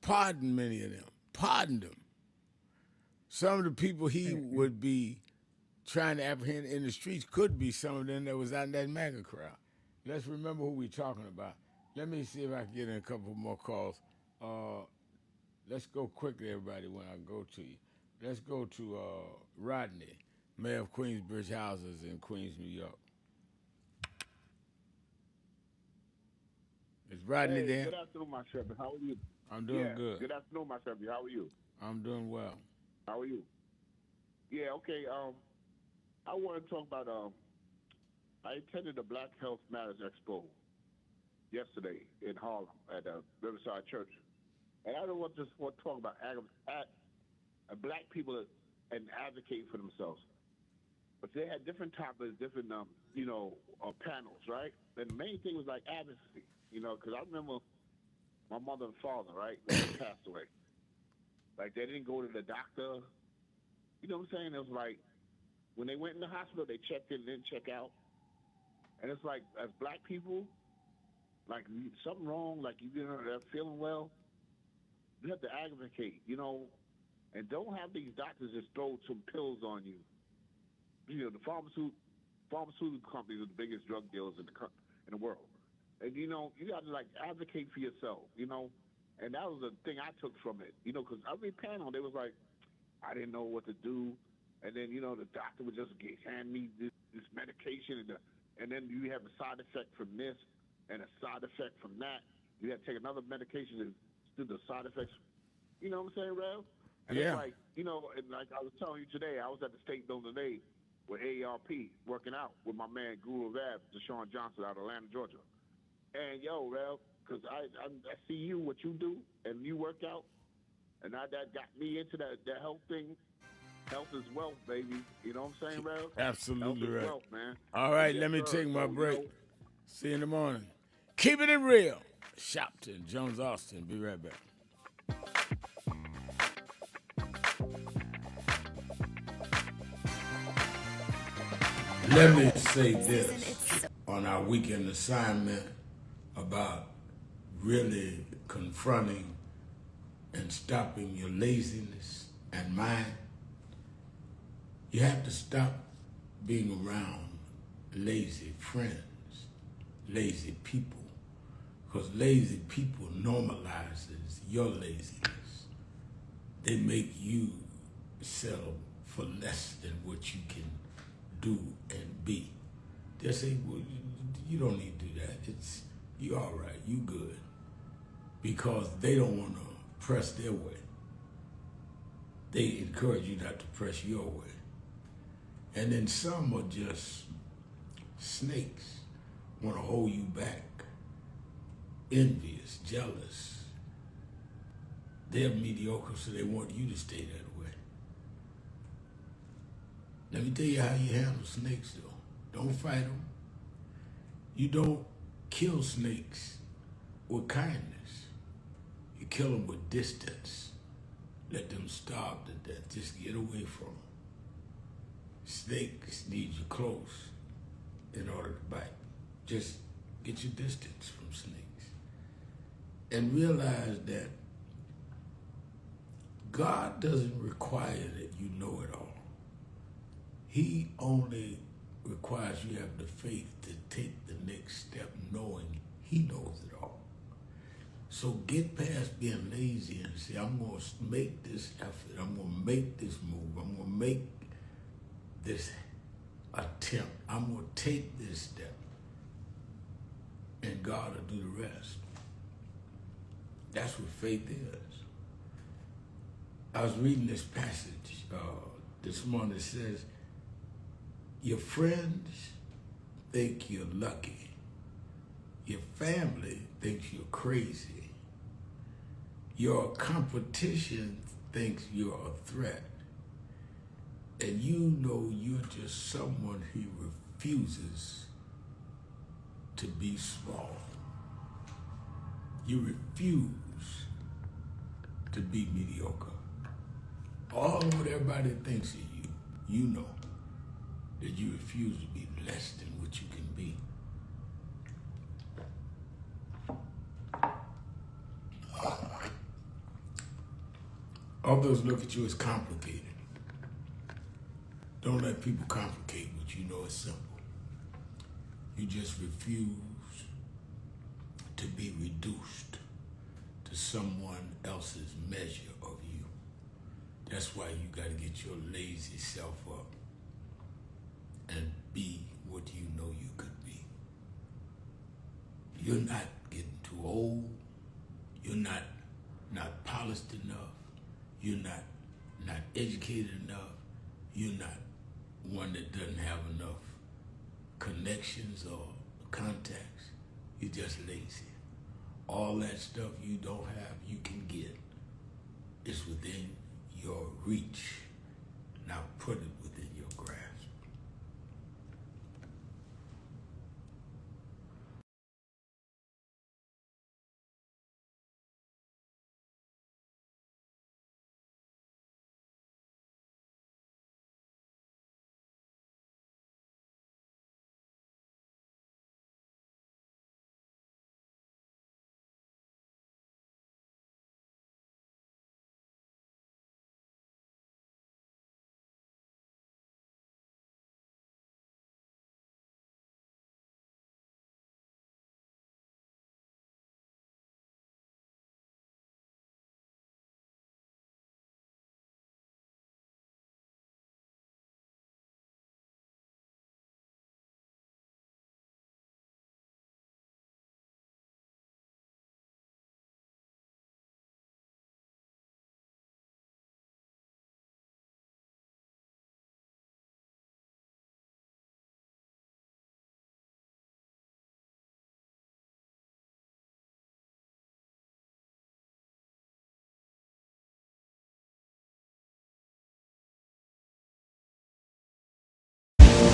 pardoned many of them, pardoned them. Some of the people he would be trying to apprehend in the streets could be some of them that was out in that MAGA crowd. Let's remember who we're talking about. Let me see if I can get in a couple more calls. Let's go quickly, everybody, when I go to you. Let's go to Rodney, mayor of Queensbridge Houses in Queens, New York. Is Rodney there? Good afternoon, my shepherd. How are you? I'm doing good. Good afternoon, my shepherd. How are you? I'm doing well. How are you? Yeah, okay. I want to talk about, I attended the Black Health Matters Expo yesterday in Harlem at Riverside Church. And I don't just want to talk about black people and advocate for themselves. But they had different topics, different, panels, right? And the main thing was like advocacy, because I remember my mother and father, right, when they passed away. Like, they didn't go to the doctor. You know what I'm saying? It was like, when they went in the hospital, they checked in, didn't check out. And it's like, as black people, like, something wrong, like, they're feeling well, you have to advocate, and don't have these doctors just throw some pills on you. The pharmaceutical companies are the biggest drug dealers in the world. And, you got to, like, advocate for yourself, And that was the thing I took from it, because every panel, they was like, I didn't know what to do. And then, the doctor would just hand me this medication, and then you have a side effect from this and a side effect from that. You have to take another medication and do the side effects. You know what I'm saying, Rev? And Yeah. it's like, and like I was telling you today, I was at the State Building today with AARP working out with my man Guru Rab, Deshaun Johnson out of Atlanta, Georgia. And yo, Rev, because I see you, what you do, and you work out, and that got me into that health thing. Health is wealth, baby. You know what I'm saying, Rev? Absolutely Health is right. wealth, man. All right, Yes, let me sir. take my So, break. See you in the morning. Keeping it real. Sharpton, Jones Austin. Be right back. Let me say this on our weekend assignment about really confronting and stopping your laziness and mind. You have to stop being around lazy friends, lazy people, because lazy people normalizes your laziness. They make you settle for less than what you can do and be. They say, well, you don't need to do that. You all right, you good. Because they don't want to press their way. They encourage you not to press your way. And then some are just snakes, want to hold you back, envious, jealous. They're mediocre, so they want you to stay that way. Let me tell you how you handle snakes, though. Don't fight them. You don't kill snakes with kindness. You kill them with distance. Let them starve to death. Just get away from them. Snakes need you close in order to bite. Just get your distance from snakes. And realize that God doesn't require that you know it all. He only requires you have the faith to take the next step knowing he knows it all. So get past being lazy and say, I'm going to make this effort. I'm going to make this move. I'm going to make this attempt. I'm going to take this step. And God will do the rest. That's what faith is. I was reading this passage this morning. It says, your friends think you're lucky. Your family thinks you're crazy. Your competition thinks you're a threat. And you know you're just someone who refuses to be small. You refuse to be mediocre. All of what everybody thinks of you, you know that you refuse to be less than what you can be. Others look at you as complicated. Don't let people complicate what you know is simple. You just refuse to be reduced to someone else's measure of you. That's why you got to get your lazy self up and be what you know you could be. You're not getting too old. You're not polished enough. You're not educated enough. You're not one that doesn't have enough connections or contacts. You're just lazy. All that stuff you don't have, you can get. It's within your reach. Now put it within your grasp.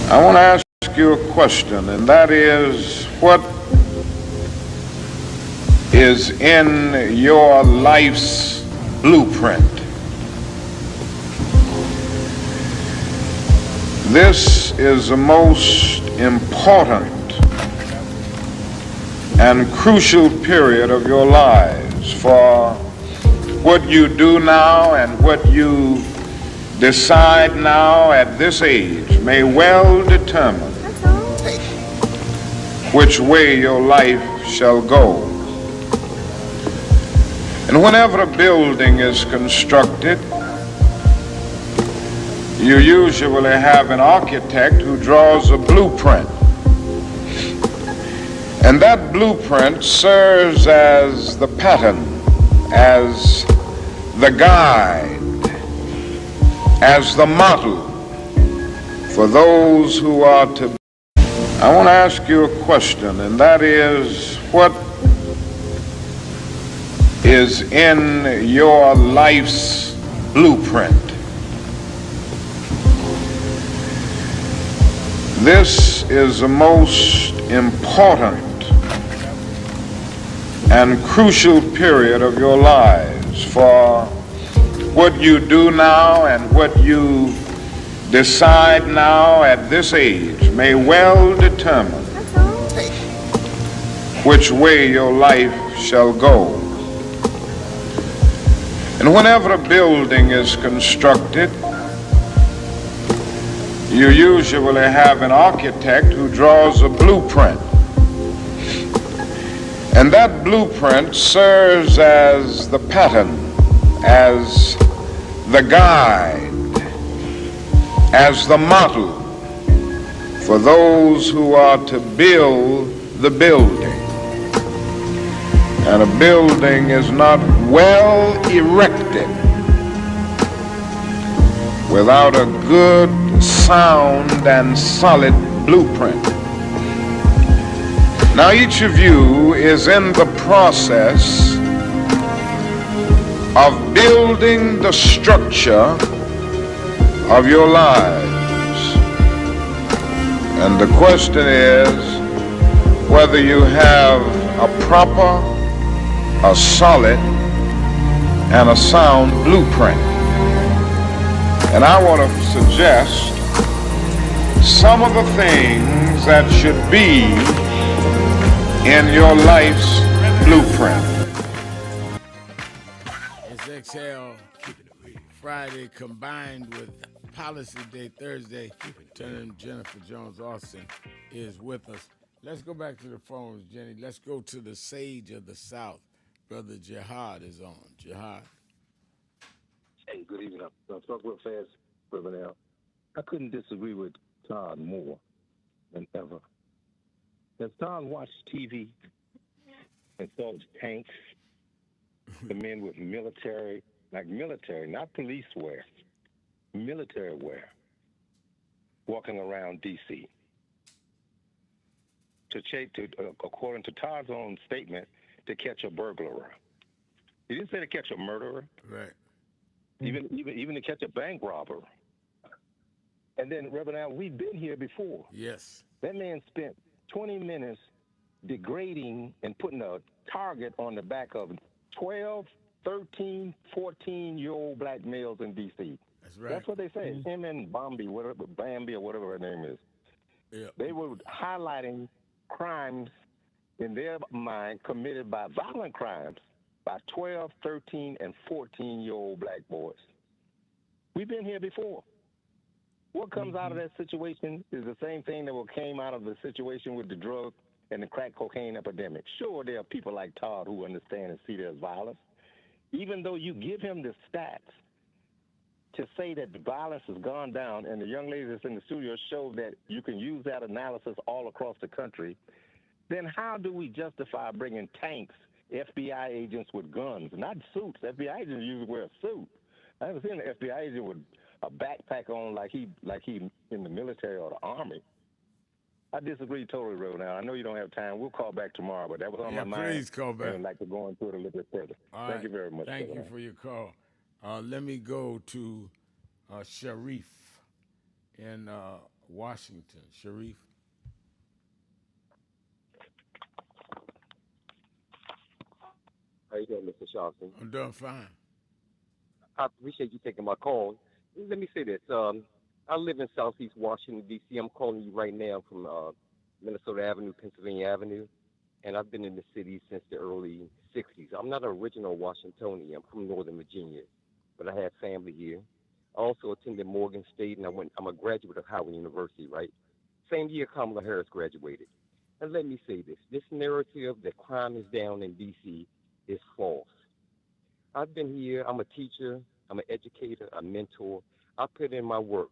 I want to ask you a question, and that is, what is in your life's blueprint? This is the most important and crucial period of your lives, for what you do now and what you decide now at this age may well determine which way your life shall go. And whenever a building is constructed, you usually have an architect who draws a blueprint. And that blueprint serves as the pattern, as the guide, as the model for those who are to be. I want to ask you a question, and that is, what is in your life's blueprint? This is the most important and crucial period of your lives, for what you do now and what you decide now at this age may well determine which way your life shall go. And whenever a building is constructed, you usually have an architect who draws a blueprint. And that blueprint serves as the pattern, as the guide, as the model for those who are to build the building. And a building is not well erected without a good, sound, and solid blueprint. Now each of you is in the process of building the structure of your lives. And the question is whether you have a proper, a solid, and a sound blueprint. And I want to suggest some of the things that should be in your life's blueprint. It's XL, keeping it real. Friday combined with Policy Day Thursday. Lieutenant Jennifer Jones-Austin is with us. Let's go back to the phones, Jenny. Let's go to the sage of the South. Brother Jihad is on. Jihad. Hey, good evening. I'll talk real fast, Brother Al. I couldn't disagree with Todd more than ever. Has Todd watched TV and saw tanks, the men with military, not police wear, military wear, walking around D.C. According to Todd's own statement, to catch a burglar. He didn't say to catch a murderer. Right. Even to catch a bank robber. And then, Reverend Al, we've been here before. Yes. That man spent 20 minutes degrading and putting a target on the back of 12, 13, 14-year-old black males in D.C. That's right. That's what they say. Him and Bambi or whatever her name is. Yeah. They were highlighting crimes in their mind committed by violent crimes by 12, 13, and 14-year-old black boys. We've been here before. What comes out of that situation is the same thing that came out of the situation with the drug and the crack cocaine epidemic. Sure, there are people like Todd who understand and see there's violence. Even though you give him the stats to say that the violence has gone down, and the young lady that's in the studio showed that you can use that analysis all across the country, then how do we justify bringing tanks, FBI agents with guns, not suits? FBI agents usually wear a suit. I haven't seen an FBI agent with a backpack on like he in the military or the army. I disagree totally, Reverend. Now I know you don't have time. We'll call back tomorrow, but that was on my mind. Please call back. And I'd like to go into it a little bit further. All Thank right. you very much. Thank you for your call. Let me go to Sharif in Washington. Sharif. How you doing, Mr. Sharpton? I'm doing fine. I appreciate you taking my call. Let me say this. I live in Southeast Washington, D.C. I'm calling you right now from Minnesota Avenue, Pennsylvania Avenue, and I've been in the city since the early 60s. I'm not an original Washingtonian. I'm from Northern Virginia, but I have family here. I also attended Morgan State, and I'm a graduate of Howard University, right? Same year Kamala Harris graduated. And let me say this narrative that crime is down in D.C. is false. I've been here. I'm a teacher. I'm an educator, a mentor. I put in my work,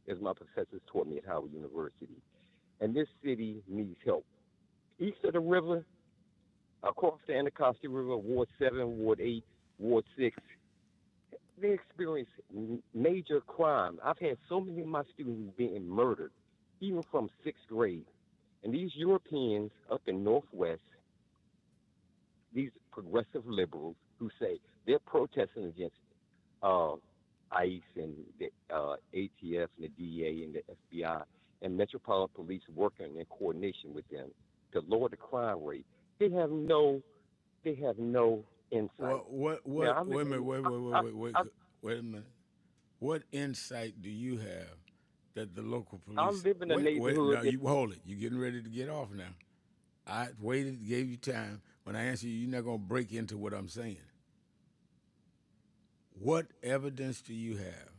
as my professors taught me at Howard University. And this city needs help. East of the river, across the Anacostia River, Ward 7, Ward 8, Ward 6, they experience major crime. I've had so many of my students being murdered, even from 6th grade. And these Europeans up in Northwest, these progressive liberals who say they're protesting against ICE and the ATF and the DEA and the FBI and Metropolitan Police working in coordination with them to lower the crime rate. They have no insight. Wait a minute. What insight do you have that the local police? I live in a neighborhood. You hold it. You're getting ready to get off now. I waited, gave you time. When I answer you, you're not going to break into what I'm saying. What evidence do you have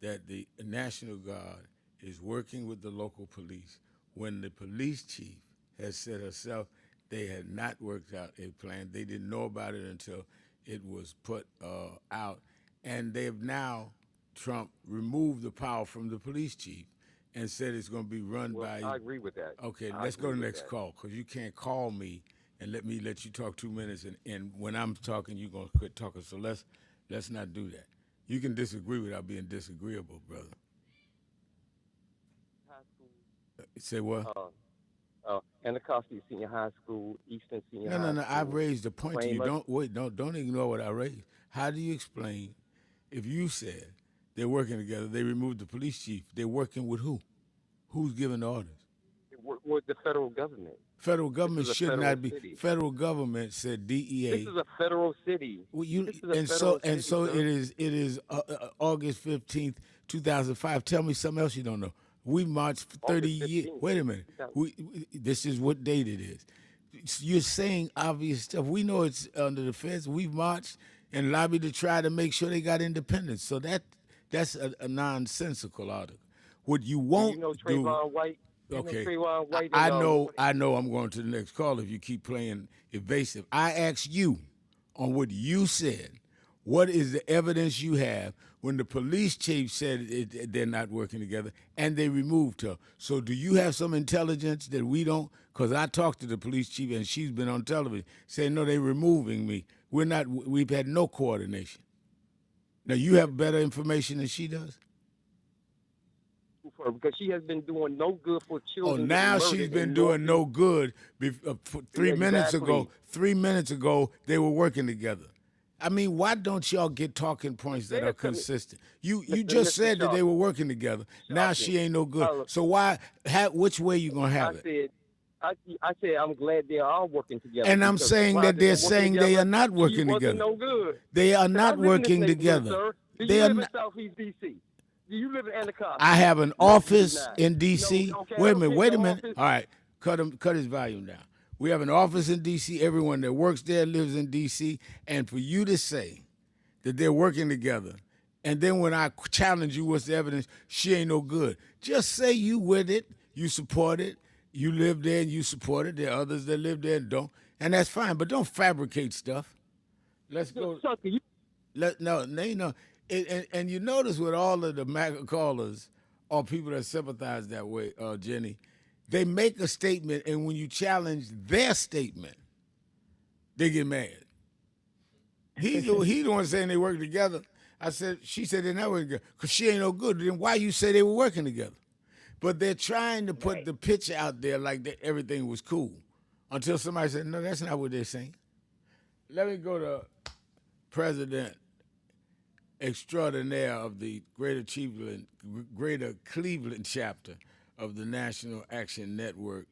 that the National Guard is working with the local police when the police chief has said herself they had not worked out a plan? They didn't know about it until it was put out. And they have now, Trump, removed the power from the police chief and said it's going to be run by... I agree with that. Okay, let's go to the next call, because you can't call me and let you talk 2 minutes, and when I'm talking, you're going to quit talking. So let's not do that. You can disagree without being disagreeable, brother. High school. Say what? Anacostia Senior High School, Eastern Senior High School. No. I've raised a point to you. Don't ignore what I raised. How do you explain if you said they're working together, they removed the police chief, they're working with who? Who's giving the orders? With the federal government. Federal government should not be. City. Federal government said DEA. This is a federal city. Well, it is August 15th, 2005. Tell me something else you don't know. We marched for 30 years. Wait a minute. This is what date it is. You're saying obvious stuff. We know it's under the feds. We've marched and lobbied to try to make sure they got independence. So that's a nonsensical article. What you won't You know do. Trayvon White? Okay, Trayvon White I and know. I'm going to the next call if you keep playing evasive. I asked you on what you said. What is the evidence you have when the police chief said they're not working together and they removed her? So do you have some intelligence that we don't? Because I talked to the police chief and she's been on television saying, no, they're removing me. We've had no coordination. Now, you have better information than she does? Because she has been doing no good for children. Now she's been doing no good. 3 minutes ago, 3 minutes ago, they were working together. I mean, why don't y'all get talking points that are consistent? You just said that they were working together. Now she ain't no good. So which way you gonna have it? I said I'm glad they are working together. And I'm saying that they're saying they are not working together. No good. They are not working together. Do you live in Southeast D.C.? Do you live in Anacostia? I have an office in D.C. Wait a minute. All right, cut his volume down. We have an office in D.C. Everyone that works there lives in D.C. And for you to say that they're working together, and then when I challenge you, what's the evidence? She ain't no good. Just say you with it, you support it, you live there and you support it. There are others that live there and don't, and that's fine. But don't fabricate stuff. Let's go. And you notice with all of the MAGA callers or people that sympathize that way, Jenny, they make a statement, and when you challenge their statement, they get mad. He's the one saying they work together. She said they're not working together because she ain't no good. Then why you say they were working together? But they're trying to put the picture out there like that everything was cool until somebody said, no, that's not what they're saying. Let me go to President Extraordinaire of the Greater Cleveland chapter of the National Action Network,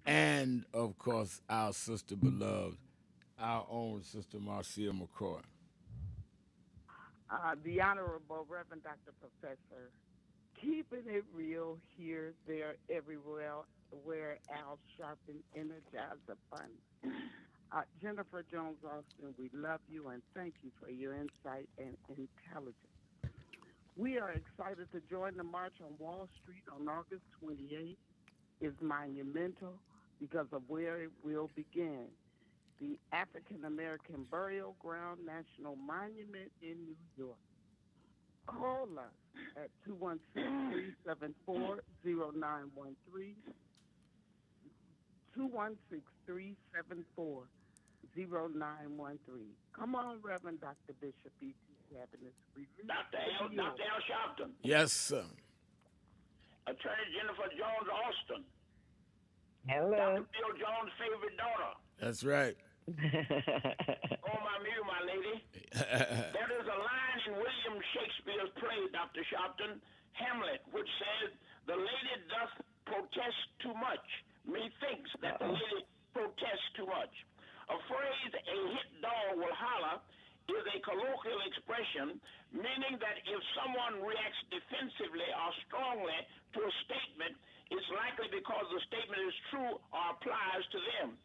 and, of course, our sister beloved, our own Sister Marcia McCoy. The Honorable Reverend Dr. Professor, keeping it real here, there, everywhere, where Al Sharpton energized the fun. Jennifer Jones Austin, we love you and thank you for your insight and intelligence. We are excited to join the march on Wall Street on August 28th. It's monumental because of where it will begin. The African American Burial Ground National Monument in New York. Call us at 216-374-0913, 216-374-0913. Come on, Reverend Dr. Bishop E.T. Cabinet. Dr. L. Sharpton. Yes, sir. Attorney Jennifer Jones Austin. Hello. Dr. Bill Jones' favorite daughter. That's right. Oh, my mule, my lady. There is a line in William Shakespeare's play, Dr. Sharpton, Hamlet, which says, the lady doth protest too much. Methinks that the lady protests too much. A phrase, a hit dog will holler, is a colloquial expression meaning that if someone reacts defensively or strongly to a statement, it's likely because the statement is true or applies to them.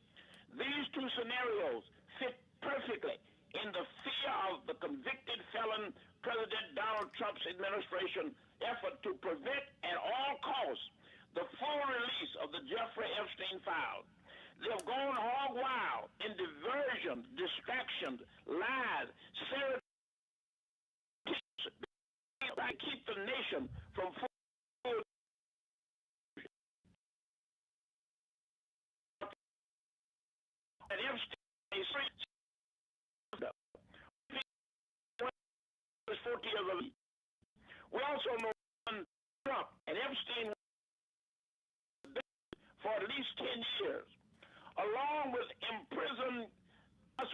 These two scenarios fit perfectly in the fear of the convicted felon President Donald Trump's administration effort to prevent at all costs the full release of the Jeffrey Epstein files. They've gone hog wild in diversion, distractions, lies, to keep the nation from full. And Epstein is 40 years old. We also know Trump and Epstein for at least 10 years, along with imprisoned in a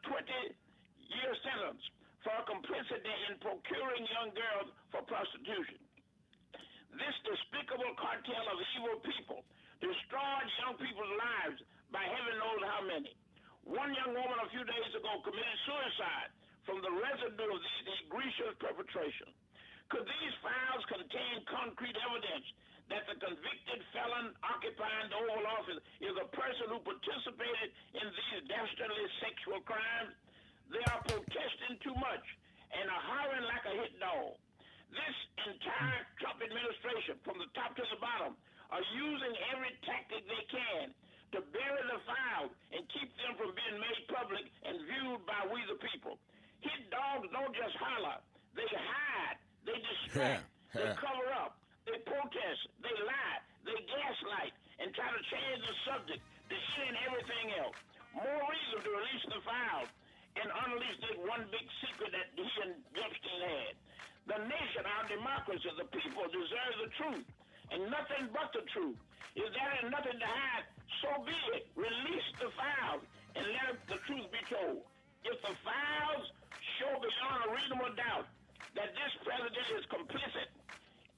20-year sentence for complicity in procuring young girls for prostitution. This despicable cartel of evil people destroyed young people's lives by heaven knows how many. One young woman a few days ago committed suicide from the residue of these egregious perpetrations. Could these files contain concrete evidence that the convicted felon occupying the Oval Office is a person who participated in these dastardly sexual crimes? They are protesting too much and are hollering like a hit dog. This entire Trump administration, from the top to the bottom, are using every tactic they can to bury the files and keep them from being made public and viewed by we the people. Hit dogs don't just holler. They hide. They distract. They cover up. They protest. They lie. They gaslight and try to change the subject to any and everything else. More reason to release the files and unleash this one big secret that he and Epstein had. The nation, our democracy, the people deserve the truth, and nothing but the truth. If there is nothing to hide, so be it. Release the files and let the truth be told. If the files show beyond a reasonable doubt that this president is complicit,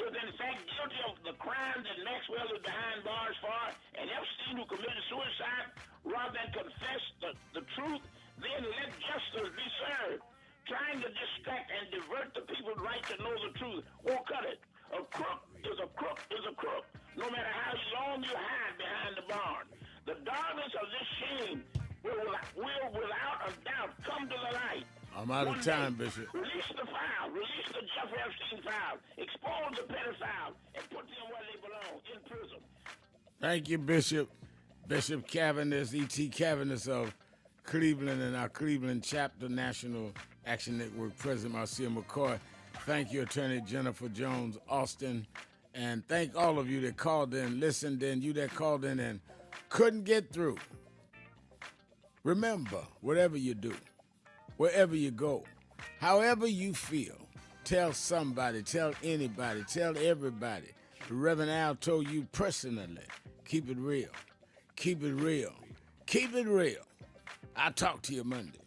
is in fact guilty of the crimes that Maxwell is behind bars for, and Epstein who committed suicide, rather than confess the truth, then let justice be served. Trying to distract and divert the people's right to know the truth won't cut it. A crook is a crook is a crook, no matter how long you hide behind the barn. The darkness of this shame will without a doubt come to the light. I'm out of time, Bishop. Release the file. Release the Jeffrey Epstein file. Expose the pedophiles and put them where they belong, in prison. Thank you, Bishop. Bishop Cavaness, E.T. Cavaness of Cleveland and our Cleveland chapter, National Action Network President Marcia McCoy. Thank you, Attorney Jennifer Jones Austin. And thank all of you that called in, listened in, you that called in and couldn't get through. Remember, whatever you do, wherever you go, however you feel, tell somebody, tell anybody, tell everybody. The Reverend Al told you personally, keep it real, keep it real, keep it real. I'll talk to you Monday.